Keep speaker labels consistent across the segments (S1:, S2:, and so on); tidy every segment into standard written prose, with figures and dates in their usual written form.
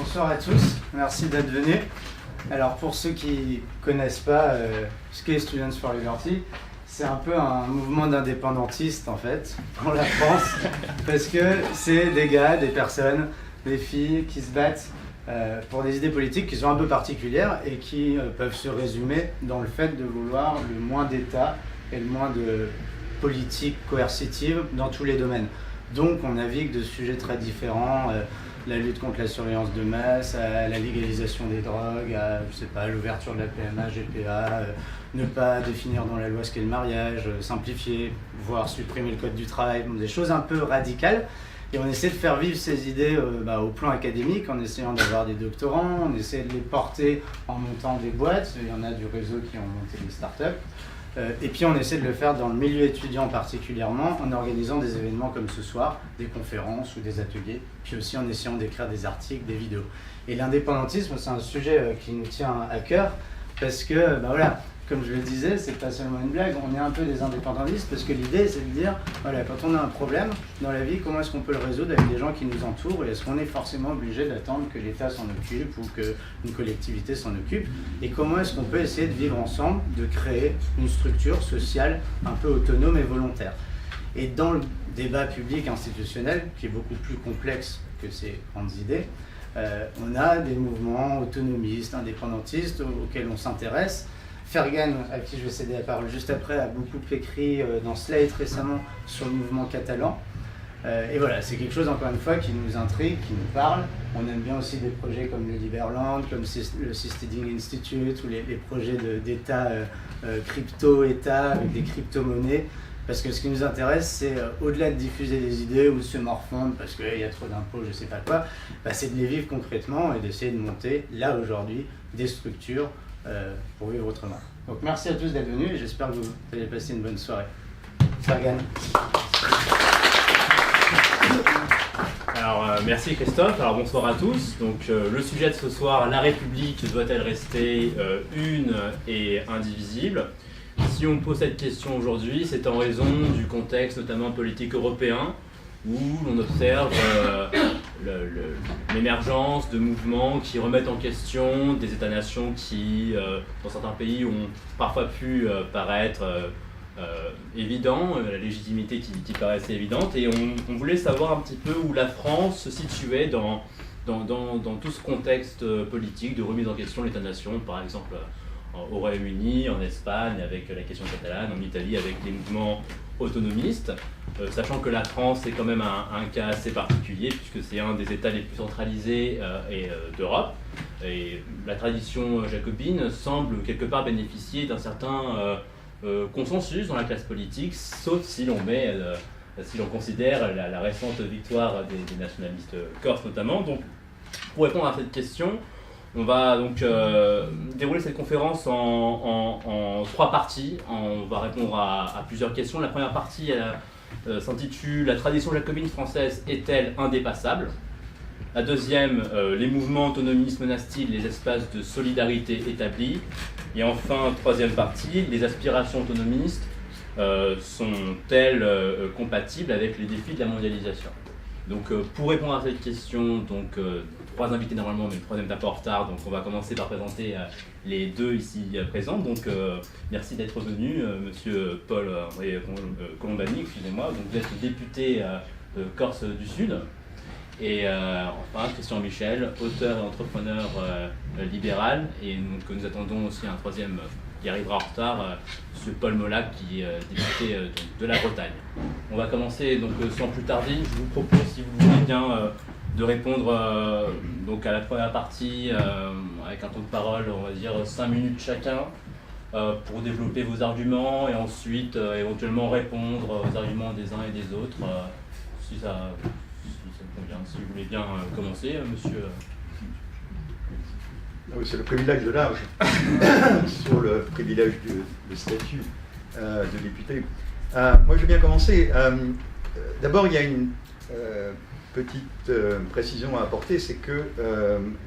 S1: Bonsoir à tous, merci d'être venus. Alors pour ceux qui ne connaissent pas ce qu'est Students for Liberty, c'est un peu un mouvement d'indépendantistes en fait, en la France, parce que c'est des gars, des personnes, des filles qui se battent pour des idées politiques qui sont un peu particulières et qui peuvent se résumer dans le fait de vouloir le moins d'État et le moins de politique coercitive dans tous les domaines. Donc on navigue de sujets très différents, la lutte contre la surveillance de masse, à la légalisation des drogues, à je sais pas, l'ouverture de la PMA, GPA, ne pas définir dans la loi ce qu'est le mariage, simplifier, voire supprimer le code du travail, des choses un peu radicales. Et on essaie de faire vivre ces idées au plan académique en essayant d'avoir des doctorants, on essaie de les porter en montant des boîtes, il y en a du réseau qui ont monté des startups. Et puis on essaie de le faire dans le milieu étudiant particulièrement en organisant des événements comme ce soir, des conférences ou des ateliers, puis aussi en essayant d'écrire des articles, des vidéos. Et l'indépendantisme, c'est un sujet qui nous tient à cœur parce que, voilà, comme je le disais, c'est pas seulement une blague, on est un peu des indépendantistes parce que l'idée c'est de dire, voilà, quand on a un problème dans la vie, comment est-ce qu'on peut le résoudre avec des gens qui nous entourent et est-ce qu'on est forcément obligé d'attendre que l'État s'en occupe ou qu'une collectivité s'en occupe et comment est-ce qu'on peut essayer de vivre ensemble, de créer une structure sociale un peu autonome et volontaire. Et dans le débat public institutionnel, qui est beaucoup plus complexe que ces grandes idées, on a des mouvements autonomistes, indépendantistes auxquels on s'intéresse. Fergan, à qui je vais céder la parole juste après, a beaucoup écrit dans Slate récemment sur le mouvement catalan. Et voilà, c'est quelque chose, encore une fois, qui nous intrigue, qui nous parle. On aime bien aussi des projets comme le Liberland, comme le Seasteading Institute, ou les projets d'État crypto-État avec des crypto-monnaies. Parce que ce qui nous intéresse, c'est au-delà de diffuser des idées ou de se morfondre parce qu'il y a trop d'impôts, je ne sais pas quoi, c'est de les vivre concrètement et d'essayer de monter, là aujourd'hui, des structures pour vivre autrement. Donc merci à tous d'être venus et j'espère que vous allez passer une bonne soirée. Fergan.
S2: Alors merci Christophe, alors bonsoir à tous. Donc le sujet de ce soir, la République doit-elle rester une et indivisible? Si on me pose cette question aujourd'hui, c'est en raison du contexte notamment politique européen où l'on observe l'émergence de mouvements qui remettent en question des États-nations qui, dans certains pays, ont parfois pu paraître évidents, la légitimité qui paraissait évidente, et on voulait savoir un petit peu où la France se situait dans tout ce contexte politique de remise en question de l'État-nation, par exemple au Royaume-Uni, en Espagne avec la question catalane, en Italie avec les mouvements autonomistes, sachant que la France est quand même un cas assez particulier puisque c'est un des États les plus centralisés d'Europe, et la tradition jacobine semble quelque part bénéficier d'un certain consensus dans la classe politique, sauf si l'on considère la récente victoire des nationalistes corses notamment. Donc pour répondre à cette question, on va donc dérouler cette conférence en trois parties. On va répondre à plusieurs questions. La première partie s'intitule « La tradition jacobine française est-elle indépassable ?» La deuxième, les mouvements autonomistes monastiques, les espaces de solidarité établis. Et enfin, troisième partie, les aspirations autonomistes sont-elles compatibles avec les défis de la mondialisation? Donc pour répondre à cette question, trois invités normalement, mais le troisième est un peu en retard, donc on va commencer par présenter les deux ici présents. Donc merci d'être venu, monsieur Paul-André Colombani, excusez-moi. Donc vous êtes député Corse du Sud. Et enfin, Christian Michel, auteur et entrepreneur libéral. Et donc, nous attendons aussi un troisième qui arrivera en retard, M. Paul Molac, qui est député de la Bretagne. On va commencer donc sans plus tarder. Je vous propose, si vous voulez bien, de répondre donc à la première partie avec un temps de parole, on va dire 5 minutes chacun, pour développer vos arguments et ensuite éventuellement répondre aux arguments des uns et des autres, si ça convient. Si vous voulez bien commencer, monsieur.
S3: Oui, c'est le privilège de l'âge sur le privilège du statut de député. Moi, je vais bien commencer. D'abord, il y a une petite précision à apporter, c'est que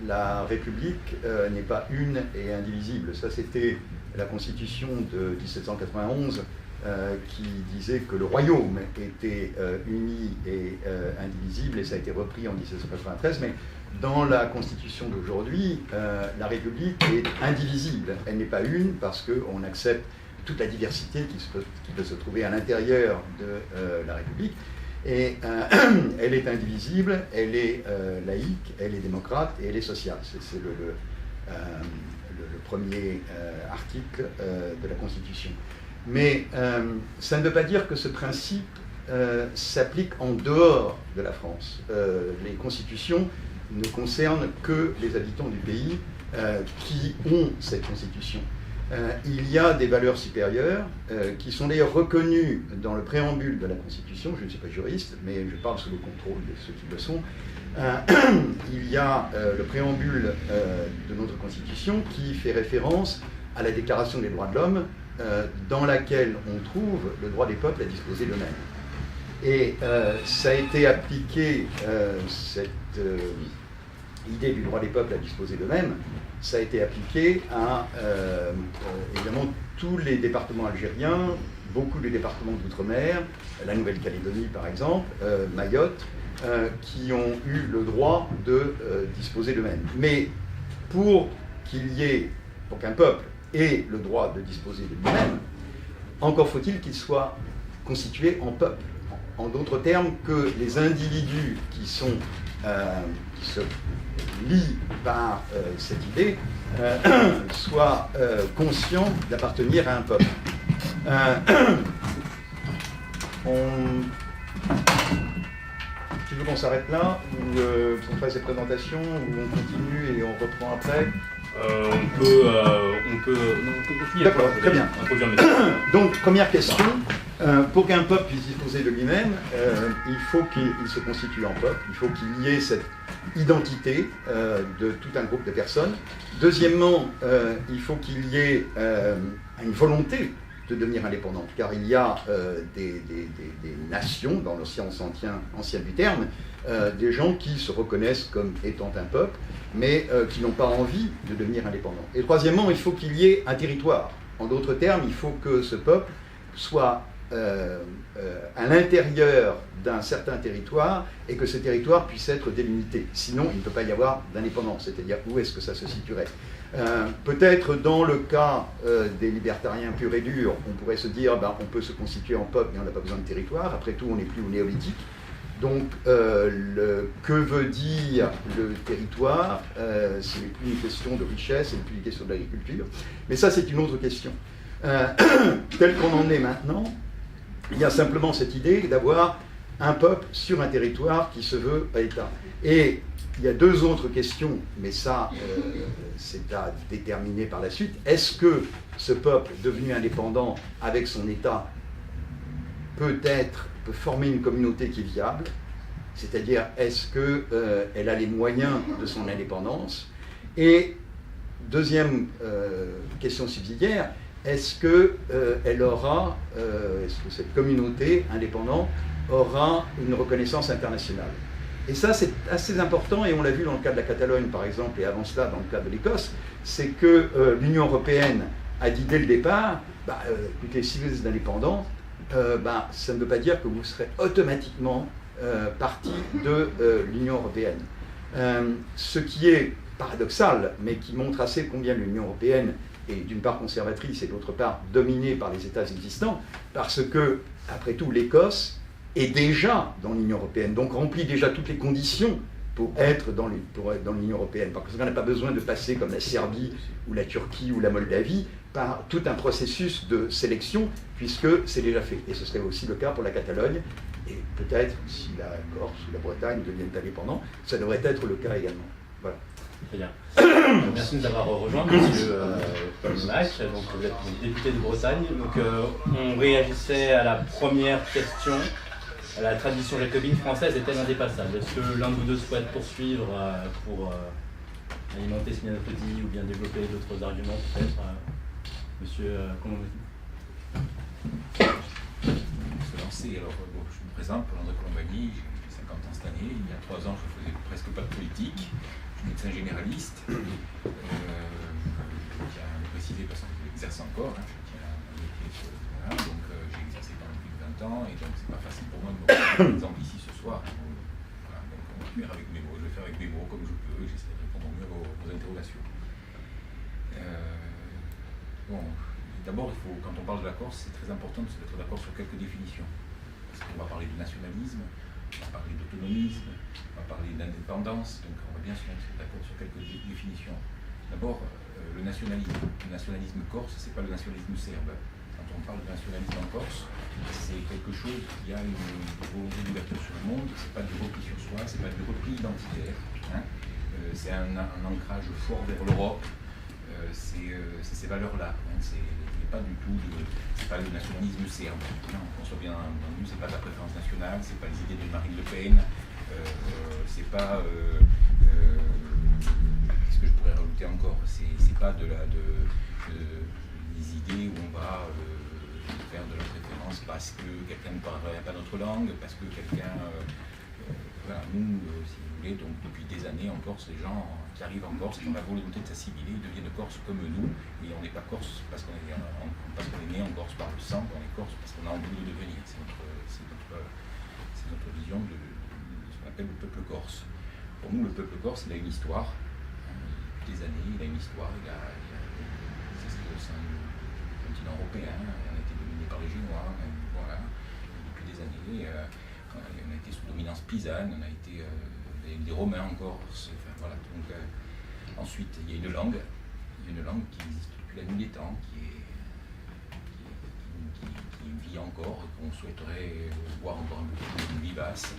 S3: la République n'est pas une et indivisible. Ça, c'était la Constitution de 1791 qui disait que le royaume était uni et indivisible, et ça a été repris en 1793, mais dans la Constitution d'aujourd'hui, la République est indivisible. Elle n'est pas une parce qu'on accepte toute la diversité qui peut se trouver à l'intérieur de la République. Et elle est indivisible, elle est laïque, elle est démocrate et elle est sociale. C'est le premier article de la Constitution. Mais ça ne veut pas dire que ce principe s'applique en dehors de la France. Les constitutions ne concernent que les habitants du pays qui ont cette constitution. Il y a des valeurs supérieures qui sont d'ailleurs reconnues dans le préambule de la Constitution. Je ne suis pas juriste, mais je parle sous le contrôle de ceux qui le sont. Il y a le préambule de notre Constitution qui fait référence à la Déclaration des droits de l'homme, dans laquelle on trouve le droit des peuples à disposer d'eux-mêmes. Et ça a été appliqué, cette idée du droit des peuples à disposer d'eux-mêmes, ça a été appliqué à évidemment tous les départements algériens, beaucoup de départements d'outre-mer, la Nouvelle-Calédonie par exemple, Mayotte, qui ont eu le droit de disposer d'eux-mêmes. Mais pour qu'un peuple ait le droit de disposer de lui-même, encore faut-il qu'il soit constitué en peuple. En d'autres termes, que les individus qui se lient par cette idée soient conscients d'appartenir à un peuple. Tu veux qu'on s'arrête là, ou qu'on fasse cette présentation, ou on continue et on reprend après?
S2: On peut continuer.
S3: D'accord, très bien. Donc, première question. Pour qu'un peuple puisse disposer de lui-même, il faut qu'il se constitue en peuple, il faut qu'il y ait cette identité de tout un groupe de personnes. Deuxièmement, il faut qu'il y ait une volonté de devenir indépendante, car il y a des nations, dans le sens ancien du terme, des gens qui se reconnaissent comme étant un peuple, mais qui n'ont pas envie de devenir indépendants. Et troisièmement, il faut qu'il y ait un territoire. En d'autres termes, il faut que ce peuple soit à l'intérieur d'un certain territoire et que ce territoire puisse être délimité. Sinon, il ne peut pas y avoir d'indépendance, c'est-à-dire où est-ce que ça se situerait. Peut-être dans le cas des libertariens purs et durs, on pourrait se dire on peut se constituer en peuple mais on n'a pas besoin de territoire, après tout on n'est plus au néolithique. Donc que veut dire le territoire? Ce n'est plus une question de richesse, ce n'est plus une question d'agriculture, mais ça c'est une autre question. Tel qu'on en est maintenant, il y a simplement cette idée d'avoir un peuple sur un territoire qui se veut État. Et il y a deux autres questions, mais ça, c'est à déterminer par la suite. Est-ce que ce peuple devenu indépendant avec son État peut former une communauté qui est viable? C'est-à-dire, est-ce qu'elle a les moyens de son indépendance? Et deuxième question subsidiaire, est-ce que cette communauté indépendante aura une reconnaissance internationale? Et ça, c'est assez important, et on l'a vu dans le cas de la Catalogne, par exemple, et avant cela, dans le cas de l'Écosse, c'est que l'Union européenne a dit dès le départ, écoutez, si vous êtes indépendant, ça ne veut pas dire que vous serez automatiquement partie de l'Union européenne. Ce qui est paradoxal, mais qui montre assez combien l'Union européenne est d'une part conservatrice et d'autre part dominée par les États existants, parce que, après tout, l'Écosse est déjà dans l'Union européenne, donc remplit déjà toutes les conditions pour être dans l'Union européenne. Parce qu'on n'a pas besoin de passer comme la Serbie ou la Turquie ou la Moldavie par tout un processus de sélection, puisque c'est déjà fait. Et ce serait aussi le cas pour la Catalogne, et peut-être si la Corse ou la Bretagne deviennent indépendants, ça devrait être le cas également. Voilà.
S2: Très bien. Merci de nous avoir rejoints, monsieur Paul Mac. Donc, vous êtes député de Bretagne. Donc, on réagissait à la première question. La tradition jacobine française est-elle indépassable? Est-ce que l'un de vous deux souhaite poursuivre pour alimenter ce bien dit ou bien développer d'autres arguments peut-être? Monsieur, comment vous dites?
S4: Se lancer. Alors, je me présente, Paul-André Colombani, j'ai 50 ans cette année. Il y a 3 ans, je faisais presque pas de politique. Je suis médecin généraliste. Je tiens à le préciser parce que j'exerce encore. Je tiens à métier, voilà. Donc, j'ai exercé pendant plus de 20 ans, et donc c'est pas facile pour moi de me prendre par exemple ici ce soir. Voilà, donc on va faire avec mes mots, je vais faire avec mes mots comme je peux, et j'essaie de répondre au mieux aux interrogations. Bon, d'abord, quand on parle de la Corse, c'est très important de se mettre d'accord sur quelques définitions. Parce qu'on va parler de nationalisme, on va parler d'autonomisme, on va parler d'indépendance, donc on va bien se mettre d'accord sur quelques définitions. D'abord, le nationalisme corse, c'est pas le nationalisme serbe. Quand on parle de nationalisme en Corse, c'est quelque chose qui a une volonté d'ouverture sur le monde, c'est pas du repli sur soi, c'est pas du repli identitaire, hein. C'est un ancrage fort vers l'Europe. C'est ces valeurs-là. Hein, c'est pas du tout c'est pas le nationalisme serbe. Non, qu'on soit bien entendu, c'est pas la préférence nationale, c'est pas les idées de Marine Le Pen, c'est pas qu'est-ce que je pourrais rajouter encore, c'est pas des idées où on va faire de la préférence parce que quelqu'un ne parlerait pas notre langue, parce que quelqu'un voilà, nous, si vous voulez, donc depuis des années en Corse, les gens qui arrivent en Corse, qui ont la volonté de s'assimiler, ils deviennent Corses comme nous, et on n'est pas Corse parce qu'on est né en Corse par le sang, on est Corse parce qu'on a envie de le devenir. C'est notre vision de ce qu'on appelle le peuple corse. Pour nous, le peuple corse, il a une histoire. Depuis des années, il a une histoire. C'est ce que c'est un continent européen. On a été dominé par les Génois. Voilà. Et depuis des années, on a été sous dominance pisane. On a été des Romains en Corse. Enfin, voilà. Donc, ensuite, il y a une langue. Il y a une langue qui existe depuis la nuit des temps, qui vit encore, qu'on souhaiterait voir encore un peu plus vivace.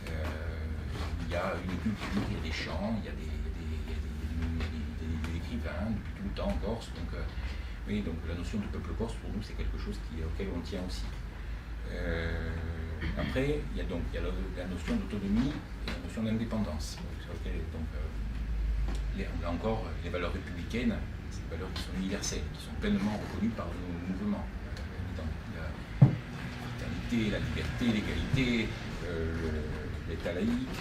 S4: Il y a une culture, il y a des chants, il y a des écrivains depuis tout le temps en Corse. Donc, oui, donc la notion de peuple corse, pour nous, c'est quelque chose auquel on tient aussi. Après, il y a la notion d'autonomie et la notion d'indépendance. Là encore, les valeurs républicaines, c'est des valeurs qui sont universelles, qui sont pleinement reconnues par nos mouvements. La liberté, l'égalité, l'état laïque,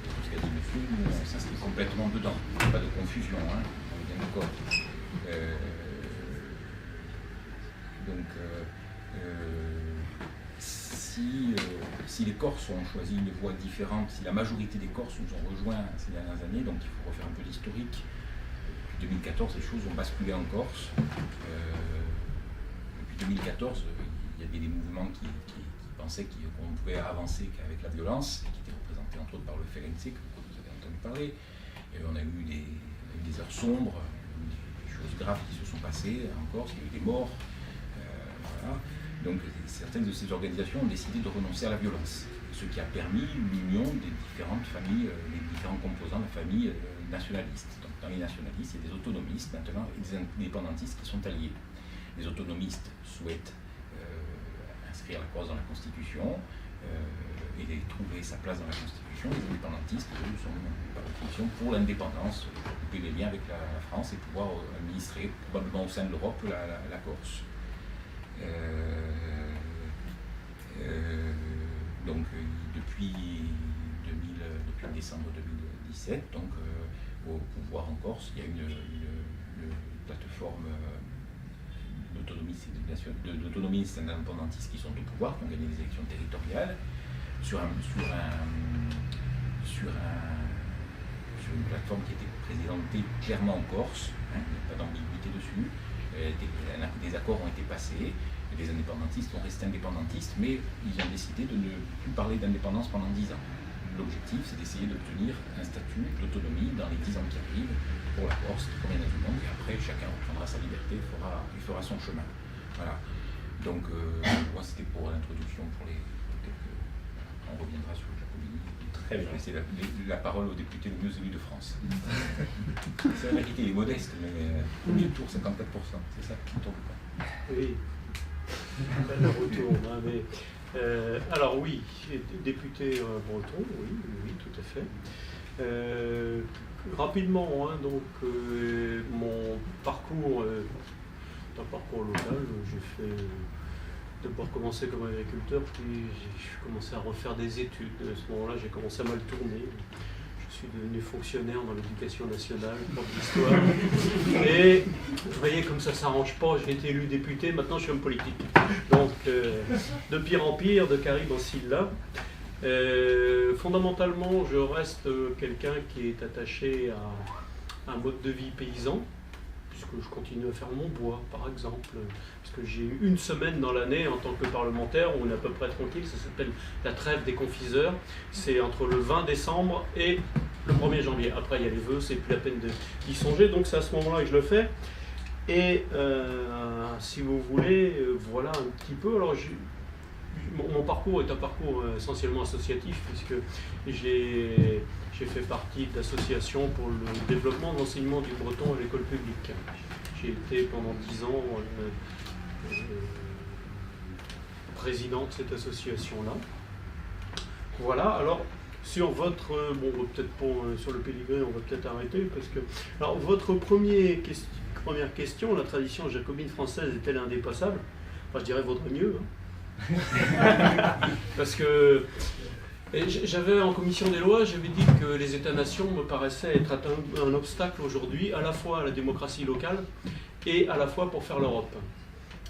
S4: tout ce qu'a dit monsieur, on s'inscrit complètement dedans. Il n'y a pas de confusion, hein, on est bien d'accord. Si les Corses ont choisi une voie différente, si la majorité des Corses nous ont rejoints ces dernières années, donc il faut refaire un peu l'historique. Depuis 2014, les choses ont basculé en Corse. Depuis 2014, il y avait des mouvements qui pensaient qu'on pouvait avancer qu'avec la violence, et qui étaient représentés entre autres par le FLNC, que vous avez entendu parler. Et on a eu des heures sombres, des choses graves qui se sont passées en Corse, il y a eu des morts. Voilà. Donc certaines de ces organisations ont décidé de renoncer à la violence, ce qui a permis l'union des différentes familles, les différents composants de familles nationalistes. Donc dans les nationalistes, il y a des autonomistes maintenant et des indépendantistes qui sont alliés. Les autonomistes souhaitent inscrire la Corse dans la Constitution et trouver sa place dans la Constitution. Les indépendantistes, eux, sont par définition pour l'indépendance, pour couper les liens avec la France et pouvoir administrer probablement au sein de l'Europe la Corse. Donc depuis décembre 2017, donc au pouvoir en Corse, il y a une plateforme d'autonomistes et d'indépendantistes qui sont au pouvoir, qui ont gagné des élections territoriales sur une plateforme qui était présentée clairement en Corse, hein, il n'y a pas d'ambiguïté dessus. Des accords ont été passés, les indépendantistes ont resté indépendantistes, mais ils ont décidé de ne plus parler d'indépendance pendant 10 ans. L'objectif, c'est d'essayer d'obtenir un statut d'autonomie dans les 10 ans qui arrivent pour la Corse, qui conviendra tout le monde, et après chacun reprendra sa liberté, il fera son chemin. Voilà. Donc, moi c'était pour l'introduction, on reviendra sur Giacobini.
S2: Très bien.
S4: Je vais laisser la parole au député le mieux élu de France. C'est la vérité, il est modeste, mais premier tour, 54%, c'est ça qui ne tombe pas.
S5: Oui, le retour. Hein, mais, alors oui, député breton, oui, tout à fait. Rapidement, hein, donc mon parcours, un parcours local, j'ai fait d'abord commencé comme agriculteur, puis j'ai commencé à refaire des études. À ce moment-là, j'ai commencé à mal tourner. Je Je suis devenu fonctionnaire dans l'éducation nationale, prof d'histoire. Et vous voyez, comme ça ne s'arrange pas, j'ai été élu député, maintenant je suis homme politique. Donc, de pire en pire, de Carib en Silla. Fondamentalement, je reste quelqu'un qui est attaché à un mode de vie paysan, puisque je continue à faire mon bois, par exemple. Parce que j'ai eu une semaine dans l'année en tant que parlementaire où on est à peu près tranquille, ça s'appelle la trêve des confiseurs. C'est entre le 20 décembre et le 1er janvier. Après, il y a les vœux, c'est plus la peine d'y songer, donc c'est à ce moment-là que je le fais. Et si vous voulez, voilà un petit peu. Alors, mon parcours est un parcours essentiellement associatif, puisque j'ai fait partie d'associations pour le développement de l'enseignement du breton à l'école publique. J'ai été pendant 10 ans président de cette association-là. Voilà, alors sur votre... bon, on va peut-être pas sur le pédigré, on va peut-être arrêter, parce que... Alors, votre première question, la tradition jacobine française est-elle indépassable? Enfin, je dirais vaudrait mieux, hein. Parce que j'avais en commission des lois, j'avais dit que les États-nations me paraissaient être un obstacle aujourd'hui, à la fois à la démocratie locale et à la fois pour faire l'Europe.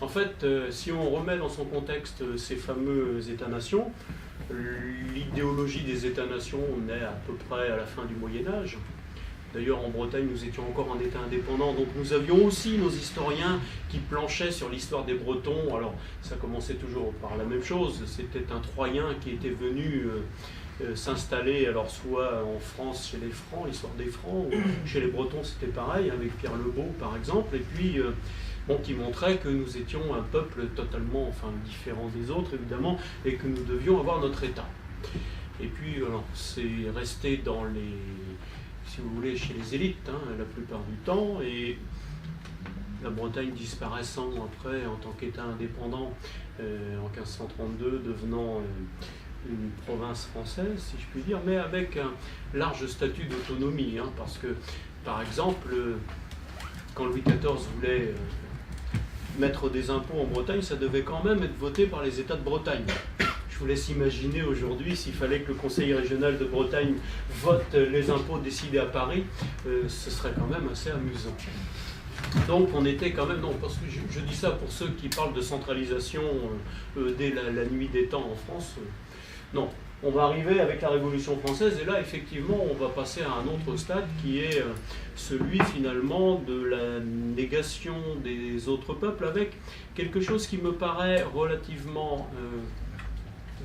S5: En fait, si on remet dans son contexte ces fameux États-nations, l'idéologie des États-nations, on est à peu près à la fin du Moyen-Âge. D'ailleurs, en Bretagne, nous étions encore un État indépendant, donc nous avions aussi nos historiens qui planchaient sur l'histoire des Bretons. Alors, ça commençait toujours par la même chose, c'était un Troyen qui était venu s'installer, alors soit en France chez les Francs, l'histoire des Francs, ou chez les Bretons c'était pareil, avec Pierre Lebeau par exemple, et puis bon, qui montrait que nous étions un peuple totalement différent des autres, évidemment, et que nous devions avoir notre État. Et puis, c'est resté dans les... si vous voulez, chez les élites, hein, la plupart du temps, et la Bretagne disparaissant après en tant qu'État indépendant en 1532, devenant une province française, si je puis dire, mais avec un large statut d'autonomie, hein, parce que, par exemple, quand Louis XIV voulait mettre des impôts en Bretagne, ça devait quand même être voté par les États de Bretagne. Je vous laisse imaginer aujourd'hui s'il fallait que le Conseil régional de Bretagne vote les impôts décidés à Paris, ce serait quand même assez amusant. Donc on était quand même, non, parce que je dis ça pour ceux qui parlent de centralisation dès la nuit des temps en France, non. On va arriver avec la Révolution française et là effectivement on va passer à un autre stade qui est celui finalement de la négation des autres peuples avec quelque chose qui me paraît relativement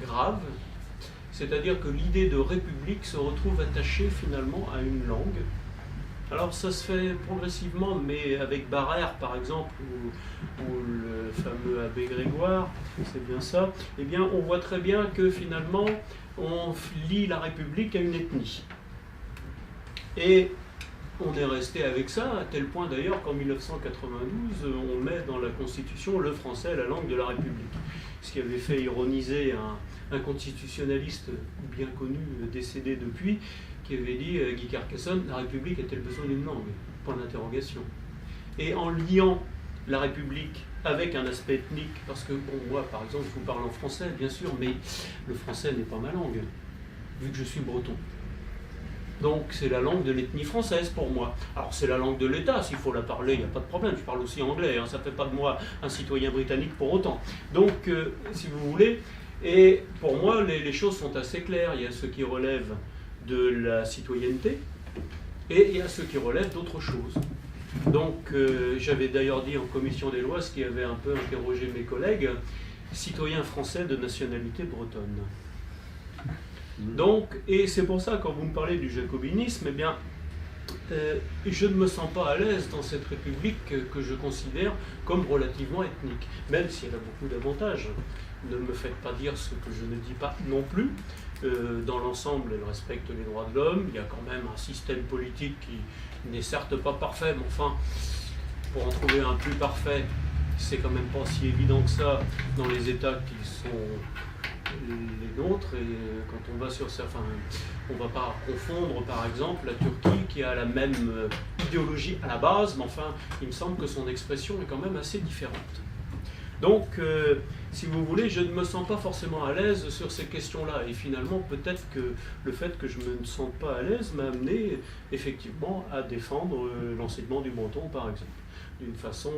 S5: grave, c'est-à-dire que l'idée de république se retrouve attachée finalement à une langue. Alors ça se fait progressivement, mais avec Barère par exemple, ou le fameux abbé Grégoire, c'est bien ça, eh bien on voit très bien que finalement on lie la République à une ethnie. Et on est resté avec ça, à tel point d'ailleurs qu'en 1992, on met dans la Constitution le français, la langue de la République. Ce qui avait fait ironiser un constitutionnaliste bien connu, décédé depuis, qui avait dit, Guy Carcassonne, la République a-t-elle besoin d'une langue? Point d'interrogation. Et en liant la République avec un aspect ethnique, parce que, bon, moi, par exemple, je vous parle en français, bien sûr, mais le français n'est pas ma langue, vu que je suis breton. Donc, c'est la langue de l'ethnie française pour moi. Alors, c'est la langue de l'État, s'il faut la parler, il n'y a pas de problème, je parle aussi anglais, hein, ça ne fait pas de moi un citoyen britannique pour autant. Donc, si vous voulez, et pour moi, les choses sont assez claires. Il y a ce qui relève de la citoyenneté, et il y a ce qui relève d'autres choses. Donc, j'avais d'ailleurs dit en commission des lois, ce qui avait un peu interrogé mes collègues, citoyen français de nationalité bretonne. Donc, et c'est pour ça, quand vous me parlez du jacobinisme, eh bien, je ne me sens pas à l'aise dans cette république que je considère comme relativement ethnique, même si elle a beaucoup d'avantages. Ne me faites pas dire ce que je ne dis pas non plus. Dans l'ensemble, elle respecte les droits de l'homme. Il y a quand même un système politique qui n'est certes pas parfait, mais enfin, pour en trouver un plus parfait, c'est quand même pas si évident que ça dans les États qui sont les nôtres. Et quand on va sur ça, enfin, on ne va pas confondre par exemple la Turquie qui a la même idéologie à la base, mais enfin, il me semble que son expression est quand même assez différente. Donc, si vous voulez, je ne me sens pas forcément à l'aise sur ces questions-là. Et finalement, peut-être que le fait que je ne me sente pas à l'aise m'a amené effectivement à défendre l'enseignement du breton, par exemple, d'une façon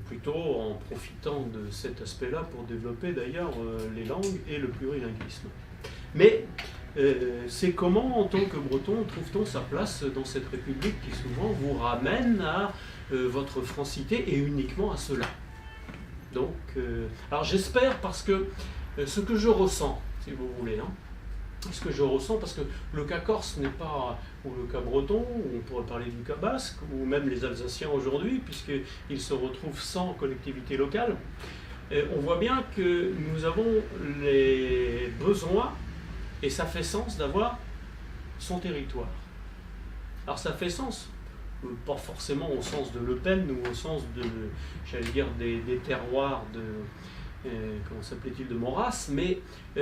S5: plutôt en profitant de cet aspect-là pour développer d'ailleurs les langues et le plurilinguisme. Mais c'est comment, en tant que breton, trouve-t-on sa place dans cette République qui souvent vous ramène à votre francité et uniquement à cela. Donc, alors j'espère, parce que ce que je ressens, si vous voulez, hein, ce que je ressens, parce que le cas corse n'est pas, ou le cas breton, ou on pourrait parler du cas basque, ou même les Alsaciens aujourd'hui, puisqu'ils se retrouvent sans collectivité locale, on voit bien que nous avons les besoins, et ça fait sens d'avoir son territoire. Alors ça fait sens, pas forcément au sens de Le Pen, ou au sens de, j'allais dire, des terroirs de... comment s'appelait-il, de Maurras, mais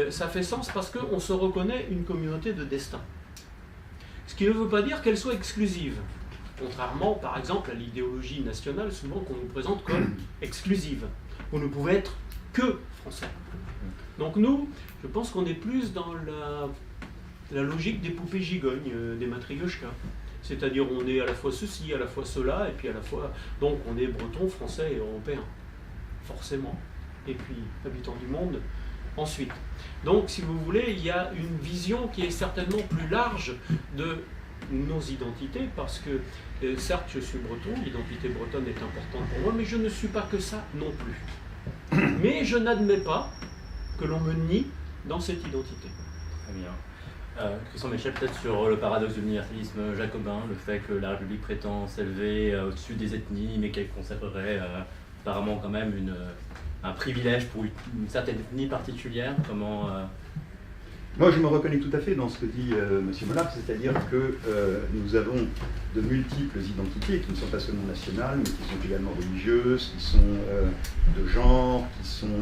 S5: ça fait sens parce qu'on se reconnaît une communauté de destin. Ce qui ne veut pas dire qu'elle soit exclusive, contrairement par exemple à l'idéologie nationale, souvent qu'on nous présente comme exclusive. Vous ne pouvez être que français. Donc nous, je pense qu'on est plus dans la logique des poupées gigognes, des matrioshkas. C'est-à-dire on est à la fois ceci, à la fois cela, et puis à la fois... Donc on est breton, français et européen, forcément. Et puis habitants du monde ensuite. Donc, si vous voulez, il y a une vision qui est certainement plus large de nos identités, parce que, certes, je suis breton, l'identité bretonne est importante pour moi, mais je ne suis pas que ça non plus. Mais je n'admets pas que l'on me nie dans cette identité.
S2: Très bien. Christian Michel, peut-être sur le paradoxe de l'universalisme jacobin, le fait que la République prétend s'élever au-dessus des ethnies, mais qu'elle conserverait apparemment quand même un privilège pour une certaine ethnie particulière. Comment
S3: Moi, je me reconnais tout à fait dans ce que dit M. Mollard, c'est-à-dire que nous avons de multiples identités qui ne sont pas seulement nationales, mais qui sont également religieuses, qui sont de genre, qui sont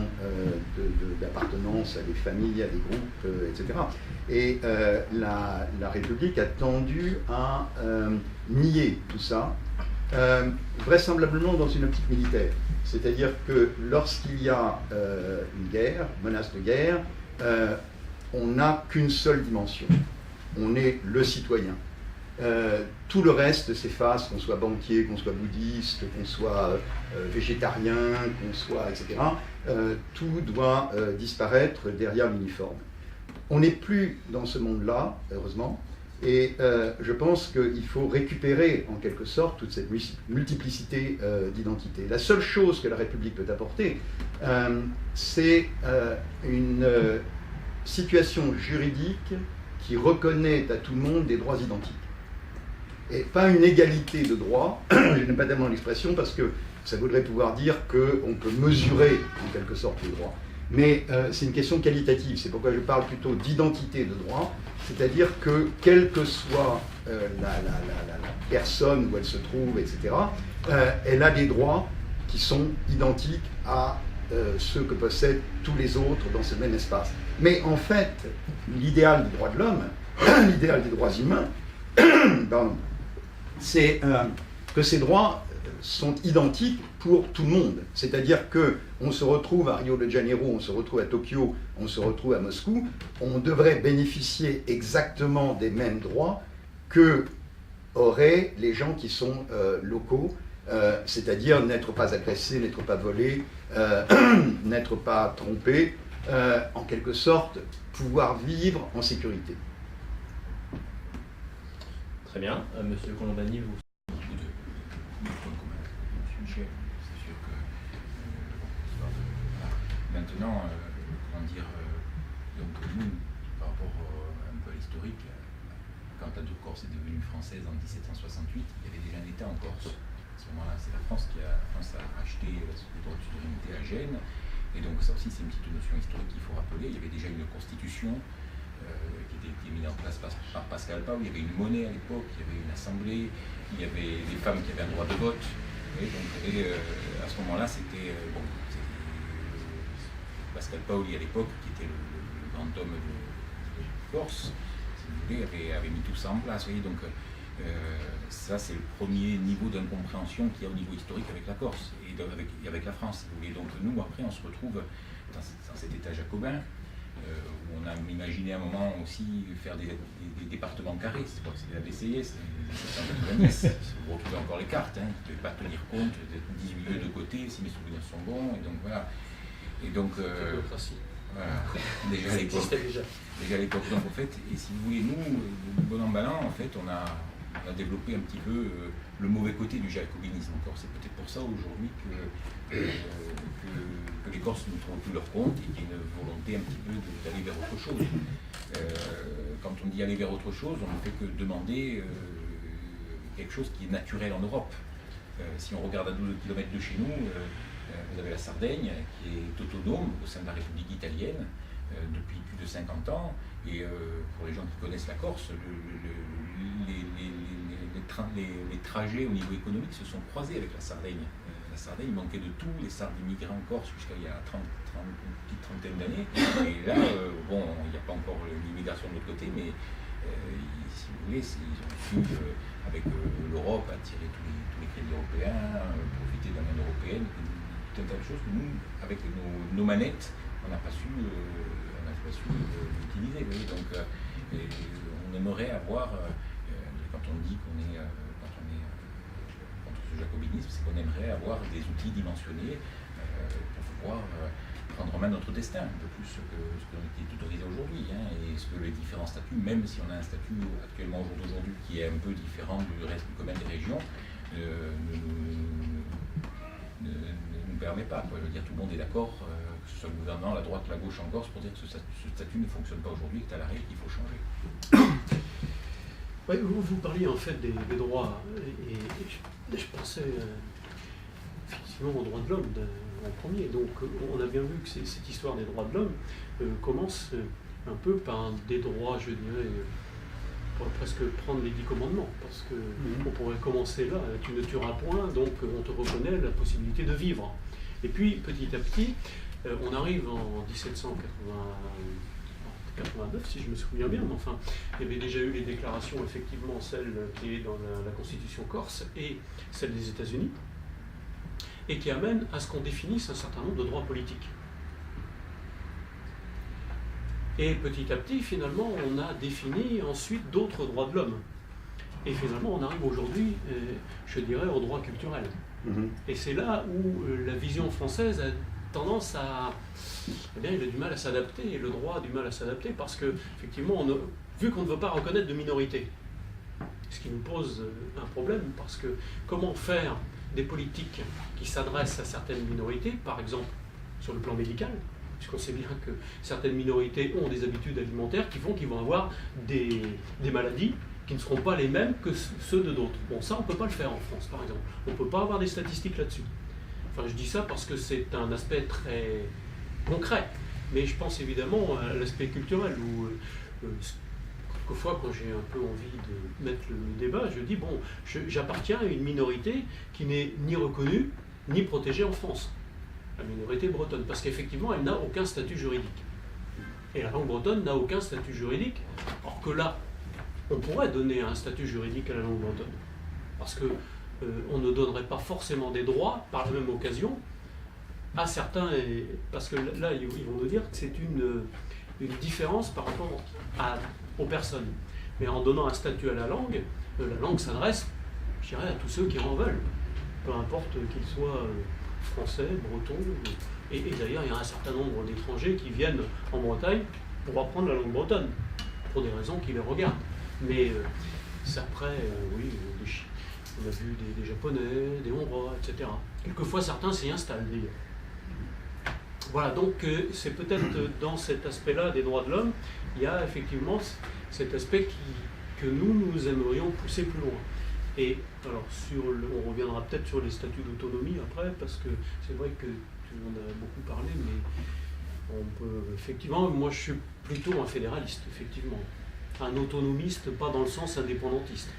S3: d'appartenance à des familles, à des groupes, etc. Et la République a tendu à nier tout ça, vraisemblablement dans une optique militaire. C'est-à-dire que lorsqu'il y a une guerre, menace de guerre, on n'a qu'une seule dimension. On est le citoyen. Tout le reste s'efface, qu'on soit banquier, qu'on soit bouddhiste, qu'on soit végétarien, qu'on soit, etc. Tout doit disparaître derrière l'uniforme. On n'est plus dans ce monde-là, heureusement, et je pense qu'il faut récupérer en quelque sorte toute cette multiplicité d'identités. La seule chose que la République peut apporter, c'est une situation juridique qui reconnaît à tout le monde des droits identiques. Et pas une égalité de droits, je n'aime pas tellement l'expression parce que ça voudrait pouvoir dire qu'on peut mesurer en quelque sorte les droits. Mais c'est une question qualitative, c'est pourquoi je parle plutôt d'identité de droit, c'est-à-dire que quelle que soit la personne où elle se trouve, etc., elle a des droits qui sont identiques à ceux que possèdent tous les autres dans ce même espace. Mais en fait, l'idéal des droits de l'homme, l'idéal des droits humains, c'est que ces droits sont identiques pour tout le monde. C'est-à-dire qu'on se retrouve à Rio de Janeiro, on se retrouve à Tokyo, on se retrouve à Moscou, on devrait bénéficier exactement des mêmes droits que auraient les gens qui sont locaux, c'est-à-dire n'être pas agressé, n'être pas volé, n'être pas trompé, en quelque sorte, pouvoir vivre en sécurité.
S2: Très bien. Monsieur Colombani, vous...
S4: C'est sûr que maintenant, comment dire, donc nous, par rapport un peu à l'historique, quand la Corse est devenue française en 1768, il y avait déjà un État en Corse. À ce moment-là, c'est la France qui a acheté le droit de souveraineté à Gênes. Et donc ça aussi, c'est une petite notion historique qu'il faut rappeler. Il y avait déjà une constitution qui était mise en place par Pascal Pau. Il y avait une monnaie à l'époque, il y avait une assemblée, il y avait des femmes qui avaient un droit de vote. Et à ce moment-là, c'était Pascal Paoli à l'époque, qui était le grand homme de Corse, si vous voulez, avait mis tout ça en place. Voyez, donc Ça, c'est le premier niveau d'incompréhension qu'il y a au niveau historique avec la Corse et avec la France, si vous voulez. Donc nous, après, on se retrouve dans cet état jacobin, où on a imaginé à un moment aussi faire des départements carrés. C'est quoi, c'est la BCE, c'est 1990. Vous retrouvez encore les cartes, hein, vous ne devez pas tenir compte de 18 lieux de côté, si mes souvenirs sont bons, et donc voilà. Et donc, voilà, déjà à l'époque. Déjà à l'époque, donc en fait, et si vous voulez, nous, bon an mal an, en fait, on a développé un petit peu le mauvais côté du jacobinisme encore. C'est peut-être pour ça aujourd'hui que les Corses ne trouvent plus leur compte et qu'il y a une volonté un petit peu d'aller vers autre chose. Quand on dit aller vers autre chose, on ne fait que demander quelque chose qui est naturel en Europe. Si on regarde à 12 km de chez nous, vous avez la Sardaigne qui est autonome au sein de la République italienne depuis plus de 50 ans. Et pour les gens qui connaissent la Corse, les trajets au niveau économique se sont croisés avec la Sardaigne. La Sardaigne manquait de tout, les Sardes immigrants en Corse jusqu'à il y a une petite trentaine d'années. Et là, bon, il n'y a pas encore l'immigration de l'autre côté, mais si vous voulez, ils ont su, avec l'Europe, attirer tous les crédits européens, profiter de la main européenne, tout un tas de choses que nous, avec nos manettes, on n'a pas su l'utiliser. Donc, on aimerait avoir, quand on dit qu'on est contre ce jacobinisme, c'est qu'on aimerait avoir des outils dimensionnés pour pouvoir prendre en main notre destin, un peu plus que ce qu'on est autorisé aujourd'hui, hein, et ce que les différents statuts, même si on a un statut actuellement au jour d'aujourd'hui qui est un peu différent du reste du commun des régions, ne nous permet pas. Quoi. Je veux dire, tout le monde est d'accord, que ce soit le gouvernement, la droite, la gauche en Corse, pour dire que ce statut ne fonctionne pas aujourd'hui, que c'est à l'arrêt, qu'il faut changer.
S5: Ouais, vous parliez en fait des droits, et je pensais effectivement aux droits de l'homme en premier. Donc on a bien vu que cette histoire des droits de l'homme commence un peu par des droits, je dirais, on pourrait presque prendre les 10 commandements, parce qu'on pourrait commencer là, tu ne tueras point, donc on te reconnaît la possibilité de vivre. Et puis petit à petit, on arrive en 1789, si je me souviens bien, mais enfin, il y avait déjà eu les déclarations, effectivement, celle qui est dans la Constitution corse et celle des États-Unis, et qui amène à ce qu'on définisse un certain nombre de droits politiques. Et petit à petit, finalement, on a défini ensuite d'autres droits de l'homme. Et finalement, on arrive aujourd'hui, je dirais, aux droits culturels. Et c'est là où la vision française a tendance à... Eh bien, il a du mal à s'adapter, et le droit a du mal à s'adapter, parce que, effectivement, vu qu'on ne veut pas reconnaître de minorité, ce qui nous pose un problème, parce que comment faire des politiques qui s'adressent à certaines minorités, par exemple sur le plan médical, puisqu'on sait bien que certaines minorités ont des habitudes alimentaires qui font qu'ils vont avoir des maladies qui ne seront pas les mêmes que ceux de d'autres. Bon, ça, on ne peut pas le faire en France, par exemple. On ne peut pas avoir des statistiques là-dessus. Enfin, je dis ça parce que c'est un aspect très concret. Mais je pense évidemment à l'aspect culturel, où quelquefois, quand j'ai un peu envie de mettre le débat, je dis, bon, j'appartiens à une minorité qui n'est ni reconnue, ni protégée en France. La minorité bretonne, parce qu'effectivement, elle n'a aucun statut juridique. Et la langue bretonne n'a aucun statut juridique, alors que là, on pourrait donner un statut juridique à la langue bretonne. Parce que on ne donnerait pas forcément des droits, par la même occasion, à certains, parce que là, ils vont nous dire que c'est une différence par rapport aux personnes. Mais en donnant un statut à la langue s'adresse, je dirais, à tous ceux qui en veulent, peu importe qu'ils soient français, bretons, et d'ailleurs, il y a un certain nombre d'étrangers qui viennent en Bretagne pour apprendre la langue bretonne, pour des raisons qui les regardent. Mais c'est après, oui, on a vu des Japonais, des Hongrois, etc. Quelquefois, certains s'y installent d'ailleurs. Voilà, donc c'est peut-être dans cet aspect-là des droits de l'homme, il y a effectivement cet aspect que nous aimerions pousser plus loin. Et alors, on reviendra peut-être sur les statuts d'autonomie après, parce que c'est vrai que tu en as beaucoup parlé, mais on peut effectivement, moi je suis plutôt un fédéraliste, effectivement. Un autonomiste, pas dans le sens indépendantiste.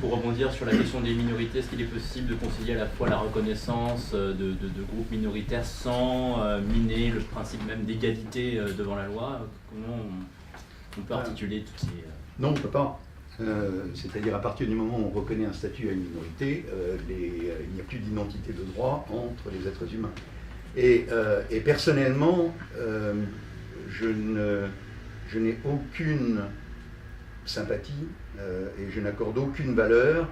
S2: Pour rebondir sur la question des minorités, est-ce qu'il est possible de concilier à la fois la reconnaissance de groupes minoritaires sans miner le principe même d'égalité devant la loi? Comment on peut articuler toutes ces...
S3: Non, on ne peut pas. C'est-à-dire à partir du moment où on reconnaît un statut à une minorité, il n'y a plus d'identité de droit entre les êtres humains. Et personnellement, je n'ai aucune sympathie et je n'accorde aucune valeur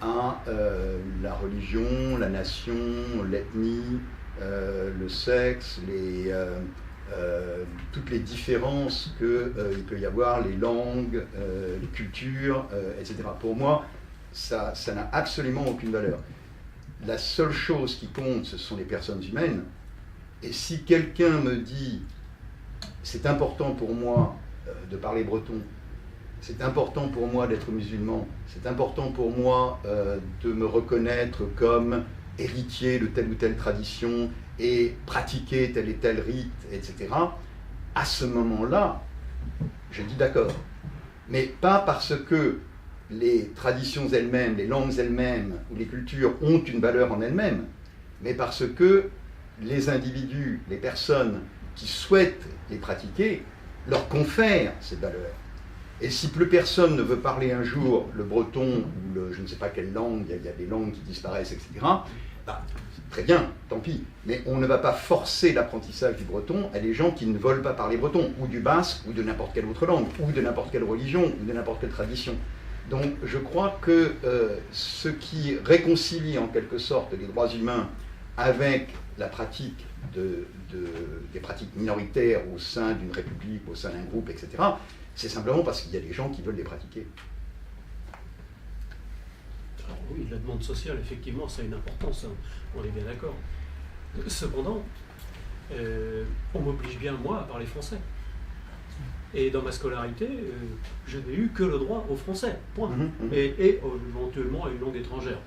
S3: à la religion, la nation, l'ethnie, le sexe, toutes les différences qu'il peut y avoir, les langues, les cultures, etc. Pour moi, ça n'a absolument aucune valeur. La seule chose qui compte, ce sont les personnes humaines. Et si quelqu'un me dit « c'est important pour moi de parler breton, c'est important pour moi d'être musulman, c'est important pour moi de me reconnaître comme héritier de telle ou telle tradition et pratiquer tel et tel rite, etc. » À ce moment-là, je dis d'accord. Mais pas parce que les traditions elles-mêmes, les langues elles-mêmes ou les cultures ont une valeur en elles-mêmes, mais parce que les individus, les personnes qui souhaitent les pratiquer, leur confèrent cette valeur. Et si plus personne ne veut parler un jour le breton ou je ne sais pas quelle langue, il y a des langues qui disparaissent, etc., bah, très bien, tant pis. Mais on ne va pas forcer l'apprentissage du breton à des gens qui ne veulent pas parler breton, ou du basque, ou de n'importe quelle autre langue, ou de n'importe quelle religion, ou de n'importe quelle tradition. Donc je crois que ce qui réconcilie en quelque sorte les droits humains avec la pratique des pratiques minoritaires au sein d'une république, au sein d'un groupe, etc., c'est simplement parce qu'il y a des gens qui veulent les pratiquer.
S5: Alors oui, la demande sociale, effectivement, ça a une importance, hein. On est bien d'accord. Cependant, on m'oblige bien, moi, à parler français. Et dans ma scolarité, je n'ai eu que le droit au français, point. Et éventuellement à une langue étrangère.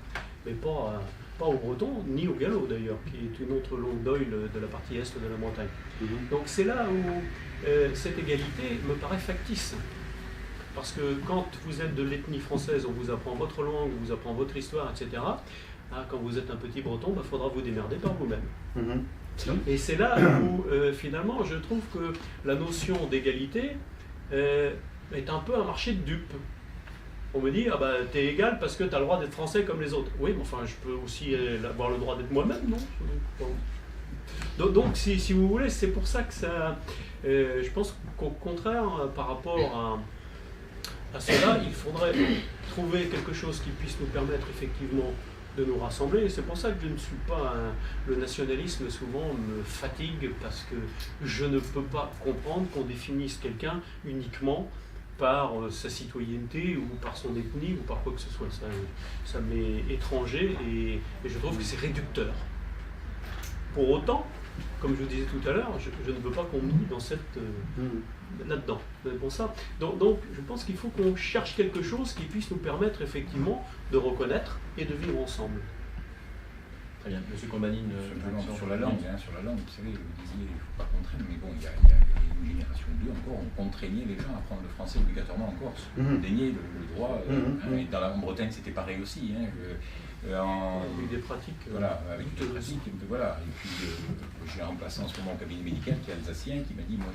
S5: Mais pas au breton, ni au gallo d'ailleurs, qui est une autre langue d'oïl de la partie est de la Bretagne. Donc c'est là où cette égalité me paraît factice. Parce que quand vous êtes de l'ethnie française, on vous apprend votre langue, on vous apprend votre histoire, etc. Quand vous êtes un petit breton, il faudra vous démerder par vous-même. Et c'est là où, finalement, je trouve que la notion d'égalité est un peu un marché de dupes. On me dit, t'es égal parce que t'as le droit d'être français comme les autres. Oui, mais enfin, je peux aussi avoir le droit d'être moi-même, non? Donc si vous voulez, c'est pour ça que ça... je pense qu'au contraire, par rapport à cela, il faudrait trouver quelque chose qui puisse nous permettre effectivement de nous rassembler. Et c'est pour ça que je ne suis pas... le nationalisme, souvent, me fatigue parce que je ne peux pas comprendre qu'on définisse quelqu'un uniquement par sa citoyenneté ou par son ethnie ou par quoi que ce soit. Ça m'est étranger et je trouve que c'est réducteur. Pour autant, comme je vous disais tout à l'heure, je ne veux pas qu'on m'y dans là-dedans. Pour ça. Donc je pense qu'il faut qu'on cherche quelque chose qui puisse nous permettre effectivement de reconnaître et de vivre ensemble.
S2: Très bien. Monsieur Combani,
S4: sur la langue, vous savez, vous disiez, il ne faut pas contraindre, mais bon, il y a une génération ou deux encore, on contraignait les gens à apprendre le français obligatoirement en Corse. On déniait le droit. En Bretagne, c'était pareil aussi.
S5: Il y a eu des pratiques.
S4: Voilà, avec toutes les pratiques. Voilà. Et puis, j'ai remplacé en ce moment un cabinet médical qui est alsacien, qui m'a dit, moi,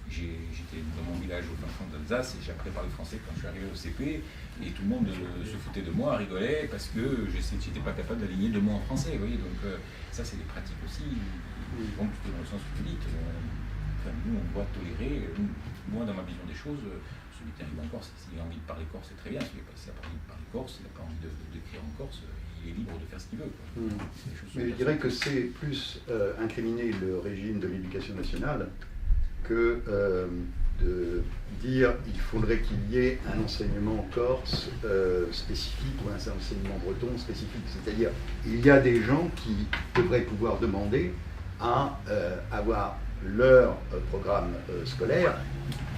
S4: j'étais dans mon village au fin fond d'Alsace et j'ai appris à parler français quand je suis arrivé au CP. Et tout le monde se foutait de moi, rigolait, parce que je n'étais pas capable d'aligner deux mots en français. Vous voyez, donc ça, c'est des pratiques aussi, donc plutôt dans le sens public. Nous, on doit tolérer. Moi, dans ma vision des choses, celui qui arrive en Corse, s'il a envie de parler corse, c'est très bien. S'il n'a pas envie de parler corse, s'il n'a pas envie d'écrire en Corse, il est libre de faire ce qu'il veut.
S3: Mais je dirais que c'est plus incriminer le régime de l'éducation nationale que de dire qu'il faudrait qu'il y ait un enseignement corse spécifique ou un enseignement breton spécifique. C'est-à-dire, il y a des gens qui devraient pouvoir demander à avoir leur programme scolaire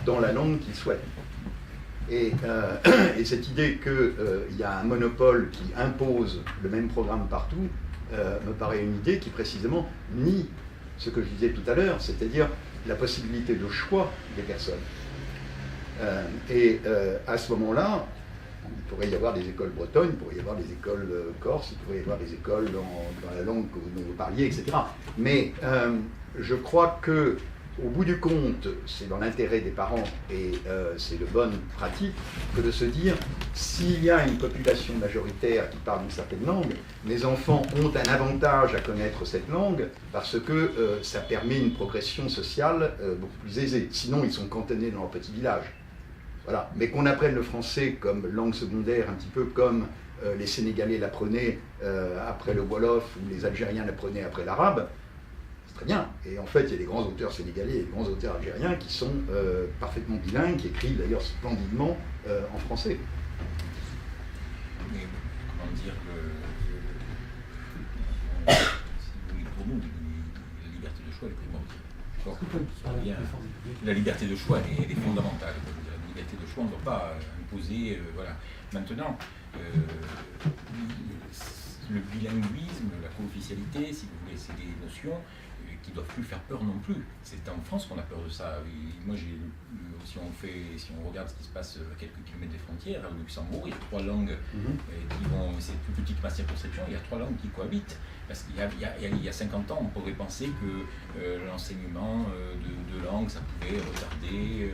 S3: dans la langue qu'ils souhaitent. Et cette idée qu'il y a un monopole qui impose le même programme partout me paraît une idée qui précisément nie ce que je disais tout à l'heure, c'est-à-dire la possibilité de choix des personnes. À ce moment-là, il pourrait y avoir des écoles bretonnes, il pourrait y avoir des écoles corses, il pourrait y avoir des écoles dans la langue dont vous parliez, etc. Mais je crois que au bout du compte, c'est dans l'intérêt des parents et c'est de bonne pratique que de se dire, s'il y a une population majoritaire qui parle une certaine langue, les enfants ont un avantage à connaître cette langue parce que ça permet une progression sociale beaucoup plus aisée. Sinon, ils sont cantonnés dans leur petit village. Voilà. Mais qu'on apprenne le français comme langue secondaire, un petit peu comme les Sénégalais l'apprenaient après le Wolof ou les Algériens l'apprenaient après l'arabe, c'est très bien. Et en fait, il y a des grands auteurs sénégalais et des grands auteurs algériens qui sont parfaitement bilingues, qui écrivent d'ailleurs splendidement en français.
S4: Mais comment dire, pour nous, la liberté de choix est primordiale. La liberté de choix, elle est fondamentale. La liberté de choix, on ne doit pas imposer. Voilà. Maintenant, le bilinguisme, la co-officialité, si vous voulez, c'est des notions qui ne doivent plus faire peur non plus. C'est en France qu'on a peur de ça. Et moi, si on regarde ce qui se passe à quelques kilomètres des frontières, au Luxembourg, il y a 3 langues qui vont, c'est plus petit que ma circonscription, il y a 3 langues qui cohabitent. Parce qu'il y a 50 ans, on pourrait penser que l'enseignement de langue, ça pouvait retarder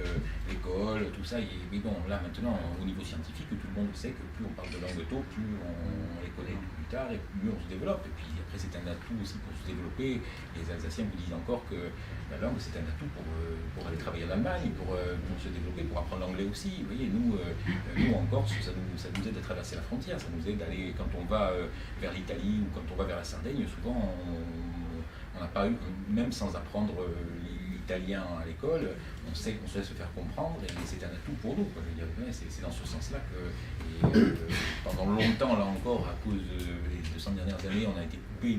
S4: l'école, tout ça. Mais bon, là maintenant, au niveau scientifique, tout le monde sait que plus on parle de langue tôt, plus on les connaît plus tard et mieux on se développe. Et puis après, c'est un atout aussi pour se développer. Les Alsaciens vous disent encore que la langue, c'est un atout pour aller travailler en Allemagne, pour se développer, pour apprendre l'anglais aussi. Vous voyez, nous en Corse, ça nous aide à traverser la frontière, ça nous aide d'aller, quand on va vers l'Italie ou quand on va vers la Sardaigne, souvent on n'a pas eu, même sans apprendre l'italien à l'école, on sait se faire comprendre et c'est un atout pour nous. Quoi. Je veux dire, c'est dans ce sens-là que pendant longtemps, là encore, à cause des 200 dernières années, on a été coupé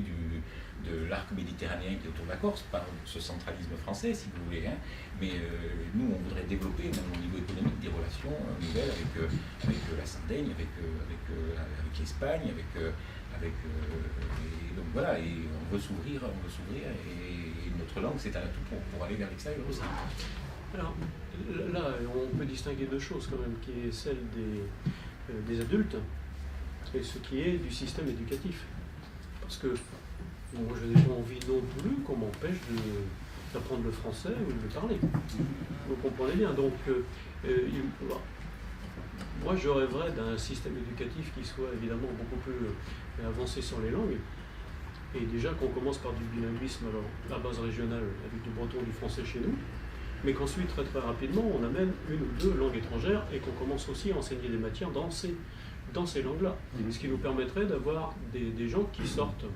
S4: de l'arc méditerranéen qui est autour de la Corse, par ce centralisme français, si vous voulez. Hein. Mais nous, on voudrait développer, même au niveau économique, des relations nouvelles avec la Sardaigne, avec l'Espagne, et donc voilà, et on veut s'ouvrir, et notre langue, c'est un atout pour aller vers l'extérieur aussi.
S5: Alors, là, on peut distinguer 2 choses quand même, qui est celle des adultes et ce qui est du système éducatif. Parce que moi, je n'ai pas envie non plus qu'on m'empêche d'apprendre le français ou de le parler. Vous comprenez bien. Donc, moi, je rêverais d'un système éducatif qui soit évidemment beaucoup plus avancé sur les langues. Et déjà qu'on commence par du bilinguisme à base régionale, avec du breton, du français chez nous, mais qu'ensuite, très très rapidement, on amène 1 ou 2 langues étrangères et qu'on commence aussi à enseigner des matières dans ces langues-là. Ce qui nous permettrait d'avoir des gens qui sortent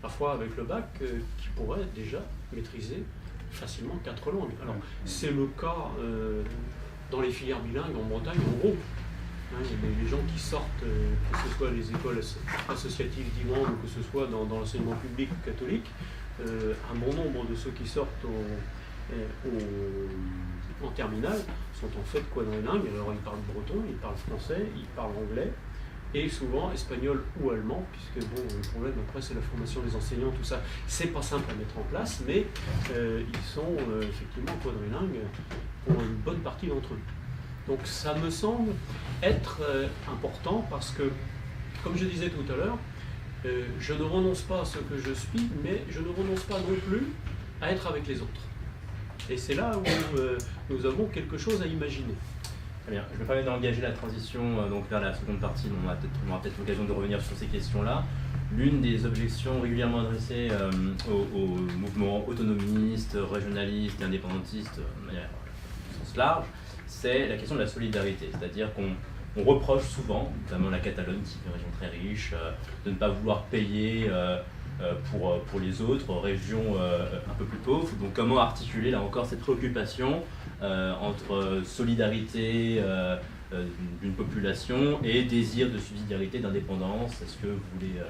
S5: parfois avec le bac, qui pourraient déjà maîtriser facilement 4 langues. Alors, c'est le cas dans les filières bilingues en Bretagne, en gros. Hein, les gens qui sortent, que ce soit les écoles associatives d'Iman ou que ce soit dans l'enseignement public catholique, un bon nombre de ceux qui sortent en terminale sont en fait quadrilingues. Alors, ils parlent breton, ils parlent français, ils parlent anglais, et souvent espagnol ou allemand, puisque bon, le problème après c'est la formation des enseignants, tout ça, c'est pas simple à mettre en place, mais ils sont effectivement quadrilingues pour une bonne partie d'entre eux. Donc ça me semble être important parce que, comme je disais tout à l'heure, je ne renonce pas à ce que je suis, mais je ne renonce pas non plus à être avec les autres. Et c'est là où nous avons quelque chose à imaginer.
S2: Très bien. Je me permets d'engager la transition donc vers la seconde partie, on aura peut-être l'occasion de revenir sur ces questions-là. L'une des objections régulièrement adressées aux mouvements autonomistes, régionalistes et indépendantistes, de manière au sens large, c'est la question de la solidarité. C'est-à-dire qu'on reproche souvent, notamment la Catalogne, qui est une région très riche, de ne pas vouloir payer pour les autres régions un peu plus pauvres. Donc comment articuler là encore cette préoccupation entre solidarité d'une population et désir de subsidiarité, d'indépendance? Est-ce que vous voulez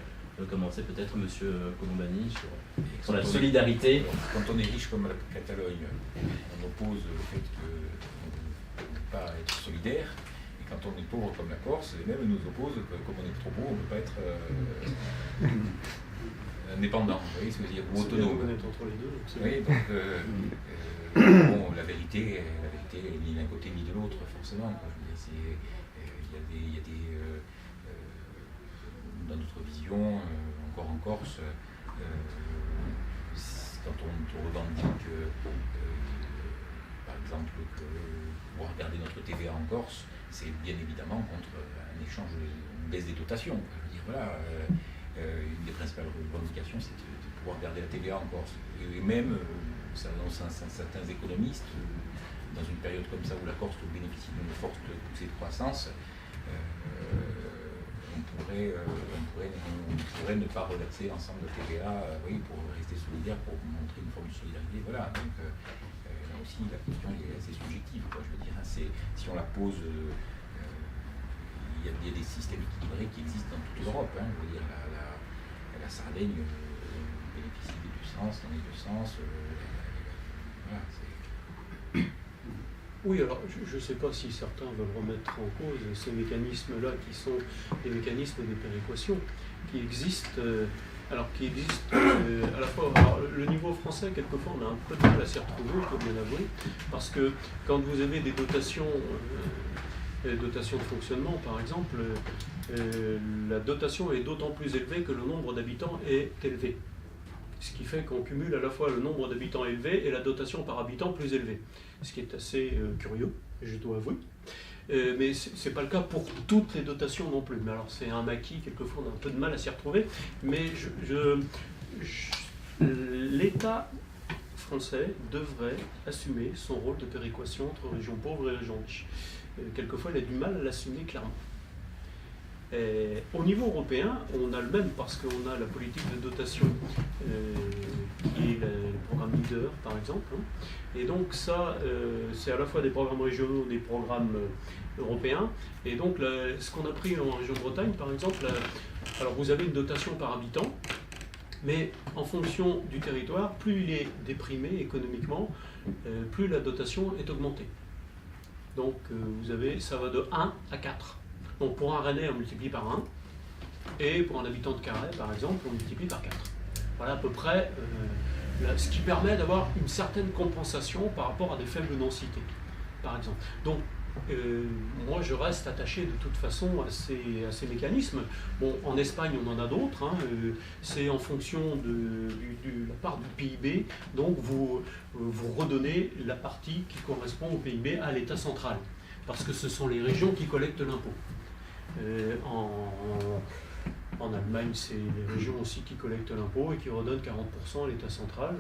S2: commencer peut-être, Monsieur Colombani, sur la solidarité?
S4: Quand on est riche comme la Catalogne, on oppose le fait qu'on ne peut pas être solidaire. Et quand on est pauvre comme la Corse, les mêmes nous opposent que comme on est trop pauvre, on ne peut pas être indépendant, vous voyez ce que je veux dire, ou autonome.
S5: Entre les deux,
S4: oui, donc bon, la vérité ni d'un côté ni de l'autre, forcément. Il y a des dans notre vision, encore en Corse, quand on revendique que pouvoir garder notre TVA en Corse, c'est bien évidemment contre un échange, une baisse des dotations. Je veux dire, voilà, une des principales revendications, c'est de pouvoir garder la TVA en Corse. Et même, ça annonce certains économistes, dans une période comme ça où la Corse bénéficie d'une forte poussée de croissance, on pourrait ne pas reverser l'ensemble de TVA, oui, pour rester solidaire, pour montrer une forme de solidarité. Voilà. Donc là aussi, la question est assez subjective. Quoi, je veux dire, si on la pose, il y a des systèmes équilibrés qui existent dans toute l'Europe. Je veux dire, la Sardaigne bénéficie des deux sens, dans les deux sens. Voilà,
S5: Oui, alors je ne sais pas si certains veulent remettre en cause ces mécanismes-là qui sont des mécanismes de péréquation qui existent, à la fois. Alors, le niveau français, quelquefois, on a un peu de mal à s'y retrouver, je dois bien avouer, parce que quand vous avez des dotations de fonctionnement, par exemple, la dotation est d'autant plus élevée que le nombre d'habitants est élevé. Ce qui fait qu'on cumule à la fois le nombre d'habitants élevé et la dotation par habitant plus élevée. Ce qui est assez curieux, je dois avouer. Mais ce n'est pas le cas pour toutes les dotations non plus. Mais alors c'est un maquis, quelquefois on a un peu de mal à s'y retrouver. Mais l'État français devrait assumer son rôle de péréquation entre régions pauvres et régions riches. Quelquefois il a du mal à l'assumer clairement. Au niveau européen, on a le même parce qu'on a la politique de dotation qui est le programme LEADER par exemple. Et donc ça, c'est à la fois des programmes régionaux, des programmes européens. Et donc ce qu'on a pris en région Bretagne par exemple, alors vous avez une dotation par habitant, mais en fonction du territoire, plus il est déprimé économiquement, plus la dotation est augmentée. Donc ça va de 1 à 4. Donc pour un Rennais, on multiplie par 1, et pour un habitant de Carhaix, par exemple, on multiplie par 4. Voilà à peu près ce qui permet d'avoir une certaine compensation par rapport à des faibles densités, par exemple. Donc moi je reste attaché de toute façon à ces mécanismes. Bon, en Espagne on en a d'autres, c'est en fonction de la part du PIB, donc vous redonnez la partie qui correspond au PIB à l'État central, parce que ce sont les régions qui collectent l'impôt. En Allemagne, c'est les régions aussi qui collectent l'impôt et qui redonnent 40% à l'État central.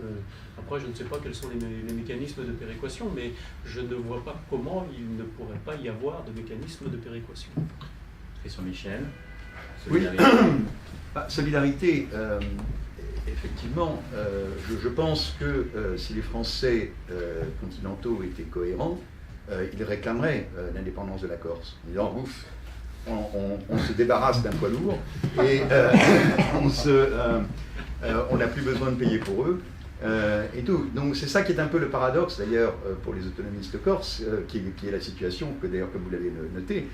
S5: Après, je ne sais pas quels sont les mécanismes de péréquation, mais je ne vois pas comment il ne pourrait pas y avoir de mécanisme de péréquation.
S2: Question Michel.
S3: Solidarité. Oui. Solidarité, effectivement, je pense que si les Français continentaux étaient cohérents, ils réclameraient l'indépendance de la Corse. En disant, ouf, on se débarrasse d'un poids lourd et on n'a plus besoin de payer pour eux et tout. Donc c'est ça qui est un peu le paradoxe d'ailleurs pour les autonomistes corses, qui est la situation que d'ailleurs comme vous l'avez noté,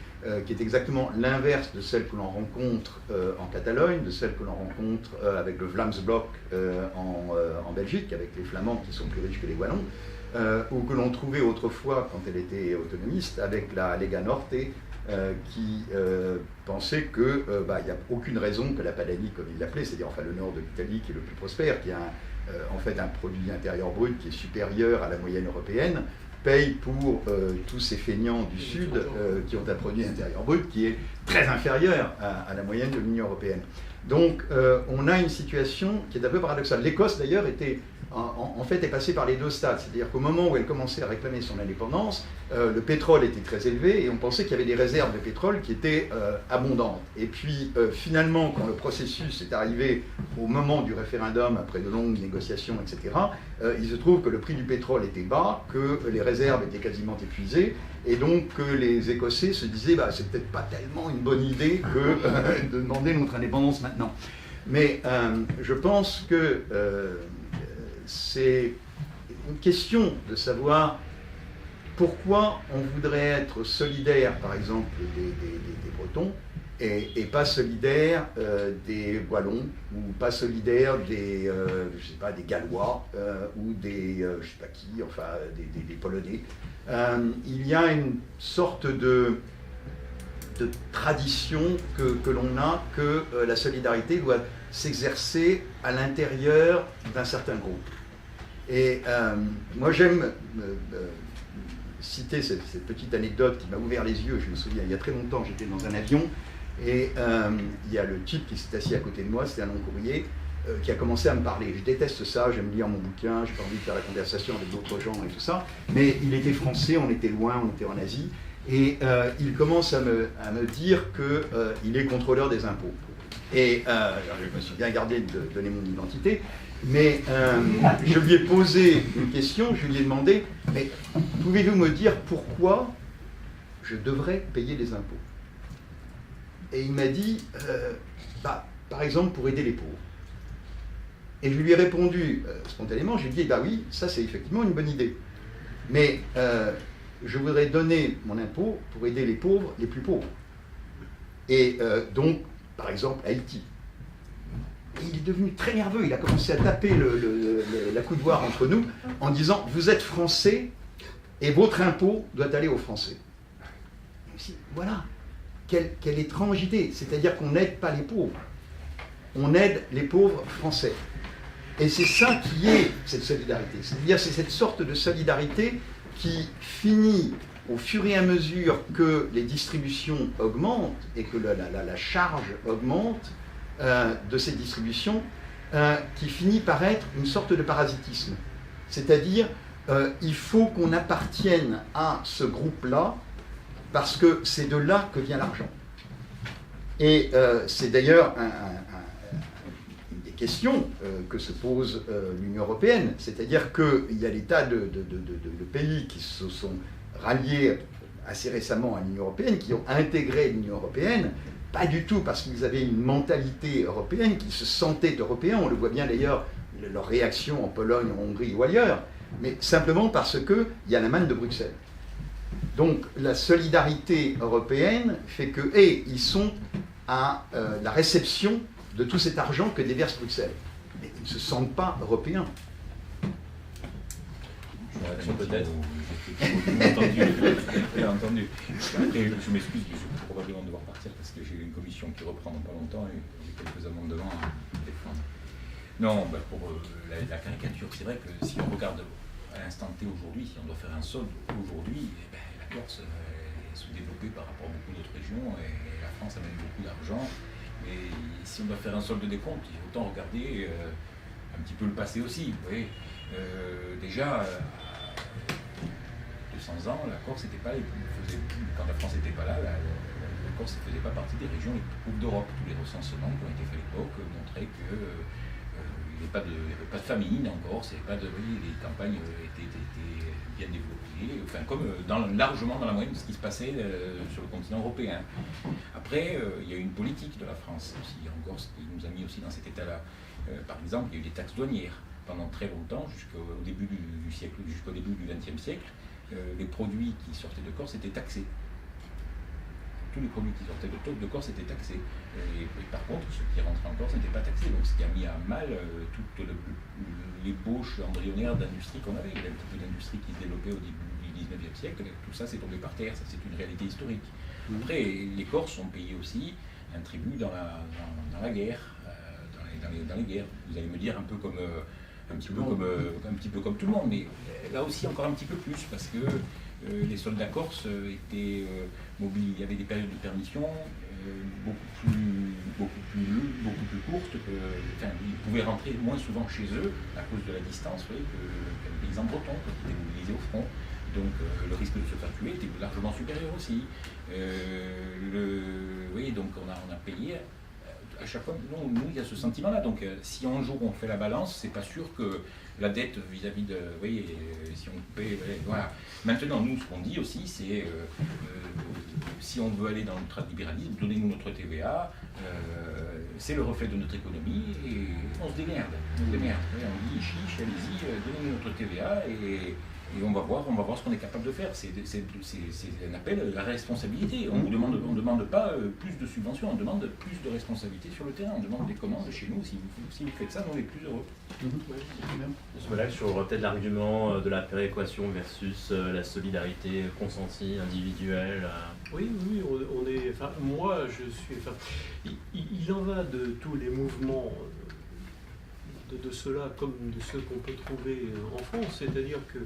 S3: qui est exactement l'inverse de celle que l'on rencontre en Catalogne, de celle que l'on rencontre avec le Vlaamsblok en Belgique, avec les Flamands qui sont plus riches que les Wallons. Ou que l'on trouvait autrefois quand elle était autonomiste avec la Lega Norte qui pensait qu'il n'y a aucune raison que la Padanie, comme il l'appelait, c'est-à-dire enfin le nord de l'Italie qui est le plus prospère, qui a en fait un produit intérieur brut qui est supérieur à la moyenne européenne, paye pour tous ces feignants du Sud qui ont un produit intérieur brut qui est très inférieur à la moyenne de l'Union européenne. Donc on a une situation qui est un peu paradoxale. L'Écosse d'ailleurs était en fait est passée par les deux stades, c'est-à-dire qu'au moment où elle commençait à réclamer son indépendance, le pétrole était très élevé et on pensait qu'il y avait des réserves de pétrole qui étaient abondantes. Et puis finalement, quand le processus est arrivé au moment du référendum, après de longues négociations, etc., il se trouve que le prix du pétrole était bas, que les réserves étaient quasiment épuisées, et donc que les Écossais se disaient c'est peut-être pas tellement une bonne idée que de demander notre indépendance maintenant. Mais je pense que c'est une question de savoir pourquoi on voudrait être solidaire, par exemple, des Bretons, et pas solidaire des Wallons, ou pas solidaire des, je sais pas, des Gallois, ou des, je sais pas qui, enfin, des Polonais. Il y a une sorte de tradition que l'on a, que la solidarité doit s'exercer à l'intérieur d'un certain groupe. Et moi j'aime citer cette petite anecdote qui m'a ouvert les yeux. Je me souviens, il y a très longtemps, j'étais dans un avion et il y a le type qui s'est assis à côté de moi, c'était un long-courrier, qui a commencé à me parler. Je déteste ça, j'aime lire mon bouquin, j'ai pas envie de faire la conversation avec d'autres gens et tout ça. Mais il était français, on était loin, on était en Asie. Et il commence à me dire qu'il est contrôleur des impôts. Et je me suis bien gardé de donner mon identité. Mais je lui ai posé une question, je lui ai demandé, mais pouvez-vous me dire pourquoi je devrais payer des impôts? Et il m'a dit, par exemple pour aider les pauvres. Et je lui ai répondu spontanément, j'ai dit, bah oui, ça c'est effectivement une bonne idée. Mais je voudrais donner mon impôt pour aider les pauvres les plus pauvres. Et donc, par exemple, Haïti. Et il est devenu très nerveux, il a commencé à taper la coudoir entre nous en disant, vous êtes français et votre impôt doit aller aux Français. Voilà, quelle étrange idée, c'est-à-dire qu'on n'aide pas les pauvres, on aide les pauvres français. Et c'est ça qui est cette solidarité, c'est-à-dire c'est cette sorte de solidarité qui finit au fur et à mesure que les distributions augmentent et que la charge augmente de ces distributions, qui finit par être une sorte de parasitisme. C'est-à-dire, il faut qu'on appartienne à ce groupe-là parce que c'est de là que vient l'argent. Et c'est d'ailleurs une des questions que se pose l'Union européenne, c'est-à-dire qu'il y a des tas de pays qui se sont ralliés assez récemment à l'Union européenne, qui ont intégré l'Union européenne, pas du tout parce qu'ils avaient une mentalité européenne, qu'ils se sentaient européens, on le voit bien d'ailleurs, leur réaction en Pologne, en Hongrie ou ailleurs, mais simplement parce qu'il y a la manne de Bruxelles. Donc la solidarité européenne fait que, ils sont à la réception de tout cet argent que déverse Bruxelles. Mais ils ne se sentent pas européens.
S2: Peut-être.
S4: Bien entendu. Après, je m'excuse, je vais probablement devoir partir parce que j'ai une commission qui reprend dans pas longtemps et j'ai quelques amendements à défendre. Non, pour la caricature, c'est vrai que si on regarde à l'instant T aujourd'hui, si on doit faire un solde aujourd'hui, la Corse est sous-développée par rapport à beaucoup d'autres régions et la France amène beaucoup d'argent. Et si on doit faire un solde des comptes, il faut autant regarder un petit peu le passé aussi. Vous voyez. Déjà, 200 ans, la Corse n'était pas, quand la France n'était pas là, la Corse ne faisait pas partie des régions les plus pauvres d'Europe. Tous les recensements qui ont été faits à l'époque montraient qu'il n'y avait pas de famine en Corse, les campagnes étaient bien développées, enfin comme largement dans la moyenne de ce qui se passait sur le continent européen. Après, il y a eu une politique de la France aussi en Corse qui nous a mis aussi dans cet état-là. Par exemple, il y a eu des taxes douanières. Pendant très longtemps, jusqu'au début du siècle, jusqu'au début du XXe siècle, les produits qui sortaient de Corse étaient taxés. Tous les produits qui sortaient de Corse étaient taxés. Et par contre, ceux qui rentraient en Corse n'étaient pas taxés. Donc ce qui a mis à mal toute l'ébauche embryonnaire d'industrie qu'on avait. Il y avait un petit peu d'industrie qui se développait au début du XIXe siècle. Tout ça s'est tombé par terre. Ça, c'est une réalité historique. Après, les Corses ont payé aussi un tribut dans la guerre, dans les guerres. Vous allez me dire un petit peu comme tout le monde, mais là aussi encore un petit peu plus, parce que les soldats corses étaient mobiles. Il y avait des périodes de permission beaucoup plus courtes. Ils pouvaient rentrer moins souvent chez eux à cause de la distance, qu'un paysan breton qui était mobilisé au front. Donc le risque de se faire tuer était largement supérieur aussi. Donc on a payé. À chaque fois, nous, il y a ce sentiment-là. Donc, si un jour on fait la balance, c'est pas sûr que la dette vis-à-vis de, si on paie, voilà. Maintenant, nous, ce qu'on dit aussi, c'est si on veut aller dans l'ultralibéralisme, donnez-nous notre TVA, c'est le reflet de notre économie et on se démerde. On dit chiche, allez-y, donnez-nous notre TVA et on va voir ce qu'on est capable de faire. C'est un appel à la responsabilité. On ne demande pas plus de subventions, on demande plus de responsabilité sur le terrain. On demande des commandes chez nous. Si vous faites ça, nous on est plus heureux.
S2: Là, sur peut-être l'argument de la péréquation versus la solidarité consentie, individuelle.
S5: Oui, on est. Enfin, moi, je suis. Enfin, il en va de tous les mouvements de ceux-là comme de ceux qu'on peut trouver en France, c'est-à-dire que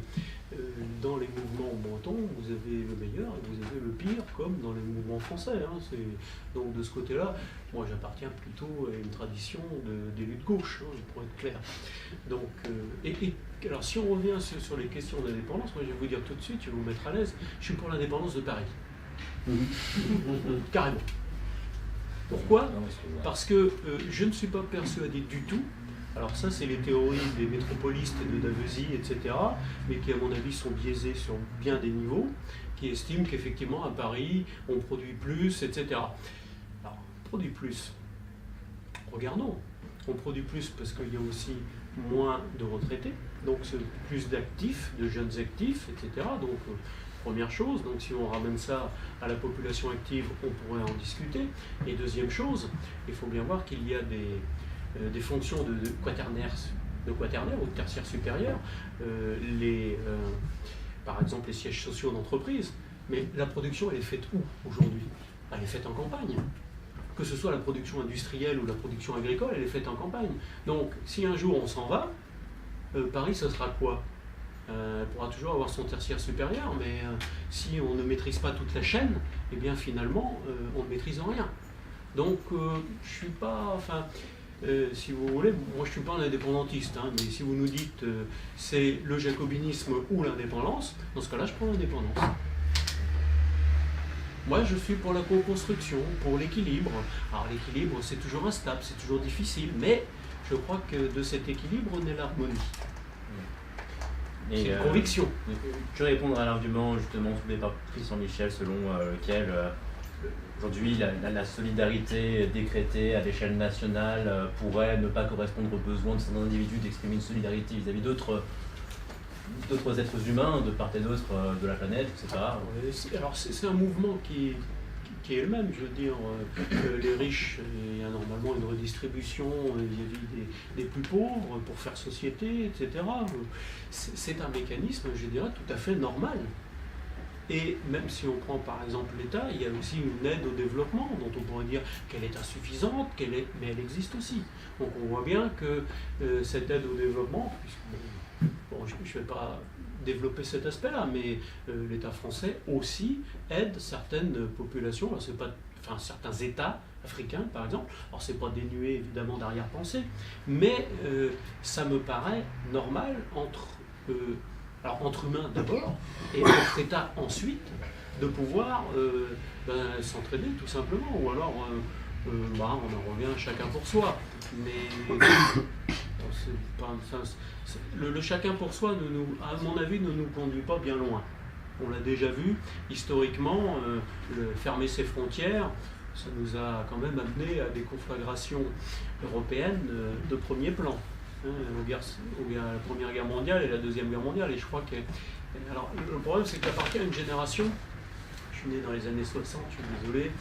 S5: dans les mouvements bretons, vous avez le meilleur et vous avez le pire, comme dans les mouvements français. Hein. Donc de ce côté-là, moi j'appartiens plutôt à une tradition d'élus de gauche, hein, pour être clair. Donc, alors si on revient sur les questions d'indépendance, moi je vais vous dire tout de suite, je vais vous mettre à l'aise, je suis pour l'indépendance de Paris. Carrément. Pourquoi ? Parce que je ne suis pas persuadé du tout, alors ça c'est les théories des métropolistes de Davesi, etc., mais qui à mon avis sont biaisées sur bien des niveaux, qui estiment qu'effectivement à Paris on produit plus, etc. Alors, on produit plus. Regardons, on produit plus parce qu'il y a aussi moins de retraités, donc plus d'actifs, de jeunes actifs, etc. Donc première chose, donc si on ramène ça à la population active, on pourrait en discuter. Et deuxième chose, il faut bien voir qu'il y a des fonctions de quaternaire ou de tertiaire supérieur, par exemple les sièges sociaux d'entreprise, mais la production elle est faite où aujourd'hui? Elle est faite en campagne. Que ce soit la production industrielle ou la production agricole, elle est faite en campagne. Donc si un jour on s'en va, Paris ce sera quoi? Elle pourra toujours avoir son tertiaire supérieur, mais si on ne maîtrise pas toute la chaîne, eh bien finalement, on ne maîtrise rien. Donc, je suis pas, si vous voulez, moi je suis pas un indépendantiste, hein, mais si vous nous dites c'est le jacobinisme ou l'indépendance, dans ce cas-là, je prends l'indépendance. Moi, je suis pour la co-construction, pour l'équilibre. Alors l'équilibre, c'est toujours instable, c'est toujours difficile, mais je crois que de cet équilibre naît l'harmonie. C'est une conviction.
S2: Je vais répondre à l'argument justement soulevé par Christian Michel selon lequel aujourd'hui la solidarité décrétée à l'échelle nationale pourrait ne pas correspondre aux besoins de certains individus d'exprimer une solidarité vis-à-vis d'autres êtres humains de part et d'autre de la planète, etc.
S5: Alors c'est un mouvement qui est le même, je veux dire, les riches, il y a normalement une redistribution vis-à-vis des plus pauvres pour faire société, etc. C'est un mécanisme, je dirais, tout à fait normal. Et même si on prend par exemple l'État, il y a aussi une aide au développement dont on pourrait dire qu'elle est insuffisante, mais elle existe aussi. Donc on voit bien que cette aide au développement, je ne vais pas développer cet aspect-là, mais l'État français aussi aide certaines populations, alors c'est pas, certains États africains par exemple, alors c'est pas dénué évidemment d'arrière-pensée, mais ça me paraît normal entre humains d'abord et entre États ensuite, de pouvoir s'entraider tout simplement, ou alors on en revient chacun pour soi, mais le chacun pour soi, à mon avis, ne nous conduit pas bien loin. On l'a déjà vu, historiquement, fermer ses frontières, ça nous a quand même amené à des conflagrations européennes de premier plan. La Première Guerre mondiale et la Deuxième Guerre mondiale. Et je crois que... Alors, le problème, c'est que j'appartiens à une génération, je suis né dans les années 60, je suis désolé,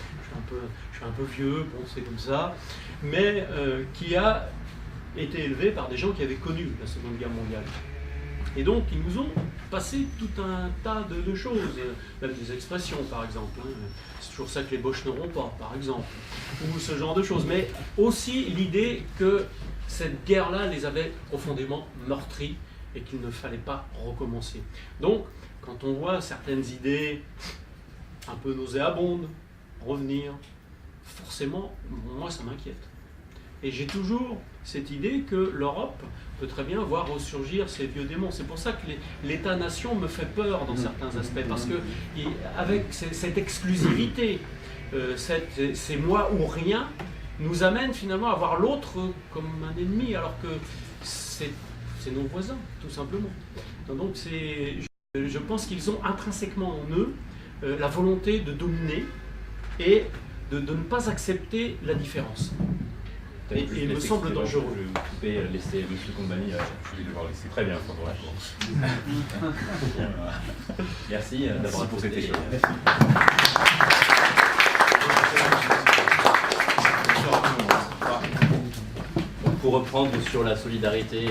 S5: je suis un peu vieux, bon, c'est comme ça, mais qui a été élevé par des gens qui avaient connu la Seconde Guerre mondiale. Et donc, ils nous ont passé tout un tas de choses, même des expressions, par exemple. C'est toujours ça que les Boches n'auront pas, par exemple, ou ce genre de choses. Mais aussi l'idée que cette guerre-là les avait profondément meurtris et qu'il ne fallait pas recommencer. Donc, quand on voit certaines idées un peu nauséabondes revenir, forcément, moi, ça m'inquiète. Et j'ai toujours cette idée que l'Europe peut très bien voir ressurgir ces vieux démons. C'est pour ça que l'État-nation me fait peur dans certains aspects, parce que avec cette exclusivité, c'est moi ou rien, nous amène finalement à voir l'autre comme un ennemi, alors que c'est nos voisins, tout simplement. Donc je pense qu'ils ont intrinsèquement en eux la volonté de dominer et de ne pas accepter la différence. Et il me semble dangereux.
S2: Je vais vous couper, laisser M. Combani.
S4: Je vais devoir laisser.
S2: Très bien, merci d'avoir
S4: pour cette échange.
S2: Pour reprendre sur la solidarité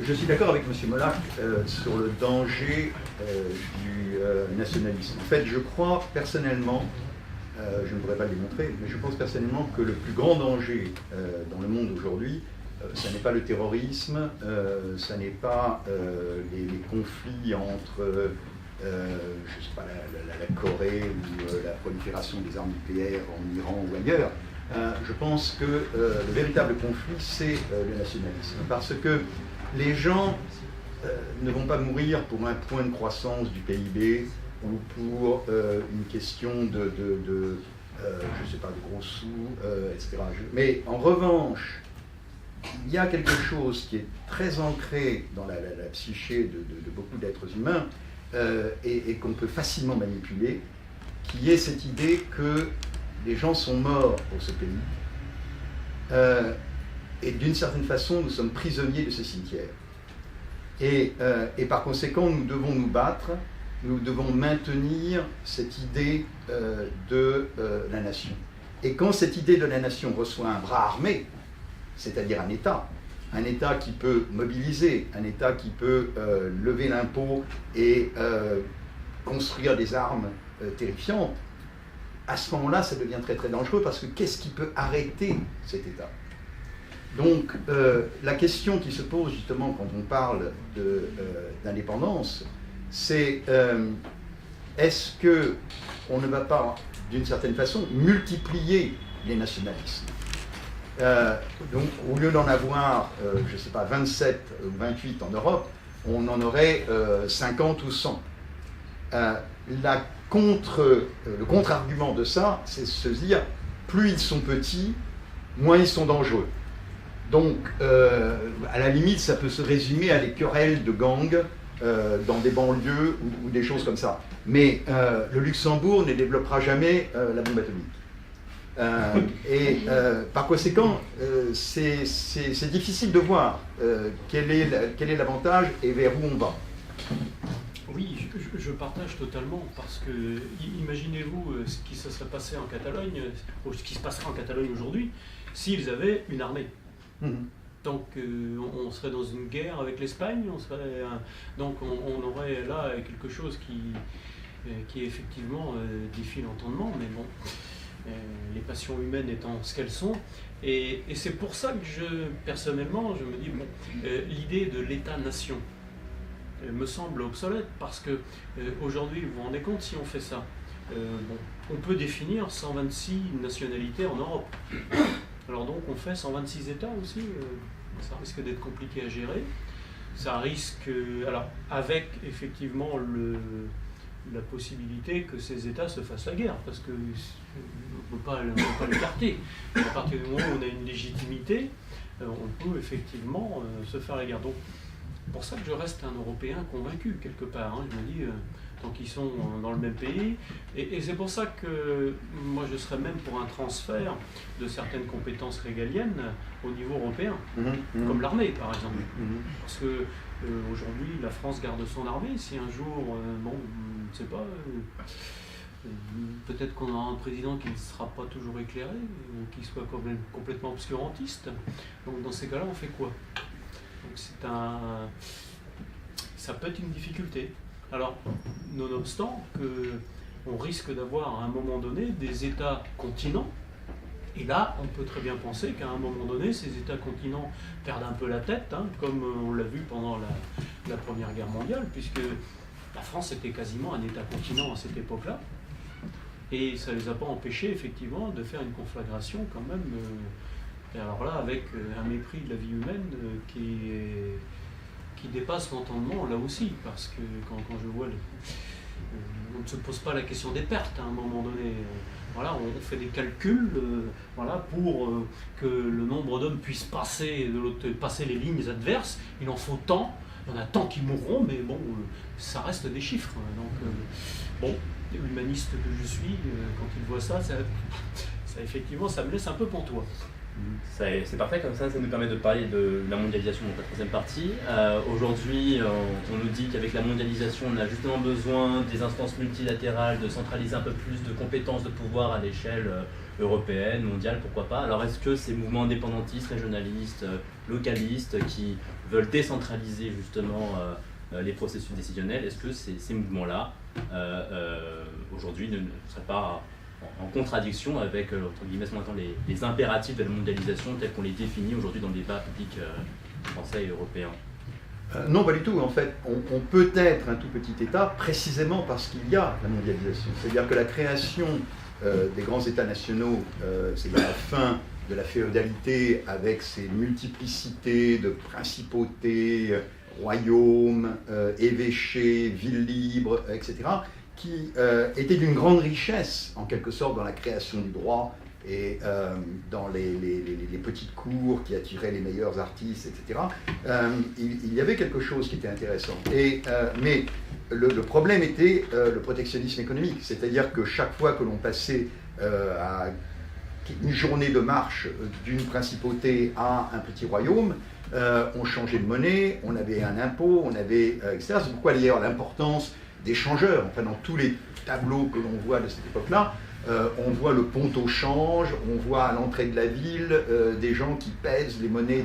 S3: je suis d'accord avec M. Mollach sur le danger du nationalisme. En fait, je crois personnellement je ne pourrais pas le démontrer, mais je pense personnellement que le plus grand danger dans le monde aujourd'hui, ça n'est pas le terrorisme, ça n'est pas les conflits entre je sais pas, la Corée ou la prolifération des armes nucléaires en Iran ou ailleurs. Je pense que le véritable conflit, c'est le nationalisme. Parce que les gens ne vont pas mourir pour un point de croissance du PIB ou pour une question de je sais pas, de gros sous, etc. Mais en revanche, il y a quelque chose qui est très ancré dans la psyché de beaucoup d'êtres humains et qu'on peut facilement manipuler, qui est cette idée que les gens sont morts pour ce pays et d'une certaine façon nous sommes prisonniers de ce cimetière. Et par conséquent nous devons nous battre, nous devons maintenir cette idée de la nation. Et quand cette idée de la nation reçoit un bras armé, c'est-à-dire un État qui peut mobiliser, un État qui peut lever l'impôt et construire des armes terrifiantes, à ce moment-là, ça devient très très dangereux parce que qu'est-ce qui peut arrêter cet État? Donc la question qui se pose justement quand on parle d'indépendance, c'est est-ce qu'on ne va pas, d'une certaine façon, multiplier les nationalismes? Donc, au lieu d'en avoir, je ne sais pas, 27 ou 28 en Europe, on en aurait 50 ou 100. Le contre-argument de ça, c'est de se dire, plus ils sont petits, moins ils sont dangereux. Donc, à la limite, ça peut se résumer à des querelles de gangs dans des banlieues ou des choses comme ça. Mais le Luxembourg ne développera jamais la bombe atomique. Par conséquent, c'est difficile de voir quel est l'avantage et vers où on va.
S5: Oui, je partage totalement, parce que imaginez-vous ce qui se serait passé en Catalogne, ou ce qui se passerait en Catalogne aujourd'hui, s'ils avaient une armée. Donc on serait dans une guerre avec l'Espagne, donc on aurait là quelque chose qui effectivement défie l'entendement, mais bon, les passions humaines étant ce qu'elles sont, et c'est pour ça que personnellement, je me dis, bon, l'idée de l'État-nation me semble obsolète, parce que aujourd'hui, vous vous rendez compte, si on fait ça, on peut définir 126 nationalités en Europe. Alors donc on fait 126 États aussi, ça risque d'être compliqué à gérer. Ça risque, alors avec effectivement la possibilité que ces États se fassent la guerre, parce qu'on ne peut pas l'écarter. À partir du moment où on a une légitimité, on peut effectivement se faire la guerre. Donc c'est pour ça que je reste un Européen convaincu quelque part. Je me dis, tant qu'ils sont dans le même pays, et c'est pour ça que moi je serais même pour un transfert de certaines compétences régaliennes au niveau européen, comme l'armée par exemple. Parce que aujourd'hui la France garde son armée. Si un jour, bon, je ne sais pas, peut-être qu'on aura un président qui ne sera pas toujours éclairé, ou qui soit quand même complètement obscurantiste. Donc dans ces cas-là, on fait quoi? Donc ça peut être une difficulté. Alors, nonobstant qu'on risque d'avoir à un moment donné des États-continents, et là, on peut très bien penser qu'à un moment donné, ces États-continents perdent un peu la tête, comme on l'a vu pendant la Première Guerre mondiale, puisque la France était quasiment un État-continent à cette époque-là, et ça ne les a pas empêchés, effectivement, de faire une conflagration quand même, et alors là, avec un mépris de la vie humaine qui dépasse l'entendement là aussi, parce que quand je vois, on ne se pose pas la question des pertes à un moment donné. Voilà, on fait des calculs pour que le nombre d'hommes puisse passer les lignes adverses. Il en faut tant, il y en a tant qui mourront, mais bon, ça reste des chiffres. Donc, bon, l'humaniste que je suis, quand il voit ça, effectivement, ça me laisse un peu pantois.
S2: C'est parfait, comme ça nous permet de parler de la mondialisation, donc la troisième partie. Aujourd'hui, on nous dit qu'avec la mondialisation, on a justement besoin des instances multilatérales, de centraliser un peu plus de compétences, de pouvoir à l'échelle européenne, mondiale, pourquoi pas. Alors est-ce que ces mouvements indépendantistes, régionalistes, localistes, qui veulent décentraliser justement les processus décisionnels, est-ce que ces mouvements-là, aujourd'hui, ne seraient pas en contradiction avec, entre guillemets, les impératifs de la mondialisation tels qu'on les définit aujourd'hui dans le débat public français et européen?
S3: Non, pas du tout. En fait, on peut être un tout petit État précisément parce qu'il y a la mondialisation. C'est-à-dire que la création des grands États nationaux, c'est-à-dire la fin de la féodalité avec ses multiplicités de principautés, royaumes, évêchés, villes libres, etc., qui était d'une grande richesse, en quelque sorte, dans la création du droit et dans les petites cours qui attiraient les meilleurs artistes, etc. Il y avait quelque chose qui était intéressant. Mais le problème était le protectionnisme économique, c'est-à-dire que chaque fois que l'on passait à une journée de marche d'une principauté à un petit royaume, on changeait de monnaie, on avait un impôt, on avait, etc. C'est pourquoi d'ailleurs l'importance d'échangeurs. Enfin, dans tous les tableaux que l'on voit de cette époque-là, on voit le pont au change, on voit à l'entrée de la ville des gens qui pèsent les monnaies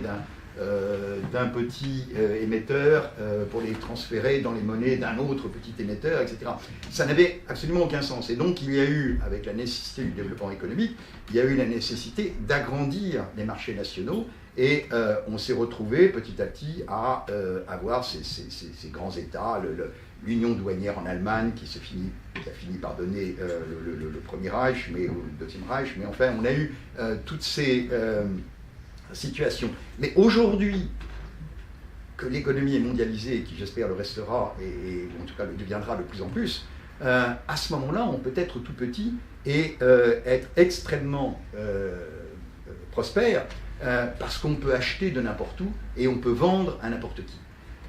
S3: d'un petit émetteur pour les transférer dans les monnaies d'un autre petit émetteur, etc. Ça n'avait absolument aucun sens. Et donc il y a eu, avec la nécessité du développement économique, il y a eu la nécessité d'agrandir les marchés nationaux et on s'est retrouvé petit à petit à avoir ces grands États, l'union douanière en Allemagne qui a fini par donner le Premier Reich, ou le Deuxième Reich, mais enfin on a eu toutes ces situations. Mais aujourd'hui, que l'économie est mondialisée et qui j'espère le restera, et en tout cas le deviendra de plus en plus, à ce moment-là on peut être tout petit et être extrêmement prospère parce qu'on peut acheter de n'importe où et on peut vendre à n'importe qui.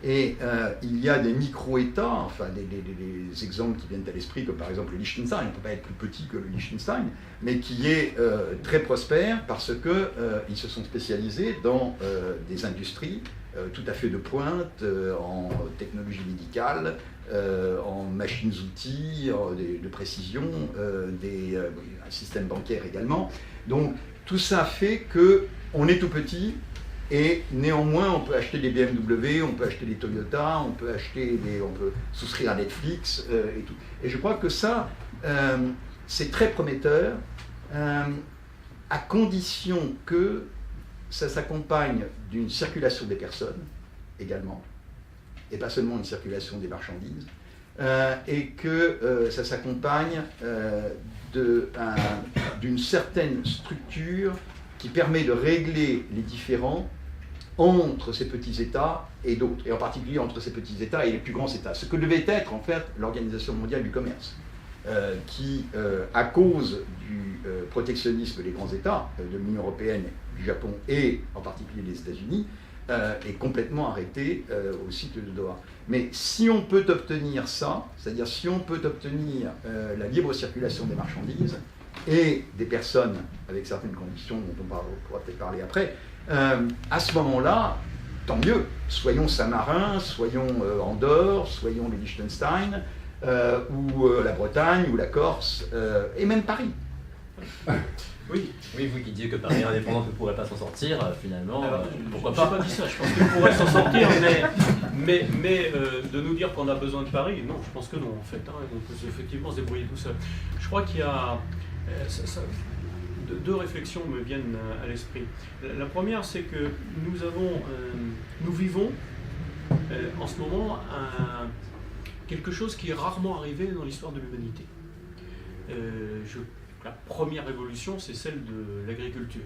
S3: Et il y a des micro-États, enfin des exemples qui viennent à l'esprit, comme par exemple le Liechtenstein, on ne peut pas être plus petit que le Liechtenstein, mais qui est très prospère parce qu'ils se sont spécialisés dans des industries tout à fait de pointe, en technologie médicale, en machines-outils, de précision, un système bancaire également. Donc tout ça fait qu'on est tout petit. Et néanmoins, on peut acheter des BMW, on peut acheter des Toyota, on peut souscrire à Netflix et tout. Et je crois que ça, c'est très prometteur, à condition que ça s'accompagne d'une circulation des personnes également, et pas seulement une circulation des marchandises, et que ça s'accompagne d'une certaine structure qui permet de régler les différends entre ces petits États et d'autres, et en particulier entre ces petits États et les plus grands États. Ce que devait être en fait l'Organisation mondiale du commerce, qui, à cause du protectionnisme des grands États, de l'Union européenne, du Japon et en particulier des États-Unis, est complètement arrêtée au cycle de Doha. Mais si on peut obtenir ça, c'est-à-dire si on peut obtenir la libre circulation des marchandises et des personnes avec certaines conditions dont on pourra peut-être parler après, à ce moment-là, tant mieux. Soyons Saint-Marin, soyons Andorre, soyons le Liechtenstein, ou la Bretagne, ou la Corse, et même Paris.
S2: Oui, vous qui disiez que Paris indépendante ne pourrait pas s'en sortir, finalement, pourquoi pas?
S5: Je n'ai pas dit ça, je pense qu'il pourrait s'en sortir, mais de nous dire qu'on a besoin de Paris, non, je pense que non, en fait. On peut effectivement se débrouiller tout seul. Je crois qu'il y a... deux réflexions me viennent à l'esprit. La première, c'est que nous vivons en ce moment quelque chose qui est rarement arrivé dans l'histoire de l'humanité. La première révolution, c'est celle de l'agriculture.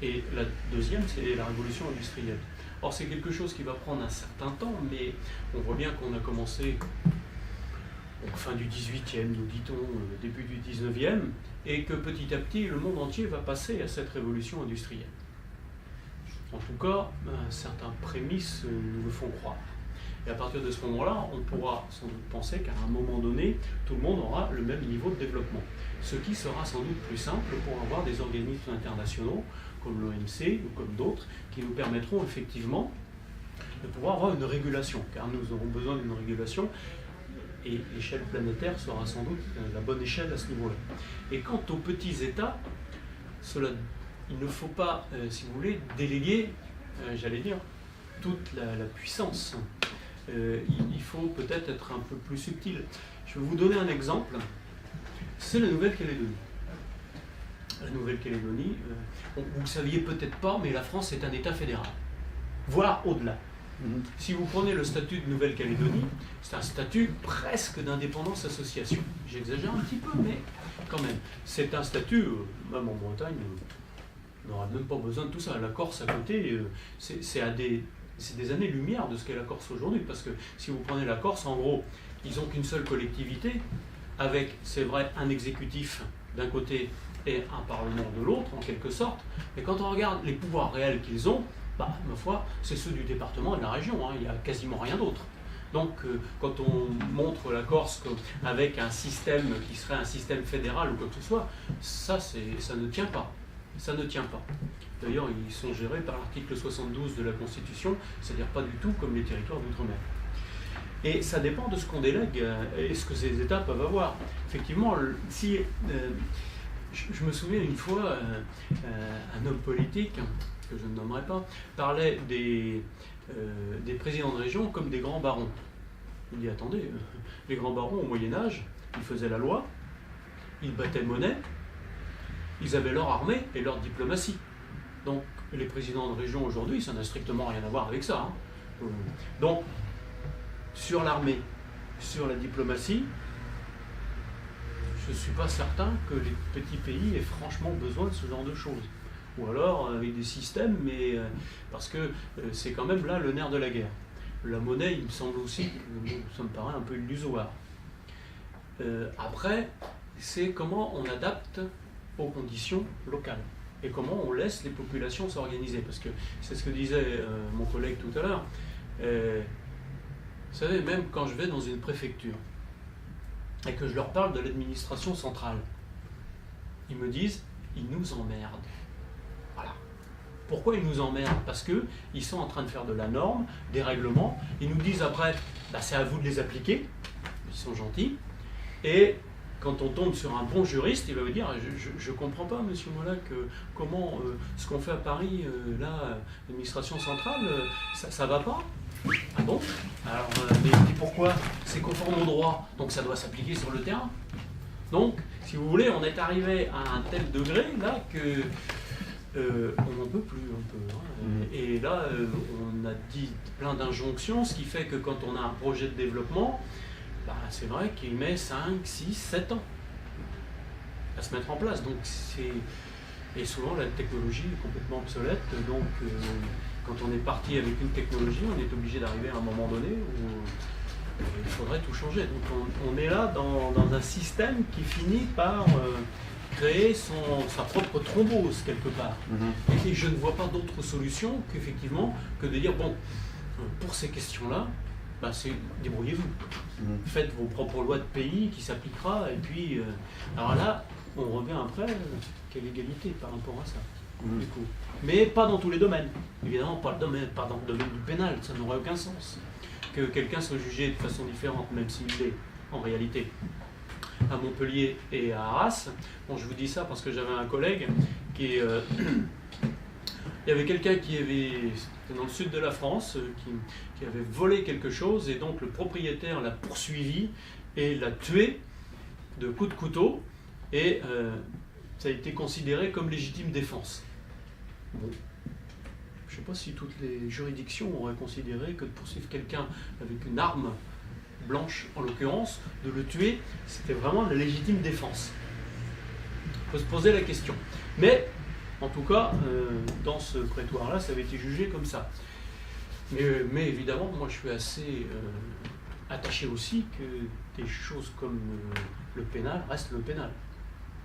S5: Et la deuxième, c'est la révolution industrielle. Or, c'est quelque chose qui va prendre un certain temps, mais on voit bien qu'on a commencé fin du 18e, nous dit-on, début du 19e, et que petit à petit, le monde entier va passer à cette révolution industrielle. En tout cas, certains prémices nous le font croire. Et à partir de ce moment-là, on pourra sans doute penser qu'à un moment donné, tout le monde aura le même niveau de développement. Ce qui sera sans doute plus simple pour avoir des organismes internationaux, comme l'OMC ou comme d'autres, qui nous permettront effectivement de pouvoir avoir une régulation, car nous aurons besoin d'une régulation. Et l'échelle planétaire sera sans doute la bonne échelle à ce niveau-là. Et quant aux petits États, il ne faut pas, si vous voulez, déléguer, j'allais dire, toute la puissance. Il faut peut-être être un peu plus subtil. Je vais vous donner un exemple. c'est la Nouvelle-Calédonie. La Nouvelle-Calédonie, vous ne le saviez peut-être pas, mais la France est un État fédéral, voire au-delà. Si vous prenez le statut de Nouvelle-Calédonie, c'est un statut presque d'indépendance association. J'exagère un petit peu, mais quand même. C'est un statut, même en Bretagne, on n'aura même pas besoin de tout ça. La Corse à côté, c'est des années-lumière de ce qu'est la Corse aujourd'hui. Parce que si vous prenez la Corse, en gros, ils n'ont qu'une seule collectivité, avec, c'est vrai, un exécutif d'un côté et un parlement de l'autre, en quelque sorte. Mais quand on regarde les pouvoirs réels qu'ils ont, ma foi, c'est ceux du département et de la région, hein, il n'y a quasiment rien d'autre. Donc, quand on montre la Corse avec un système qui serait un système fédéral ou quoi que ce soit, ça ne tient pas. Ça ne tient pas. D'ailleurs, ils sont gérés par l'article 72 de la Constitution, c'est-à-dire pas du tout comme les territoires d'outre-mer. Et ça dépend de ce qu'on délègue et ce que ces États peuvent avoir. Effectivement, si... je me souviens une fois, un homme politique, que je ne nommerai pas, parlait des présidents de région comme des grands barons. Il dit, attendez, les grands barons au Moyen-Âge, ils faisaient la loi, ils battaient monnaie, ils avaient leur armée et leur diplomatie. Donc les présidents de région aujourd'hui, ça n'a strictement rien à voir avec ça. Hein. Donc, sur l'armée, sur la diplomatie, je ne suis pas certain que les petits pays aient franchement besoin de ce genre de choses. Ou alors avec des systèmes, mais parce que c'est quand même là le nerf de la guerre. La monnaie, il me semble aussi, ça me paraît un peu illusoire. Après, c'est comment on adapte aux conditions locales et comment on laisse les populations s'organiser. Parce que c'est ce que disait mon collègue tout à l'heure. Vous savez, même quand je vais dans une préfecture et que je leur parle de l'administration centrale, ils me disent, ils nous emmerdent. Voilà. Pourquoi ils nous emmerdent? Parce qu'ils sont en train de faire de la norme, des règlements. Ils nous disent après, c'est à vous de les appliquer. Ils sont gentils. Et quand on tombe sur un bon juriste, il va vous dire, je ne comprends pas, monsieur Molac, comment ce qu'on fait à Paris, là, l'administration centrale, ça ne va pas. Ah bon? Alors, mais pourquoi? C'est conforme au droit, donc ça doit s'appliquer sur le terrain. Donc, si vous voulez, on est arrivé à un tel degré, là, que on n'en peut plus un peu. Hein. Et là, on a dit plein d'injonctions, ce qui fait que quand on a un projet de développement, c'est vrai qu'il met 5, 6, 7 ans à se mettre en place. Donc et souvent, la technologie est complètement obsolète, donc quand on est parti avec une technologie, on est obligé d'arriver à un moment donné où il faudrait tout changer. Donc on est là dans un système qui finit par créer sa propre thrombose quelque part. Et je ne vois pas d'autre solution qu'effectivement que de dire, bon, pour ces questions-là, c'est débrouillez-vous. Faites vos propres lois de pays qui s'appliquera, et puis alors là, on revient après, quelle égalité par rapport à ça. Du coup. Mais pas dans tous les domaines. Évidemment, pas dans le domaine du pénal, ça n'aurait aucun sens. Que quelqu'un soit jugé de façon différente, même s'il l'est en réalité. À Montpellier et à Arras, bon, je vous dis ça parce que j'avais un collègue qui il y avait quelqu'un qui c'était dans le sud de la France, qui avait volé quelque chose, et donc le propriétaire l'a poursuivi et l'a tué de coups de couteau, et ça a été considéré comme légitime défense. Bon. Je ne sais pas si toutes les juridictions auraient considéré que de poursuivre quelqu'un avec une arme blanche, en l'occurrence, de le tuer, c'était vraiment la légitime défense. Il faut se poser la question. Mais, en tout cas, dans ce prétoire-là, ça avait été jugé comme ça. Mais évidemment, moi je suis assez attaché aussi que des choses comme le pénal restent le pénal.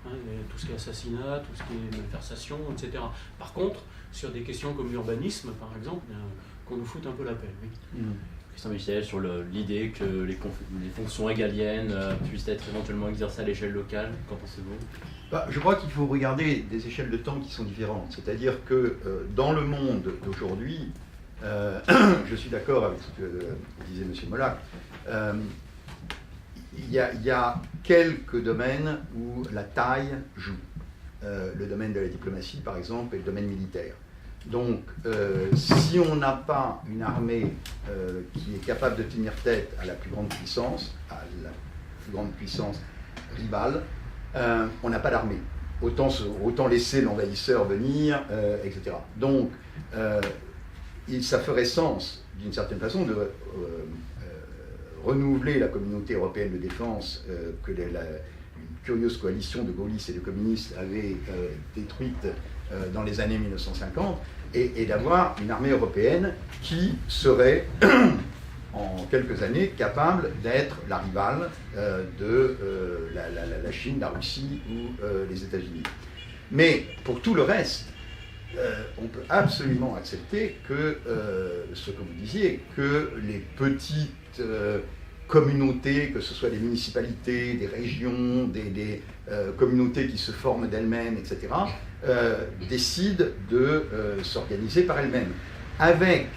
S5: Hein, tout ce qui est assassinat, tout ce qui est malversation, etc. Par contre, sur des questions comme l'urbanisme, par exemple, qu'on nous foute un peu la paix. Oui.
S2: Christian Michel, sur l'idée que les fonctions régaliennes puissent être éventuellement exercées à l'échelle locale, qu'en pensez-vous?
S3: Je crois qu'il faut regarder des échelles de temps qui sont différentes. C'est-à-dire que dans le monde d'aujourd'hui, je suis d'accord avec ce que disait M. Molac, il y a quelques domaines où la taille joue. Le domaine de la diplomatie, par exemple, et le domaine militaire. Donc, si on n'a pas une armée qui est capable de tenir tête à la plus grande puissance, rivale, on n'a pas d'armée. Autant laisser l'envahisseur venir, etc. Donc, ça ferait sens, d'une certaine façon, de renouveler la communauté européenne de défense que une curieuse coalition de gaullistes et de communistes avait détruite dans les années 1950, et d'avoir une armée européenne qui serait, en quelques années, capable d'être la rivale de la Chine, la Russie ou les États-Unis. Mais pour tout le reste, on peut absolument accepter que, ce que vous disiez, que les petites communautés, que ce soit des municipalités, des régions, des communautés qui se forment d'elles-mêmes, etc., décident de s'organiser par elles-mêmes, avec,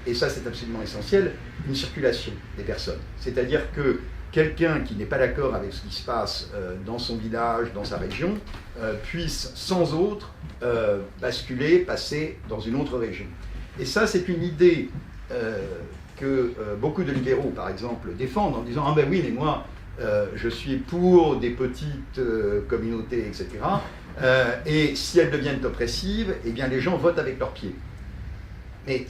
S3: et ça c'est absolument essentiel, une circulation des personnes. C'est-à-dire que quelqu'un qui n'est pas d'accord avec ce qui se passe dans son village, dans sa région, puisse sans autre basculer, passer dans une autre région. Et ça, c'est une idée que beaucoup de libéraux, par exemple, défendent en disant « Ah ben oui, mais moi, je suis pour des petites communautés, etc. Et si elles deviennent oppressives, eh bien les gens votent avec leurs pieds. » Mais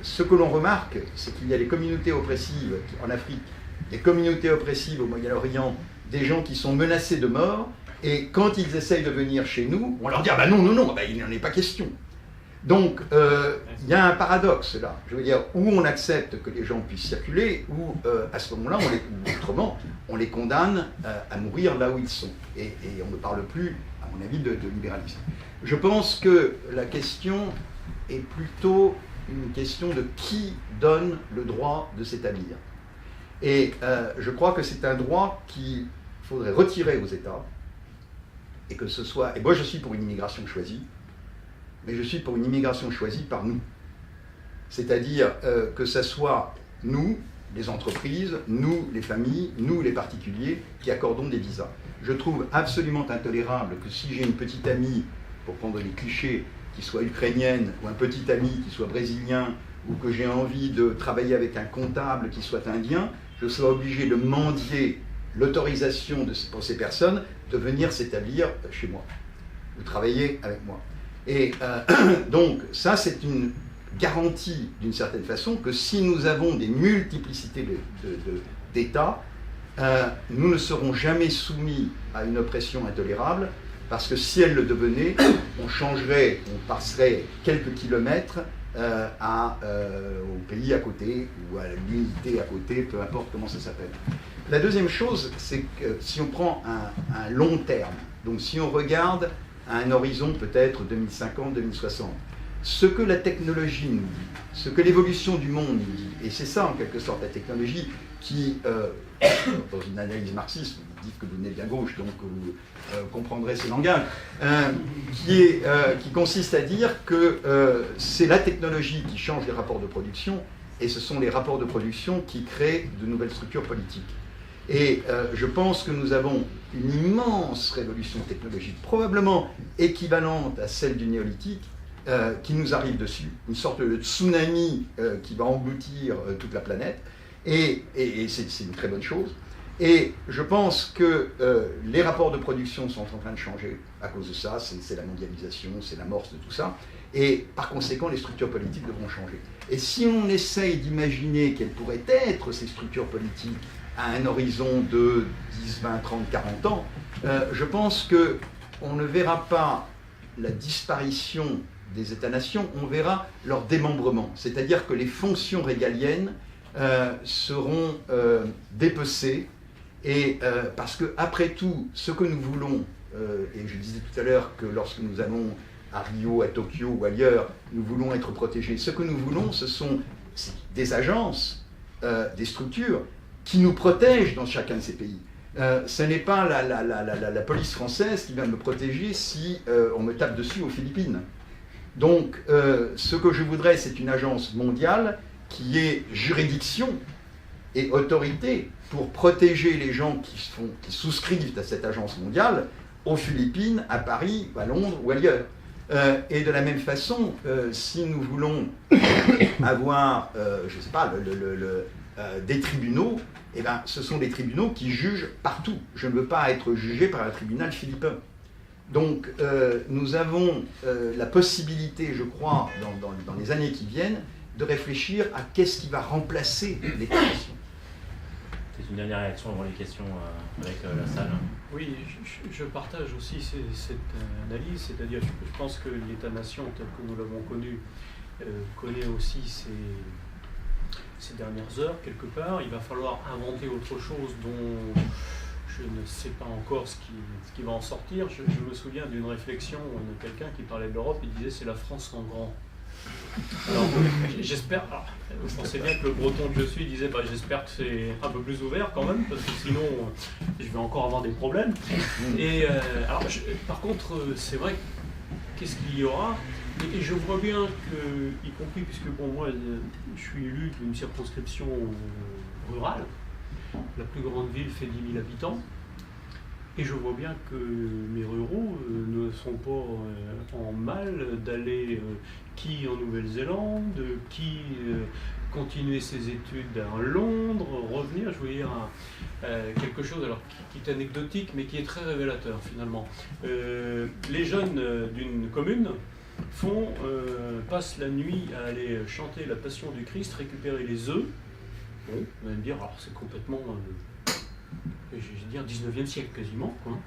S3: ce que l'on remarque, c'est qu'il y a des communautés oppressives en Afrique, des communautés oppressives au Moyen-Orient, des gens qui sont menacés de mort, et quand ils essayent de venir chez nous, on leur dit « Ah ben non, non, non, ben, il n'en est pas question ». Donc, il y a un paradoxe là. Je veux dire, où on accepte que les gens puissent circuler, ou à ce moment-là, autrement, on les condamne à mourir là où ils sont. Et on ne parle plus, à mon avis, de libéralisme. Je pense que la question est plutôt une question de qui donne le droit de s'établir. Et je crois que c'est un droit qu'il faudrait retirer aux États, et que ce soit... Et moi, je suis pour une immigration choisie, mais je suis pour une immigration choisie par nous. C'est-à-dire que ce soit nous, les entreprises, nous, les familles, nous, les particuliers, qui accordons des visas. Je trouve absolument intolérable que si j'ai une petite amie, pour prendre les clichés, qui soit ukrainienne, ou un petit ami qui soit brésilien, ou que j'ai envie de travailler avec un comptable qui soit indien, je sois obligé de mendier l'autorisation pour ces personnes de venir s'établir chez moi, ou travailler avec moi. Et donc, ça, c'est une garantie, d'une certaine façon, que si nous avons des multiplicités d'États, nous ne serons jamais soumis à une oppression intolérable, parce que si elle le devenait, on passerait quelques kilomètres au pays à côté, ou à l'unité à côté, peu importe comment ça s'appelle. La deuxième chose, c'est que si on prend un long terme, donc si on regarde à un horizon peut-être 2050, 2060. Ce que la technologie nous dit, ce que l'évolution du monde nous dit, et c'est ça en quelque sorte la technologie qui, dans une analyse marxiste, vous dites que vous venez de la gauche, donc vous comprendrez ce langage, qui consiste à dire que c'est la technologie qui change les rapports de production, et ce sont les rapports de production qui créent de nouvelles structures politiques. Et je pense que nous avons une immense révolution technologique, probablement équivalente à celle du néolithique, qui nous arrive dessus, une sorte de tsunami qui va engloutir toute la planète, et c'est une très bonne chose. Et je pense que les rapports de production sont en train de changer à cause de ça, c'est la mondialisation, c'est l'amorce de tout ça, et par conséquent les structures politiques devront changer. Et si on essaye d'imaginer quelles pourraient être ces structures politiques à un horizon de 10, 20, 30, 40 ans, je pense qu'on ne verra pas la disparition des États-nations, on verra leur démembrement. C'est-à-dire que les fonctions régaliennes seront dépecées, et parce que, après tout, ce que nous voulons, et je disais tout à l'heure que lorsque nous allons à Rio, à Tokyo ou ailleurs, nous voulons être protégés. Ce que nous voulons, ce sont des agences, des structures, qui nous protègent dans chacun de ces pays. Ce n'est pas la police française qui va me protéger si on me tape dessus aux Philippines. Donc, ce que je voudrais, c'est une agence mondiale qui ait juridiction et autorité pour protéger les gens qui souscrivent à cette agence mondiale aux Philippines, à Paris, à Londres ou ailleurs. Et de la même façon, si nous voulons avoir, je ne sais pas, des tribunaux, eh ben, ce sont des tribunaux qui jugent partout. Je ne veux pas être jugé par un tribunal philippin. Donc nous avons la possibilité, je crois, dans les années qui viennent, de réfléchir à qu'est-ce qui va remplacer l'État-nation.
S2: C'est une dernière réaction avant les questions avec la salle.
S5: Oui, je partage aussi cette analyse, c'est-à-dire je pense que l'État-nation tel que nous l'avons connu connaît aussi ces dernières heures quelque part. Il va falloir inventer autre chose dont je ne sais pas encore ce qui va en sortir. Je me souviens d'une réflexion de quelqu'un qui parlait de l'Europe, il disait c'est la France en grand. Alors j'espère, vous pensez bien que le breton que je suis disait j'espère que c'est un peu plus ouvert quand même, parce que sinon je vais encore avoir des problèmes. Et par contre c'est vrai, qu'est-ce qu'il y aura? Et je vois bien que, y compris puisque bon, moi je suis élu d'une circonscription rurale, la plus grande ville fait 10 000 habitants, et je vois bien que mes ruraux ne sont pas en mal d'aller qui en Nouvelle-Zélande, qui continuer ses études à Londres, revenir. Je voulais dire quelque chose alors, qui est anecdotique mais qui est très révélateur finalement. Les jeunes d'une commune passent la nuit à aller chanter la Passion du Christ, récupérer les œufs. Bon, vous allez me dire, alors c'est complètement, je vais dire, 19e siècle quasiment, quoi.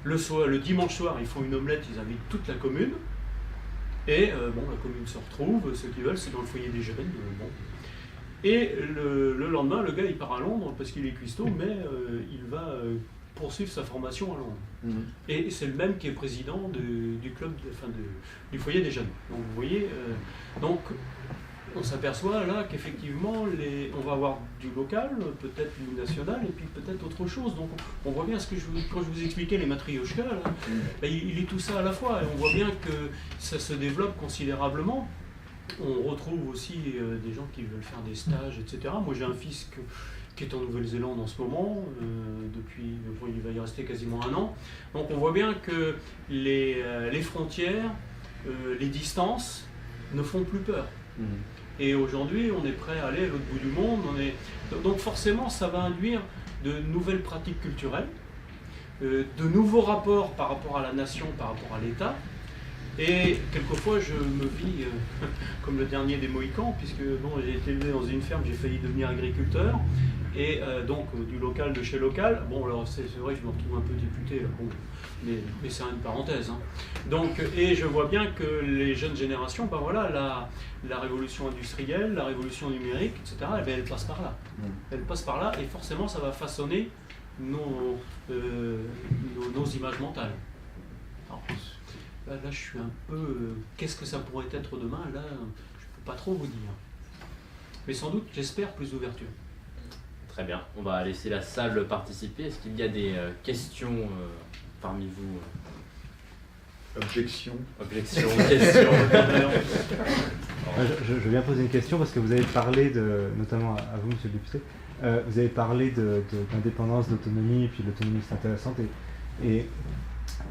S5: Le dimanche soir, ils font une omelette, ils invitent toute la commune. Et bon, la commune se retrouve, ceux qui veulent, c'est dans le foyer des jeunes. Bon. Et le lendemain, le gars, il part à Londres parce qu'il est cuistot, mais il va poursuivre sa formation à Londres. Et c'est le même qui est président du club, du foyer des jeunes. Donc vous voyez, on s'aperçoit là qu'effectivement, on va avoir du local, peut-être du national, et puis peut-être autre chose. Donc on voit bien quand je vous expliquais les matrioshkas, là, il est tout ça à la fois. Et on voit bien que ça se développe considérablement. On retrouve aussi des gens qui veulent faire des stages, etc. Moi j'ai un fils qui est en Nouvelle-Zélande en ce moment, il va y rester quasiment 1 an. Donc on voit bien que les frontières, les distances ne font plus peur. Et aujourd'hui, on est prêt à aller à l'autre bout du monde. Donc forcément, ça va induire de nouvelles pratiques culturelles, de nouveaux rapports par rapport à la nation, par rapport à l'État. Et quelquefois, je me vis comme le dernier des Mohicans, puisque bon, j'ai été élevé dans une ferme, j'ai failli devenir agriculteur. Et donc, du local de chez local. Bon, alors c'est vrai que je me retrouve un peu député, là, bon, mais c'est une parenthèse. Hein. Donc, et je vois bien que les jeunes générations, ben voilà, la révolution industrielle, la révolution numérique, etc., elle passe par là. Elle passe par là, et forcément, ça va façonner nos images mentales. Alors, là, je suis un peu... qu'est-ce que ça pourrait être demain? Là, je ne peux pas trop vous dire. Mais sans doute, j'espère, plus d'ouverture.
S2: Très bien, on va laisser la salle participer. Est-ce qu'il y a des questions parmi vous?
S3: Objection.
S2: Questions.
S6: Je veux bien poser une question parce que vous avez parlé notamment à vous, monsieur le député, vous avez parlé d'indépendance, d'autonomie, et puis l'autonomie c'est intéressante. Et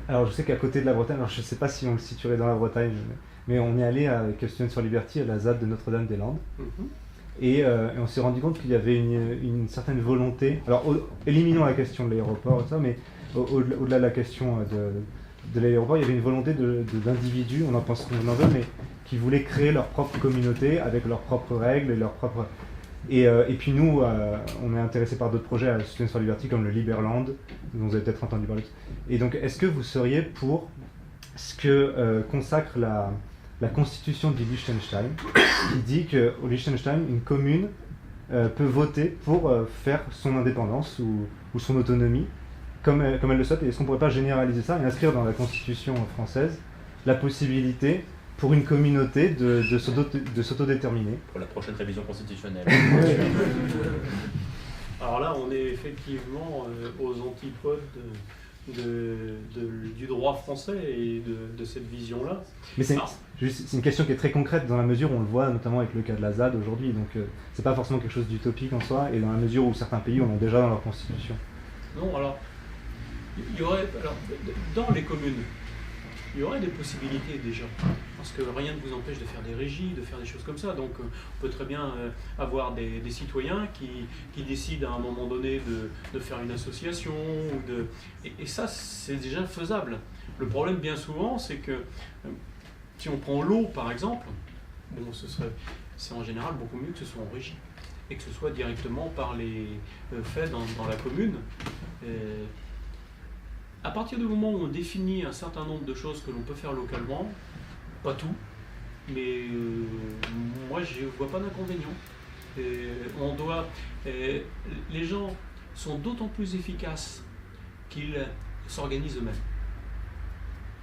S6: alors je sais qu'à côté de la Bretagne, alors je ne sais pas si on le situerait dans la Bretagne, mais on est allé avec Students for Liberty à la ZAD de Notre-Dame-des-Landes. Et on s'est rendu compte qu'il y avait une certaine volonté. Alors, éliminons la question de l'aéroport, mais au-delà de la question de l'aéroport, il y avait une volonté d'individus, on en pense qu'on en veut, mais qui voulaient créer leur propre communauté avec leurs propres règles et leurs propres. Et puis nous, on est intéressés par d'autres projets à Students for Liberty comme le Liberland, dont vous avez peut-être entendu parler. Et donc, est-ce que vous seriez pour ce que consacre la constitution du Liechtenstein, qui dit qu'au Liechtenstein, une commune peut voter pour faire son indépendance ou son autonomie, comme elle le souhaite. Et est-ce qu'on ne pourrait pas généraliser ça et inscrire dans la constitution française la possibilité pour une communauté de s'autodéterminer?
S2: Pour la prochaine révision constitutionnelle.
S5: Alors là, on est effectivement aux antipodes du droit français et de cette vision-là.
S6: Mais c'est une question qui est très concrète dans la mesure où on le voit notamment avec le cas de la ZAD aujourd'hui, donc c'est pas forcément quelque chose d'utopique en soi, et dans la mesure où certains pays en ont déjà dans leur constitution.
S5: Non, alors, dans les communes, il y aurait des possibilités déjà. Parce que rien ne vous empêche de faire des régies, de faire des choses comme ça. Donc on peut très bien avoir des citoyens qui décident à un moment donné de faire une association. Et ça, c'est déjà faisable. Le problème, bien souvent, c'est que si on prend l'eau, par exemple, bon, c'est en général beaucoup mieux que ce soit en régie. Et que ce soit directement fait dans la commune. À partir du moment où on définit un certain nombre de choses que l'on peut faire localement, pas tout, mais moi je ne vois pas d'inconvénient. Les gens sont d'autant plus efficaces qu'ils s'organisent eux-mêmes.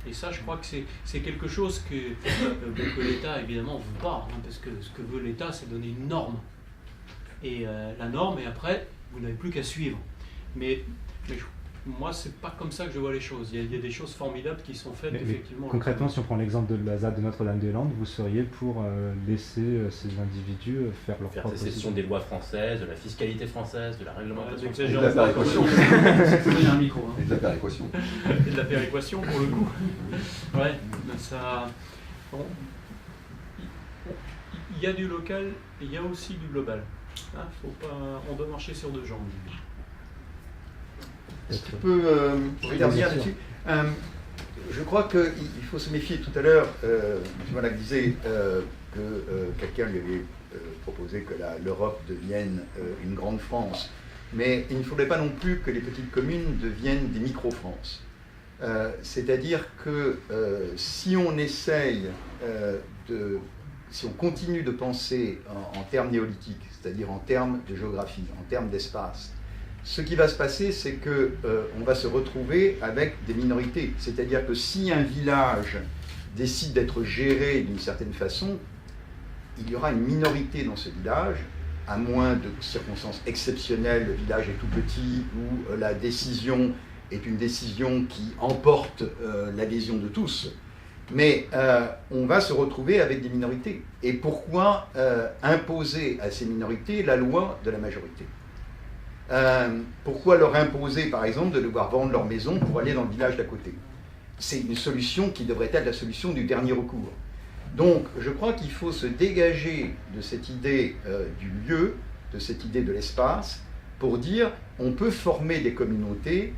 S5: Et ça, je crois que c'est quelque chose que l'État évidemment ne veut pas, hein, parce que ce que veut l'État, c'est donner une norme. Et la norme, et après, vous n'avez plus qu'à suivre. Mais moi, c'est pas comme ça que je vois les choses. Il y a des choses formidables qui sont faites, effectivement.
S6: Concrètement, si on prend l'exemple de la ZAD de Notre-Dame-des-Landes, vous seriez pour laisser ces individus faire leur propre
S2: sécession des lois françaises, de la fiscalité française, de la réglementation.
S7: Et de la péréquation.
S5: Il un micro. Hein.
S7: Et de la péréquation.
S5: Et de la péréquation, pour le coup. Ouais, ça... Bon. Il y a du local, et il y a aussi du global. Hein, on doit marcher sur deux jambes.
S3: Est-ce que je peux intervenir là-dessus? Je crois qu'il faut se méfier. Tout à l'heure, M. Molac disait que quelqu'un lui avait proposé que l'Europe devienne une grande France. Mais il ne faudrait pas non plus que les petites communes deviennent des micro-France. C'est-à-dire que si on essaye si on continue de penser en termes néolithiques, c'est-à-dire en termes de géographie, en termes d'espace, ce qui va se passer, c'est qu'on va se retrouver avec des minorités. C'est-à-dire que si un village décide d'être géré d'une certaine façon, il y aura une minorité dans ce village, à moins de circonstances exceptionnelles, le village est tout petit, ou la décision est une décision qui emporte l'adhésion de tous. Mais on va se retrouver avec des minorités. Et pourquoi imposer à ces minorités la loi de la majorité? Pourquoi leur imposer, par exemple, de devoir vendre leur maison pour aller dans le village d'à côté? C'est une solution qui devrait être la solution du dernier recours. Donc, je crois qu'il faut se dégager de cette idée du lieu, de cette idée de l'espace, pour dire on peut former des communautés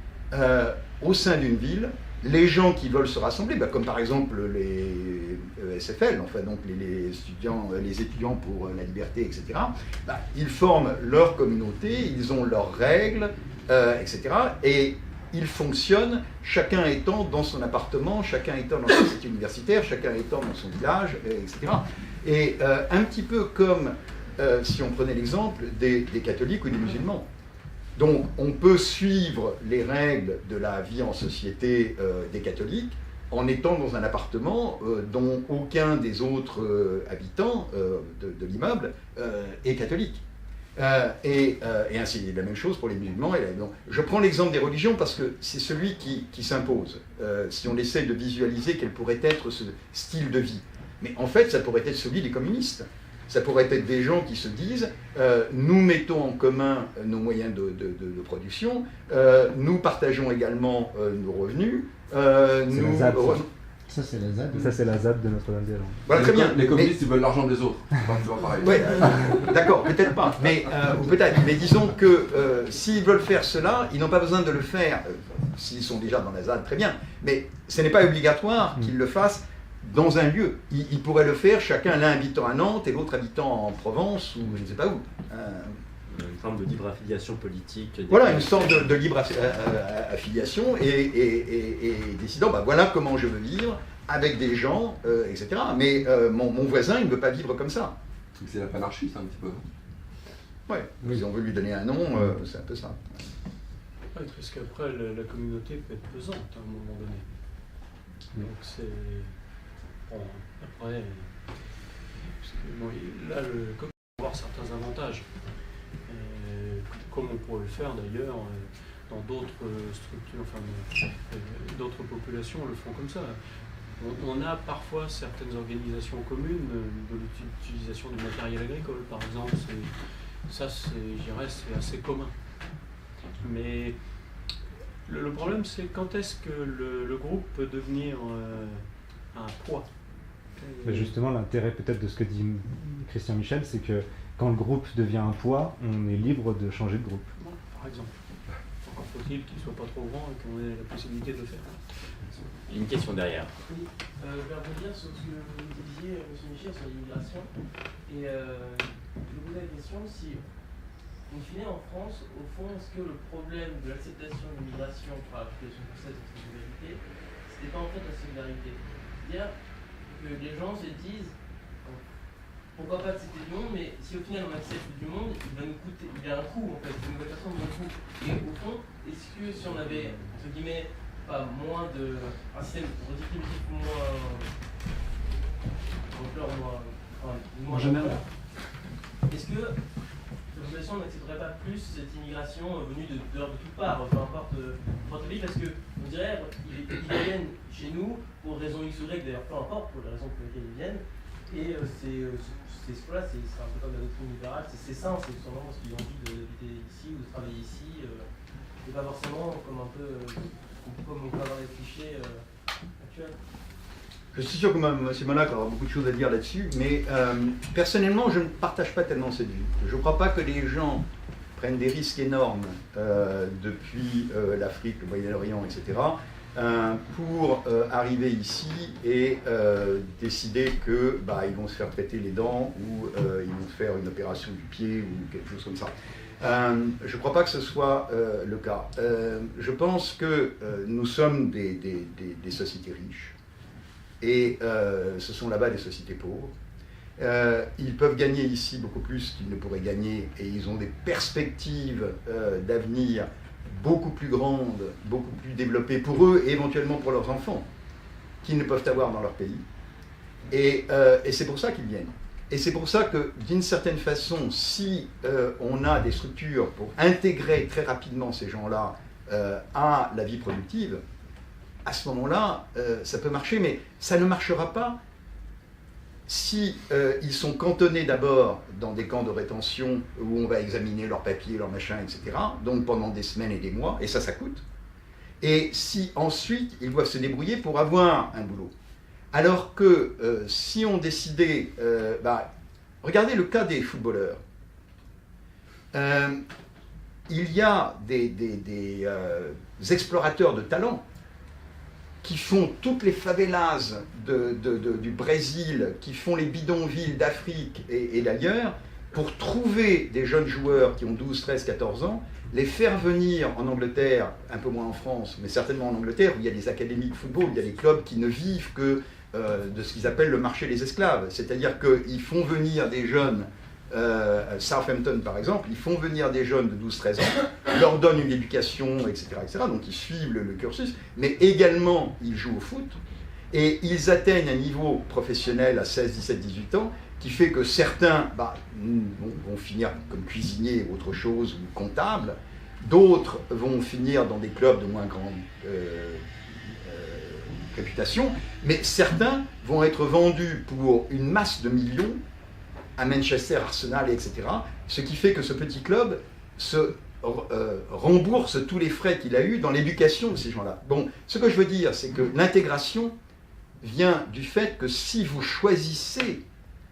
S3: au sein d'une ville. Les gens qui veulent se rassembler, comme par exemple les SFL, enfin donc les étudiants pour la liberté, etc., ils forment leur communauté, ils ont leurs règles, etc., et ils fonctionnent, chacun étant dans son appartement, chacun étant dans sa cité universitaire, chacun étant dans son village, etc. Et un petit peu comme si on prenait l'exemple des catholiques ou des musulmans. Donc, on peut suivre les règles de la vie en société des catholiques en étant dans un appartement dont aucun des autres habitants de l'immeuble est catholique. Et ainsi de la même chose pour les musulmans. Donc, je prends l'exemple des religions parce que c'est celui qui s'impose. Si on essaie de visualiser quel pourrait être ce style de vie. Mais en fait, ça pourrait être celui des communistes. Ça pourrait être des gens qui se disent nous mettons en commun nos moyens de production, nous partageons également nos revenus.
S6: Ça, c'est la ZAD. Ça, c'est la ZAD de Notre-Dame-des-Landes.
S3: Voilà, très bien.
S7: Les communistes, ils veulent l'argent des autres. C'est pas pareil.
S3: Ouais, d'accord, peut-être pas. Mais, ou peut-être. Mais disons que s'ils veulent faire cela, ils n'ont pas besoin de le faire. S'ils sont déjà dans la ZAD, très bien. Mais ce n'est pas obligatoire qu'ils le fassent dans un lieu. Ils pourraient le faire, chacun, l'un habitant à Nantes et l'autre habitant en Provence ou je ne sais pas où.
S2: Une forme de libre affiliation politique.
S3: Voilà, une sorte de libre affiliation et décidant, voilà comment je veux vivre, avec des gens, etc. Mais mon voisin, il ne veut pas vivre comme ça.
S7: C'est la panarchie, ça, un petit peu.
S3: Ouais, si on veut lui donner un nom, c'est un peu ça.
S5: Ouais, parce qu'après, la communauté peut être pesante à un moment donné. Donc c'est... Bon, après... Parce que, bon, là, le commun peut avoir certains avantages. Comme on pourrait le faire d'ailleurs dans d'autres structures, enfin d'autres populations le font comme ça. On a parfois certaines organisations communes de l'utilisation du matériel agricole, par exemple. Ça, je dirais, c'est assez commun. Mais le problème, c'est quand est-ce que le groupe peut devenir un poids.
S6: Mais justement, l'intérêt peut-être de ce que dit Christian Michel, c'est que quand le groupe devient un poids, on est libre de changer de groupe.
S5: Par exemple. Encore faut-il qu'il ne soit pas trop grand et qu'on ait la possibilité de le faire.
S2: Il y a une question derrière.
S8: Oui, je vais rebondir sur ce que vous disiez, M. Michel, sur l'immigration. Et je vous pose la question si, in fine, en France, au fond, est-ce que le problème de l'acceptation de l'immigration par la population française de cette solidarité, c'était pas en fait la solidarité? C'est-à-dire que les gens se disent, pourquoi pas accepter du monde, mais si au final on accepte du monde, il va nous coûter, il y a un coût en fait, une nouvelle personne a un coût. Et au fond, est-ce que si on avait, entre guillemets, pas moins de, un système redistributif moins général, est-ce que la population n'accepterait pas plus cette immigration venue de toutes parts, peu importe votre pays, parce qu'on dirait ils viennent chez nous pour raison X ou Y, d'ailleurs peu importe pour les raisons pour lesquelles ils viennent, et c'est un peu comme la doctrine libérale, c'est ça, c'est sûrement parce qu'ils ont envie d'habiter ici ou de travailler ici, et pas forcément comme un peu comme on peut avoir les clichés actuels.
S3: Je suis sûr que M. Monac aura beaucoup de choses à dire là-dessus, mais personnellement, je ne partage pas tellement cette vue. Je ne crois pas que les gens prennent des risques énormes depuis l'Afrique, le Moyen-Orient, etc., pour arriver ici et décider que ils vont se faire traiter les dents ou ils vont faire une opération du pied ou quelque chose comme ça. Je ne crois pas que ce soit le cas. Je pense que nous sommes des sociétés riches et ce sont là-bas des sociétés pauvres. Ils peuvent gagner ici beaucoup plus qu'ils ne pourraient gagner et ils ont des perspectives d'avenir beaucoup plus grandes, beaucoup plus développées pour eux et éventuellement pour leurs enfants qu'ils ne peuvent avoir dans leur pays. Et c'est pour ça qu'ils viennent. Et c'est pour ça que, d'une certaine façon, si on a des structures pour intégrer très rapidement ces gens-là à la vie productive, à ce moment-là, ça peut marcher, mais ça ne marchera pas si ils sont cantonnés d'abord dans des camps de rétention où on va examiner leurs papiers, leurs machins, etc., donc pendant des semaines et des mois, et ça coûte, et si ensuite ils doivent se débrouiller pour avoir un boulot. Alors que si on décidait, regardez le cas des footballeurs. Il y a des explorateurs de talent qui font toutes les favelas du Brésil, qui font les bidonvilles d'Afrique et d'ailleurs, pour trouver des jeunes joueurs qui ont 12, 13, 14 ans, les faire venir en Angleterre, un peu moins en France, mais certainement en Angleterre, où il y a des académies de football, il y a des clubs qui ne vivent que de ce qu'ils appellent le marché des esclaves. C'est-à-dire qu'ils font venir des jeunes, Southampton par exemple, ils font venir des jeunes de 12-13 ans, leur donnent une éducation, etc., donc ils suivent le cursus, mais également ils jouent au foot, et ils atteignent un niveau professionnel à 16, 17, 18 ans, qui fait que certains vont finir comme cuisiniers ou autre chose, ou comptables, d'autres vont finir dans des clubs de moins grande réputation, mais certains vont être vendus pour une masse de millions à Manchester, Arsenal, etc., ce qui fait que ce petit club se rembourse tous les frais qu'il a eus dans l'éducation de ces gens-là. Bon, ce que je veux dire, c'est que l'intégration vient du fait que si vous choisissez,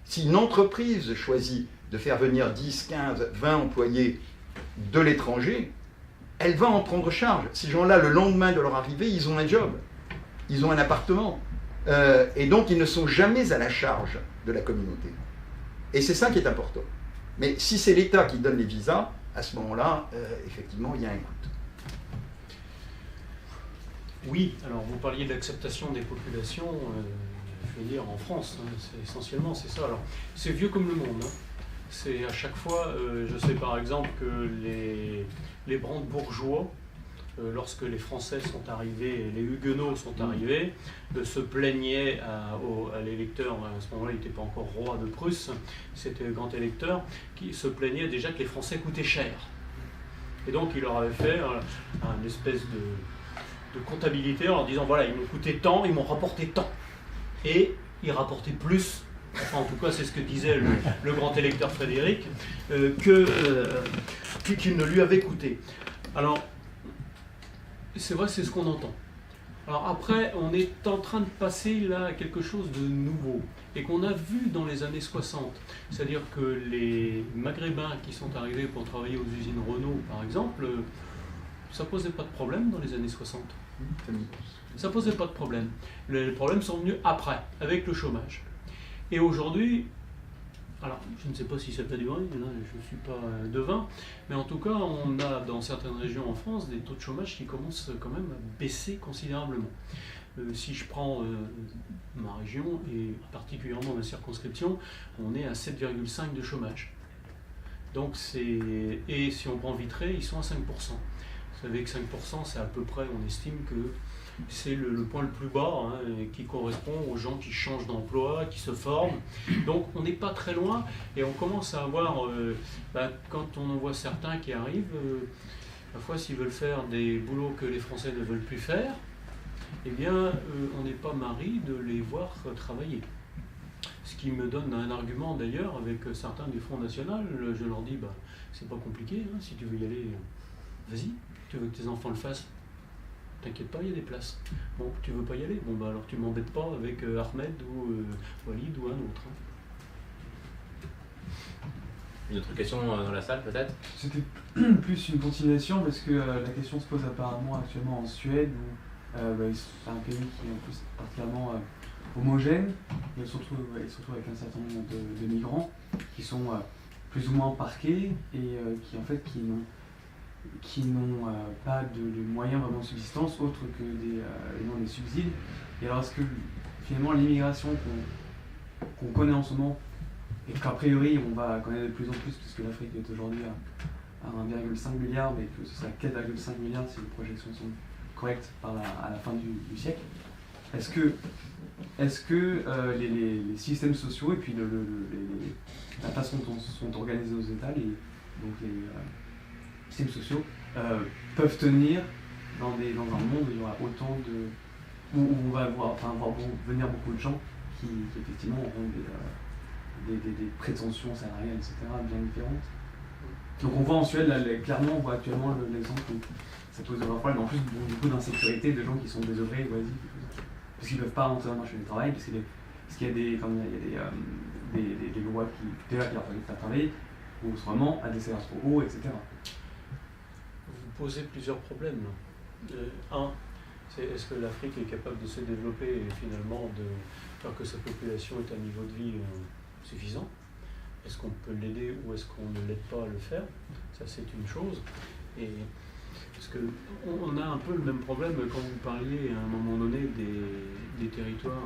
S3: si une entreprise choisit de faire venir 10, 15, 20 employés de l'étranger, elle va en prendre charge. Ces gens-là, le lendemain de leur arrivée, ils ont un job, ils ont un appartement, et donc ils ne sont jamais à la charge de la communauté. Et c'est ça qui est important. Mais si c'est l'État qui donne les visas, à ce moment-là, effectivement, il y a un coût.
S5: Oui, alors vous parliez d'acceptation des populations, je veux dire en France, c'est essentiellement c'est ça. Alors c'est vieux comme le monde. C'est à chaque fois, je sais par exemple que les brandebourgeois, lorsque les Français sont arrivés, les Huguenots sont arrivés, se plaignaient à l'électeur, à ce moment-là il n'était pas encore roi de Prusse, c'était le grand électeur, qui se plaignait déjà que les Français coûtaient cher. Et donc il leur avait fait un espèce de comptabilité en leur disant voilà, ils m'ont coûté tant, ils m'ont rapporté tant. Et ils rapportaient plus, enfin en tout cas c'est ce que disait le grand électeur Frédéric, qu'il ne lui avait coûté. Alors, c'est vrai, c'est ce qu'on entend. Alors après, on est en train de passer là à quelque chose de nouveau et qu'on a vu dans les années 60. C'est-à-dire que les Maghrébins qui sont arrivés pour travailler aux usines Renault, par exemple, ça posait pas de problème dans les années 60. Ça posait pas de problème. Les problèmes sont venus après, avec le chômage. Et aujourd'hui, alors je ne sais pas si ça peut durer, je ne suis pas devin, mais en tout cas, on a dans certaines régions en France des taux de chômage qui commencent quand même à baisser considérablement. Si je prends ma région et particulièrement ma circonscription, on est à 7,5 de chômage. Donc et si on prend Vitré, ils sont à 5%. Vous savez que 5%, c'est à peu près, on estime que c'est le point le plus bas, hein, qui correspond aux gens qui changent d'emploi, qui se forment. Donc on n'est pas très loin et on commence à avoir, quand on en voit certains qui arrivent, parfois s'ils veulent faire des boulots que les Français ne veulent plus faire, eh bien on n'est pas mari de les voir travailler. Ce qui me donne un argument d'ailleurs avec certains du Front National, je leur dis, c'est pas compliqué, hein, si tu veux y aller, vas-y, tu veux que tes enfants le fassent. T'inquiète pas, il y a des places. Bon, tu veux pas y aller? Bon, alors tu m'embêtes pas avec Ahmed ou Walid ou un autre.
S2: Une autre question dans la salle, peut-être?
S9: C'était plus une continuation parce que la question se pose apparemment actuellement en Suède où c'est un pays qui est en plus particulièrement homogène. Il se retrouve avec un certain nombre de migrants qui sont plus ou moins parqués et qui n'ont pas de moyens vraiment de subsistance autres que des subsides. Et alors est-ce que finalement l'immigration qu'on connaît en ce moment, et qu'a priori on va connaître de plus en plus puisque l'Afrique est aujourd'hui à 1,5 milliard, mais que ce sera 4,5 milliards si les projections sont correctes à la fin du siècle, est-ce que les systèmes sociaux et puis la façon dont sont organisés aux États, donc les systèmes sociaux peuvent tenir dans un monde où il y aura autant où on va voir venir beaucoup de gens qui effectivement auront des prétentions salariales, etc., bien différentes. Donc on voit en Suède, là, clairement, on voit actuellement l'exemple où ça pose de vrais problèmes. En plus, beaucoup d'insécurité, de gens qui sont désœuvrés, parce qu'ils ne peuvent pas rentrer dans le marché du travail, parce qu'il y a des lois qui leur permettent de faire travailler, ou autrement à des salaires trop hauts, etc.
S5: Vous posez plusieurs problèmes. Un, c'est est-ce que l'Afrique est capable de se développer et finalement de faire que sa population ait un niveau de vie suffisant? Est-ce qu'on peut l'aider ou est-ce qu'on ne l'aide pas à le faire? Ça, c'est une chose. Et parce qu'on a un peu le même problème quand vous parliez à un moment donné des territoires,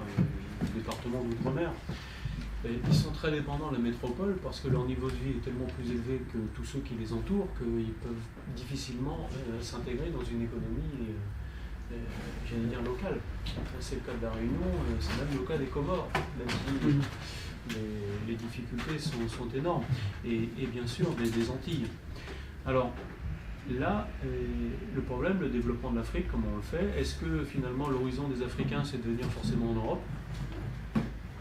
S5: des départements d'outre-mer. Ils sont très dépendants de la métropole parce que leur niveau de vie est tellement plus élevé que tous ceux qui les entourent qu'ils peuvent difficilement s'intégrer dans une économie, j'allais dire, locale. C'est le cas de la Réunion, c'est même le cas des Comores, même si les difficultés sont énormes. Et bien sûr des Antilles. Alors là, le problème, le développement de l'Afrique, comment on le fait? Est-ce que finalement l'horizon des Africains c'est de venir forcément en Europe?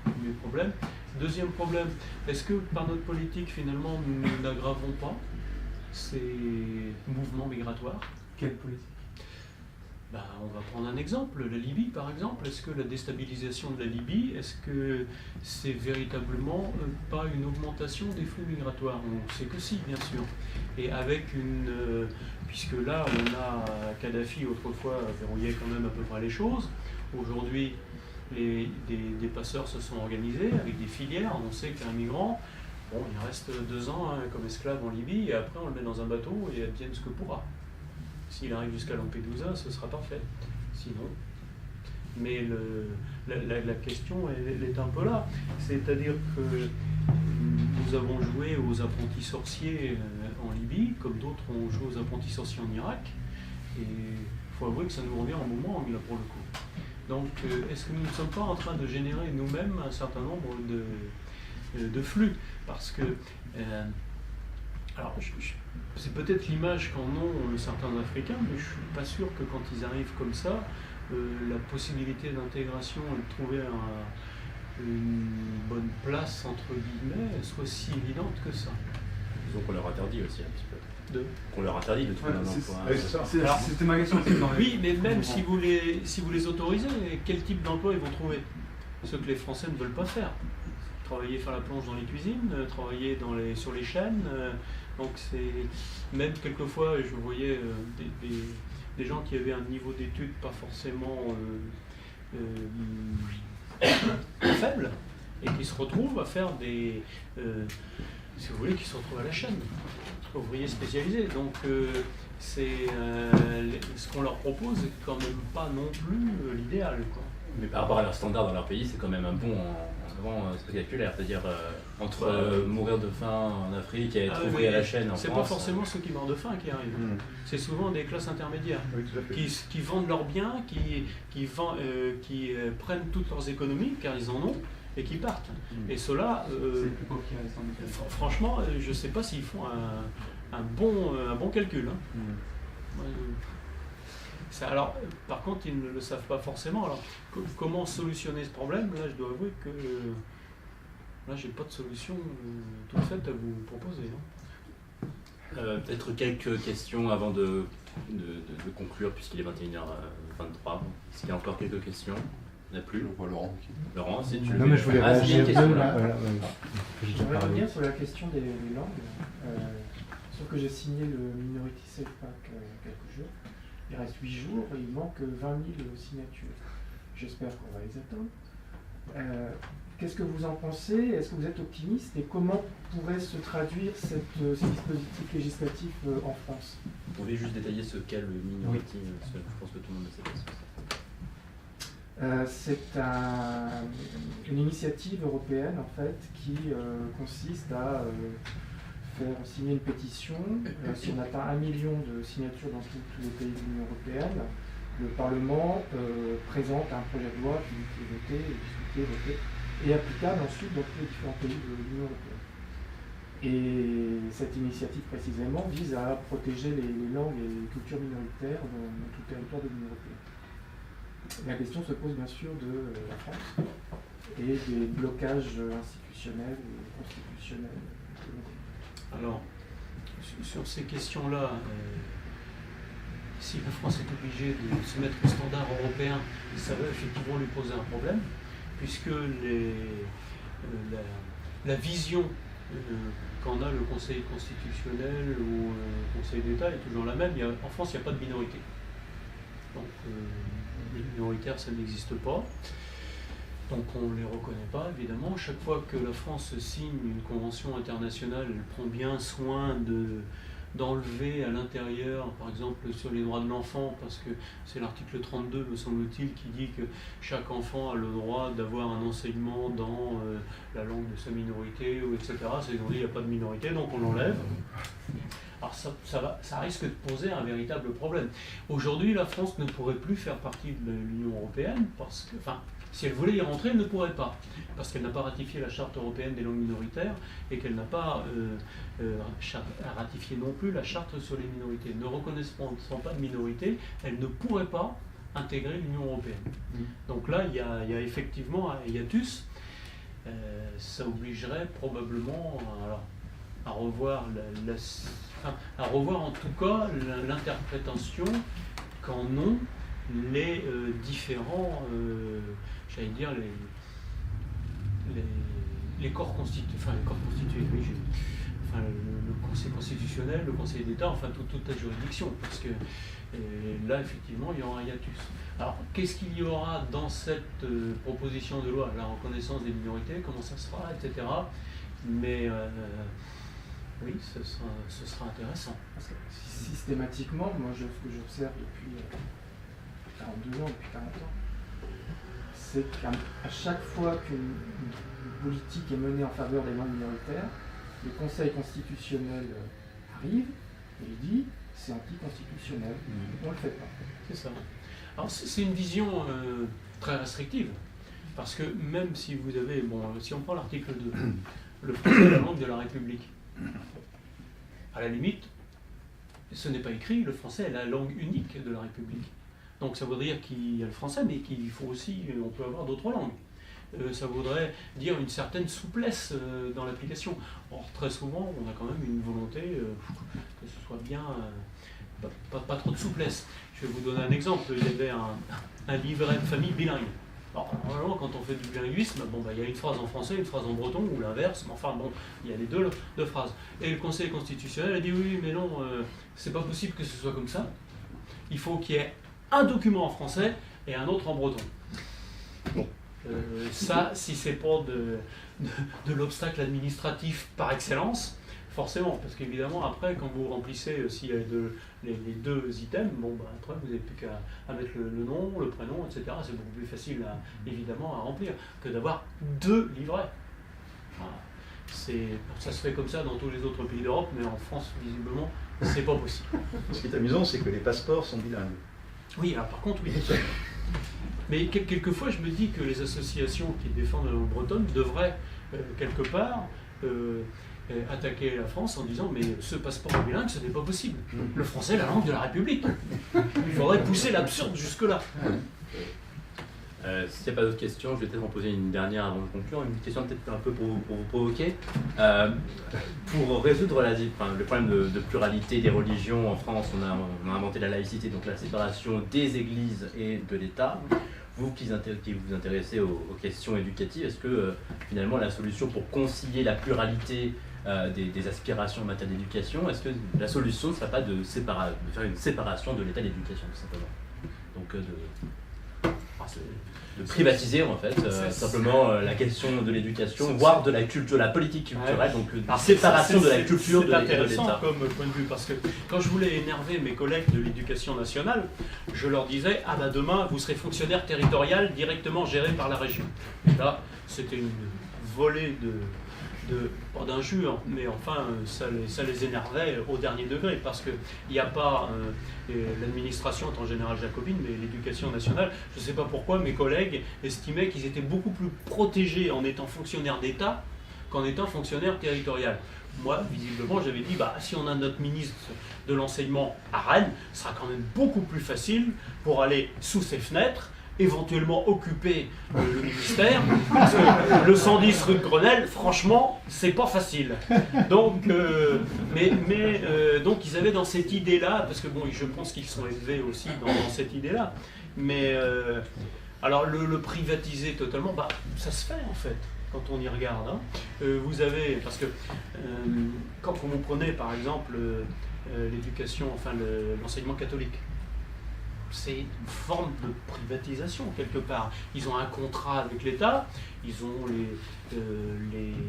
S5: Premier problème. Deuxième problème, est-ce que par notre politique finalement nous n'aggravons pas ces mouvements migratoires?
S9: Quelle politique?
S5: On va prendre un exemple, la Libye par exemple. Est-ce que la déstabilisation de la Libye, est-ce que c'est véritablement pas une augmentation des flux migratoires? On sait que si, bien sûr. Et avec puisque là on a Kadhafi autrefois verrouillait quand même à peu près les choses. Aujourd'hui, des passeurs se sont organisés avec des filières. On sait qu'un migrant, il reste 2 ans comme esclave en Libye et après on le met dans un bateau et advienne ce que pourra. S'il arrive jusqu'à Lampedusa, ce sera parfait. Sinon. Mais la question, elle est un peu là. C'est-à-dire que nous avons joué aux apprentis sorciers en Libye, comme d'autres ont joué aux apprentis sorciers en Irak. Et il faut avouer que ça nous revient en moment là pour le coup. Donc, est-ce que nous ne sommes pas en train de générer nous-mêmes un certain nombre de flux? Parce que, alors, c'est peut-être l'image qu'en ont certains Africains, mais je ne suis pas sûr que quand ils arrivent comme ça, la possibilité d'intégration et de trouver une bonne place, entre guillemets, soit si évidente que ça.
S2: Donc on leur interdit aussi un petit peu. Qu'on leur interdit de trouver
S9: Ouais,
S2: un
S9: c'est-
S2: emploi.
S3: Oui, c'est ça.
S9: C'était ma question.
S5: Oui, mais même si vous les autorisez, quel type d'emploi ils vont trouver? Ce que les Français ne veulent pas faire. Travailler, faire la plonge dans les cuisines, travailler sur les chaînes. Donc c'est même quelquefois, je voyais des gens qui avaient un niveau d'études pas forcément faible et qui se retrouvent à faire si vous voulez, qui se retrouvent à la chaîne, ouvriers spécialisés. Donc ce qu'on leur propose n'est quand même pas non plus l'idéal, quoi.
S2: Mais par rapport à leurs standards dans leur pays, c'est quand même un bond en spectaculaire. C'est-à-dire entre mourir de faim en Afrique et être ouvrier à la chaîne en France.
S5: C'est pas forcément ceux qui meurent de faim qui arrivent. C'est souvent des classes intermédiaires
S3: Oui, tout à fait.
S5: qui vendent leurs biens, qui prennent toutes leurs économies, car ils en ont, et qui partent. Et ceux-là,
S9: C'est le plus pauvre qui reste en effet.
S5: franchement, je ne sais pas s'ils font un bon calcul. Hein. Ouais, alors, par contre, ils ne le savent pas forcément. Alors, comment solutionner ce problème? Là, je dois avouer que là, j'ai pas de solution toute faite à vous proposer. Hein.
S2: Peut-être quelques questions avant de conclure, puisqu'il est 21h23. Est-ce qu'il y a encore quelques questions? Il n'y en a plus.
S7: Je vois Laurent.
S2: Laurent, si tu
S6: Non, mais je voulais
S2: Ah, si, il y a
S6: réagir.
S2: une question, là.
S6: Voilà, j'ai déjà
S10: J'aimerais
S6: parlé.
S10: revenir sur la question des langues. Sauf que j'ai signé le Minority Safe Pack il y a quelques jours. Il reste 8 jours et il manque 20 000 signatures. J'espère qu'on va les atteindre. Qu'est-ce que vous en pensez? Est-ce que vous êtes optimiste? Et comment pourrait se traduire ces dispositifs législatifs en France?
S2: Vous pouvez juste détailler ce qu'est le minority, parce que je pense que tout le monde ne sait pas ce que c'est.
S10: C'est une initiative européenne en fait qui consiste à faire signer une pétition. Si on atteint 1 million de signatures dans tous les pays de l'Union européenne, le Parlement présente un projet de loi qui est voté, discuté, voté, et applicable ensuite dans tous les différents pays de l'Union européenne. Et cette initiative précisément vise à protéger les langues et les cultures minoritaires dans tout le territoire de l'Union européenne. La question se pose bien sûr de la France et des blocages institutionnels et constitutionnels.
S5: Alors, sur ces questions-là, si la France est obligée de se mettre au standard européen, ça va effectivement lui poser un problème, puisque la vision qu'en a le Conseil constitutionnel ou le Conseil d'État est toujours la même. En France, il n'y a pas de minorité. Donc, les minoritaires, ça n'existe pas. Donc on ne les reconnaît pas, évidemment. Chaque fois que la France signe une convention internationale, elle prend bien soin d'enlever à l'intérieur, par exemple sur les droits de l'enfant, parce que c'est l'article 32, me semble-t-il, qui dit que chaque enfant a le droit d'avoir un enseignement dans la langue de sa minorité, ou etc. C'est-à-dire qu'il n'y a pas de minorité, donc on l'enlève. Alors ça risque de poser un véritable problème. Aujourd'hui, la France ne pourrait plus faire partie de l'Union européenne, parce que, enfin, si elle voulait y rentrer, elle ne pourrait pas, parce qu'elle n'a pas ratifié la Charte européenne des langues minoritaires et qu'elle n'a pas ratifié non plus la Charte sur les minorités. Ne reconnaissant pas de minorité, elle ne pourrait pas intégrer l'Union européenne. Donc là, il y a effectivement un hiatus. Ça obligerait probablement à revoir à revoir en tout cas l'interprétation qu'en ont les différents, j'allais dire, les corps constitués, oui, le Conseil constitutionnel, le Conseil d'État, enfin toute la juridiction, parce que là, effectivement, il y aura un hiatus. Alors, qu'est-ce qu'il y aura dans cette proposition de loi? La reconnaissance des minorités, comment ça se fera, etc. Mais oui, ce sera intéressant.
S10: Parce que systématiquement, moi, ce que j'observe depuis 42 ans, depuis 40 ans, c'est qu'à chaque fois qu'une politique est menée en faveur des langues minoritaires, le Conseil constitutionnel arrive et il dit c'est anticonstitutionnel, on ne le fait pas.
S5: C'est ça. Alors c'est une vision très restrictive, parce que même si vous avez, si on prend l'article 2, le français est la langue de la République, à la limite, ce n'est pas écrit, le français est la langue unique de la République. Donc ça voudrait dire qu'il y a le français, mais qu'il faut aussi, on peut avoir d'autres langues. ça voudrait dire une certaine souplesse dans l'application. Or, très souvent, on a quand même une volonté que ce soit bien, pas trop de souplesse. Je vais vous donner un exemple. Il y avait un livret de famille bilingue. Alors, normalement, quand on fait du bilinguisme, il y a une phrase en français, une phrase en breton, ou l'inverse, mais enfin, bon, il y a les deux phrases. Et le Conseil constitutionnel a dit oui, mais non, c'est pas possible que ce soit comme ça. Il faut qu'il y ait un document en français et un autre en breton. Bon, ça, si c'est pas de l'obstacle administratif par excellence, forcément, parce qu'évidemment, après, quand vous remplissez, s'il y a les deux items, après, vous n'avez plus qu'à mettre le nom, le prénom, etc. C'est beaucoup plus facile, évidemment, à remplir que d'avoir 2 livrets. Voilà. Ça se fait comme ça dans tous les autres pays d'Europe, mais en France, visiblement, c'est pas possible.
S3: Ce qui est amusant, c'est que les passeports sont bilingues.
S5: Oui, alors par contre, oui. Mais quelquefois, je me dis que les associations qui défendent la langue bretonne devraient, quelque part, attaquer la France en disant mais ce passeport bilingue, ce n'est pas possible. Le français est la langue de la République. Il faudrait pousser l'absurde jusque-là.
S2: S'il n'y a pas d'autres questions, je vais peut-être en poser une dernière avant de conclure. Une question peut-être un peu pour vous provoquer. Pour résoudre le problème de pluralité des religions en France, on a inventé la laïcité, donc la séparation des églises et de l'État. Vous qui vous intéressez aux questions éducatives, est-ce que finalement la solution pour concilier la pluralité des aspirations en matière d'éducation, est-ce que la solution ne serait pas de faire une séparation de l'état d'éducation, tout simplement? Donc de privatiser en fait simplement la question de l'éducation, voire de la culture, de la politique culturelle, donc la séparation de la culture de l'État.
S5: C'est intéressant comme point de vue, parce que quand je voulais énerver mes collègues de l'éducation nationale, je leur disais demain vous serez fonctionnaire territorial directement géré par la région. Et là, c'était une volée pas d'injures, mais enfin ça les énervait au dernier degré, parce qu'il n'y a pas l'administration en général jacobine, mais l'éducation nationale, je ne sais pas pourquoi mes collègues estimaient qu'ils étaient beaucoup plus protégés en étant fonctionnaires d'État qu'en étant fonctionnaires territorial. Moi, visiblement, j'avais dit, si on a notre ministre de l'enseignement à Rennes, ce sera quand même beaucoup plus facile pour aller sous ses fenêtres, éventuellement occuper le ministère, parce que le 110 rue de Grenelle, franchement, c'est pas facile. Donc, donc ils avaient dans cette idée-là, parce que bon, je pense qu'ils sont élevés aussi dans cette idée-là, mais alors le privatiser totalement, ça se fait en fait, quand on y regarde. Vous avez, parce que quand vous prenez par exemple l'éducation, l'enseignement catholique, c'est une forme de privatisation quelque part. Ils ont un contrat avec l'État, ils ont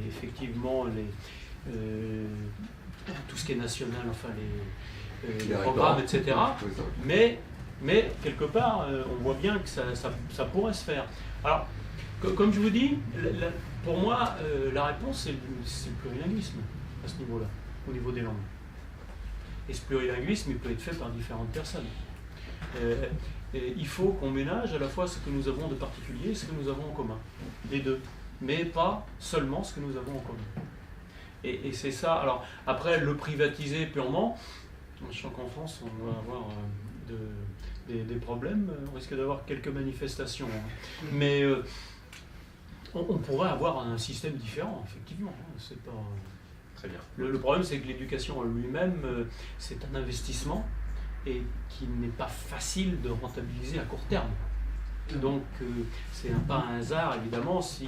S5: effectivement tout ce qui est national, les programmes, etc. Mais quelque part, on voit bien que ça pourrait se faire. Alors, comme je vous dis, pour moi, la réponse, c'est le plurilinguisme à ce niveau-là, au niveau des langues. Et ce plurilinguisme, il peut être fait par différentes personnes. Il faut qu'on ménage à la fois ce que nous avons de particulier et ce que nous avons en commun, les deux, mais pas seulement ce que nous avons en commun. Et c'est ça. Alors après, le privatiser purement, je sens qu'en France on va avoir des problèmes, on risque d'avoir quelques manifestations, mais on pourrait avoir un système différent, effectivement. C'est pas
S2: très bien.
S5: Le problème, c'est que l'éducation en lui-même, c'est un investissement et qui n'est pas facile de rentabiliser à court terme. Donc c'est pas un hasard évidemment si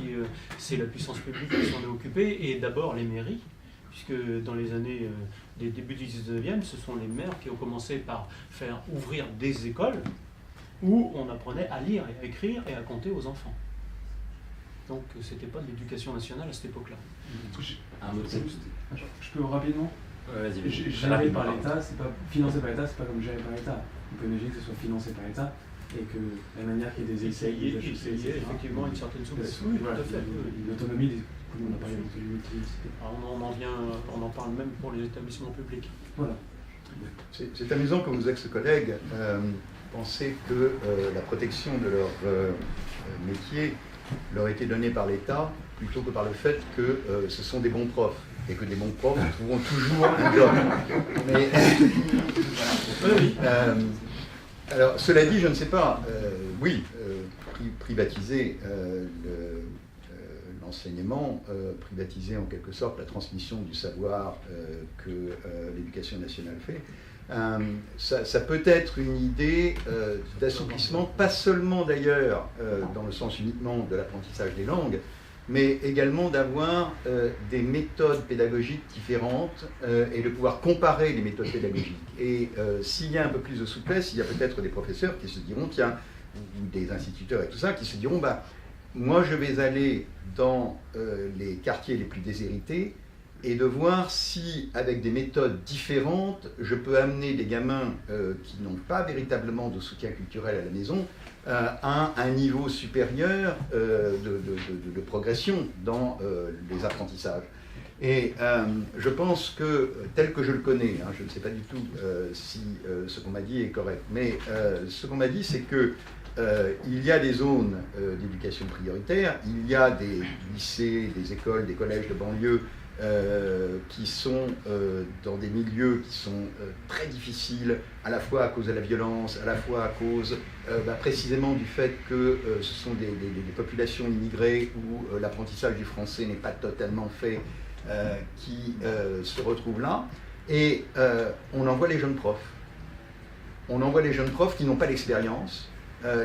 S5: c'est la puissance publique qui s'en est occupée, et d'abord les mairies, puisque dans les années des débuts du 19e, ce sont les maires qui ont commencé par faire ouvrir des écoles où on apprenait à lire et à écrire et à compter aux enfants. Donc c'était pas de l'éducation nationale à cette époque-là.
S9: Je peux rapidement.
S2: Vas-y.
S9: Géré par l'État, c'est pas financé par l'État, c'est pas comme géré par l'État. On peut imaginer que ce soit financé par l'État et que la manière qu'il y ait des essais, des HEC, etc.
S5: Effectivement, une certaine souplesse. Oui, tout à fait.
S9: L'autonomie, comme on a parlé d'autonomie.
S5: On en parle même pour les établissements publics.
S9: Voilà.
S3: C'est amusant que vos ex-collègues pensaient que la protection de leur métier leur était donnée par l'État plutôt que par le fait que ce sont des bons profs. Et que des bons profs trouveront toujours un job. Mais, alors, cela dit, je ne sais pas, privatiser l'enseignement, privatiser en quelque sorte la transmission du savoir que l'éducation nationale fait. Ça peut être une idée d'assouplissement, pas seulement d'ailleurs dans le sens uniquement de l'apprentissage des langues, mais également d'avoir des méthodes pédagogiques différentes et de pouvoir comparer les méthodes pédagogiques. Et s'il y a un peu plus de souplesse, il y a peut-être des professeurs qui se diront, tiens, ou des instituteurs et tout ça, qui se diront, bah, moi je vais aller dans les quartiers les plus déshérités et de voir si, avec des méthodes différentes, je peux amener des gamins qui n'ont pas véritablement de soutien culturel à la maison à un niveau supérieur de progression dans les apprentissages. Et je pense que, tel que je le connais, hein, je ne sais pas du tout si ce qu'on m'a dit est correct, mais ce qu'on m'a dit, c'est que il y a des zones d'éducation prioritaire, il y a des lycées, des écoles, des collèges de banlieue qui sont dans des milieux qui sont très difficiles, à la fois à cause de la violence, à la fois à cause précisément du fait que ce sont des populations immigrées où l'apprentissage du français n'est pas totalement fait, qui se retrouvent là. Et on envoie les jeunes profs. On envoie les jeunes profs qui n'ont pas d'expérience,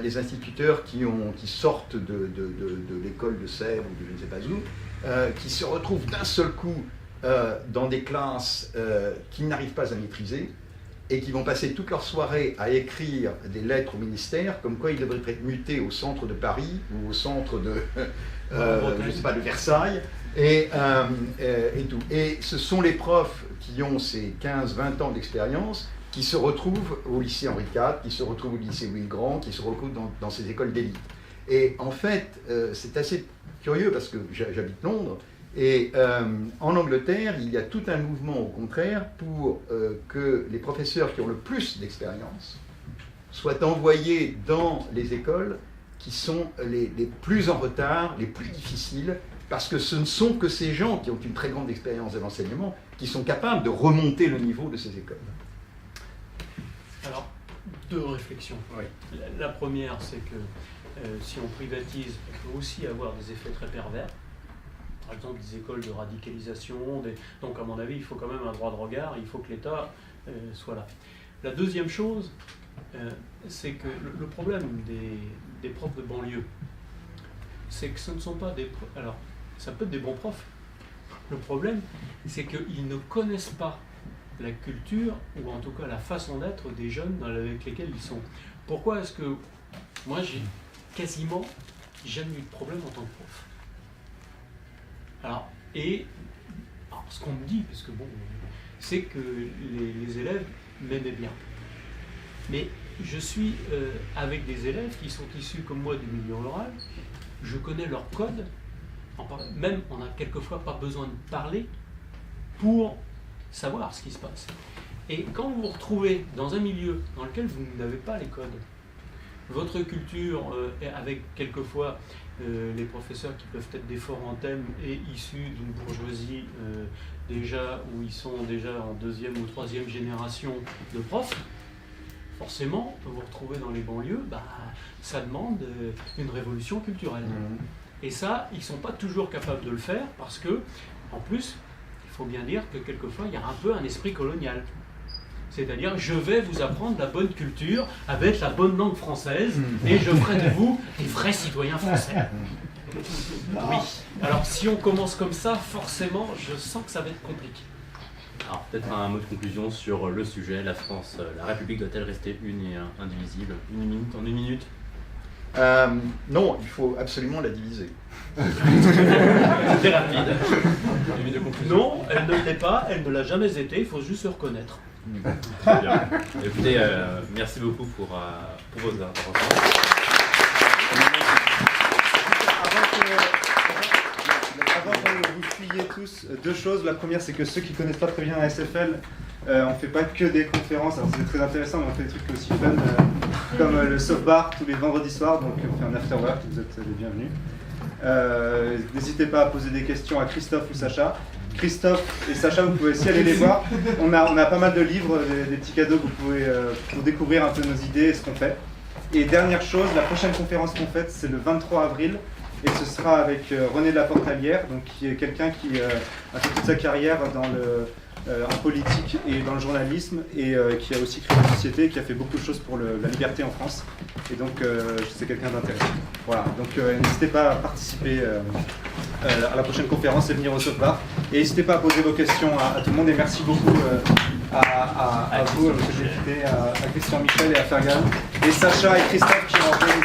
S3: les instituteurs qui sortent de l'école de Sèvres ou de je ne sais pas où, qui se retrouvent d'un seul coup dans des classes qu'ils n'arrivent pas à maîtriser et qui vont passer toute leur soirée à écrire des lettres au ministère comme quoi ils devraient être mutés au centre de Paris ou au centre de, je sais pas, de Versailles et tout. Et ce sont les profs qui ont ces 15-20 ans d'expérience qui se retrouvent au lycée Henri IV, qui se retrouvent au lycée Louis le Grand, qui se retrouvent dans ces écoles d'élite. Et en fait, c'est assez curieux parce que j'habite Londres et en Angleterre, il y a tout un mouvement au contraire pour que les professeurs qui ont le plus d'expérience soient envoyés dans les écoles qui sont les plus en retard, les plus difficiles, parce que ce ne sont que ces gens qui ont une très grande expérience de l'enseignement qui sont capables de remonter le niveau de ces écoles.
S5: Alors, deux réflexions.
S3: Oui.
S5: La première, c'est que si on privatise, on peut aussi avoir des effets très pervers. Par exemple, des écoles de radicalisation. Donc, à mon avis, il faut quand même un droit de regard, il faut que l'État soit là. La deuxième chose, c'est que le problème des profs de banlieue, c'est que ce ne sont pas des... Alors, ça peut être des bons profs. Le problème, c'est qu'ils ne connaissent pas la culture, ou en tout cas la façon d'être des jeunes avec lesquels ils sont. Pourquoi est-ce que moi j'ai quasiment jamais eu de problème en tant que prof? Alors, ce qu'on me dit, parce que bon, c'est que les élèves m'aimaient bien. Mais je suis avec des élèves qui sont issus comme moi du milieu rural, je connais leur code, même on n'a quelquefois pas besoin de parler pour savoir ce qui se passe. Et quand vous vous retrouvez dans un milieu dans lequel vous n'avez pas les codes, votre culture, avec quelquefois les professeurs qui peuvent être des forts en thème et issus d'une bourgeoisie déjà, où ils sont déjà en deuxième ou troisième génération de profs, forcément, vous vous retrouvez dans les banlieues, ça demande une révolution culturelle. Et ça, ils ne sont pas toujours capables de le faire parce que, en plus, il faut bien dire que quelquefois, il y a un peu un esprit colonial. C'est-à-dire, je vais vous apprendre la bonne culture avec la bonne langue française et je ferai de vous des vrais citoyens français. Oui. Alors, si on commence comme ça, forcément, je sens que ça va être compliqué.
S2: Alors, peut-être un mot de conclusion sur le sujet. La France, la République doit-elle rester une et indivisible? En une minute
S3: Non, il faut absolument la diviser.
S2: C'était rapide. Une minute de conclusion.
S5: Non, elle ne l'est pas, elle ne l'a jamais été, il faut juste se reconnaître.
S2: Très bien. Écoutez, merci beaucoup pour vos interventions.
S6: Avant que vous fuyiez tous, deux choses. La première, c'est que ceux qui ne connaissent pas très bien la SFL, on ne fait pas que des conférences, alors c'est très intéressant, mais on fait des trucs aussi fun, comme le soft bar tous les vendredis soirs, donc on fait un after work, vous êtes les bienvenus. N'hésitez pas à poser des questions à Christophe ou Sacha. Christophe et Sacha, vous pouvez aussi aller les voir. On a pas mal de livres, des petits cadeaux que vous pouvez pour découvrir un peu nos idées et ce qu'on fait. Et dernière chose, la prochaine conférence qu'on fait, c'est le 23 avril. et ce sera avec René de la Portalière, donc qui est quelqu'un qui a fait toute sa carrière en politique et dans le journalisme, et qui a aussi créé une société, qui a fait beaucoup de choses pour la liberté en France, et donc c'est quelqu'un d'intéressant. Voilà, donc n'hésitez pas à participer à la prochaine conférence et venir recevoir, et n'hésitez pas à poser vos questions à tout le monde, et merci beaucoup à vous, monsieur le député, à Christian Michel et à Fergan, et Sacha et Christophe qui ont envoyé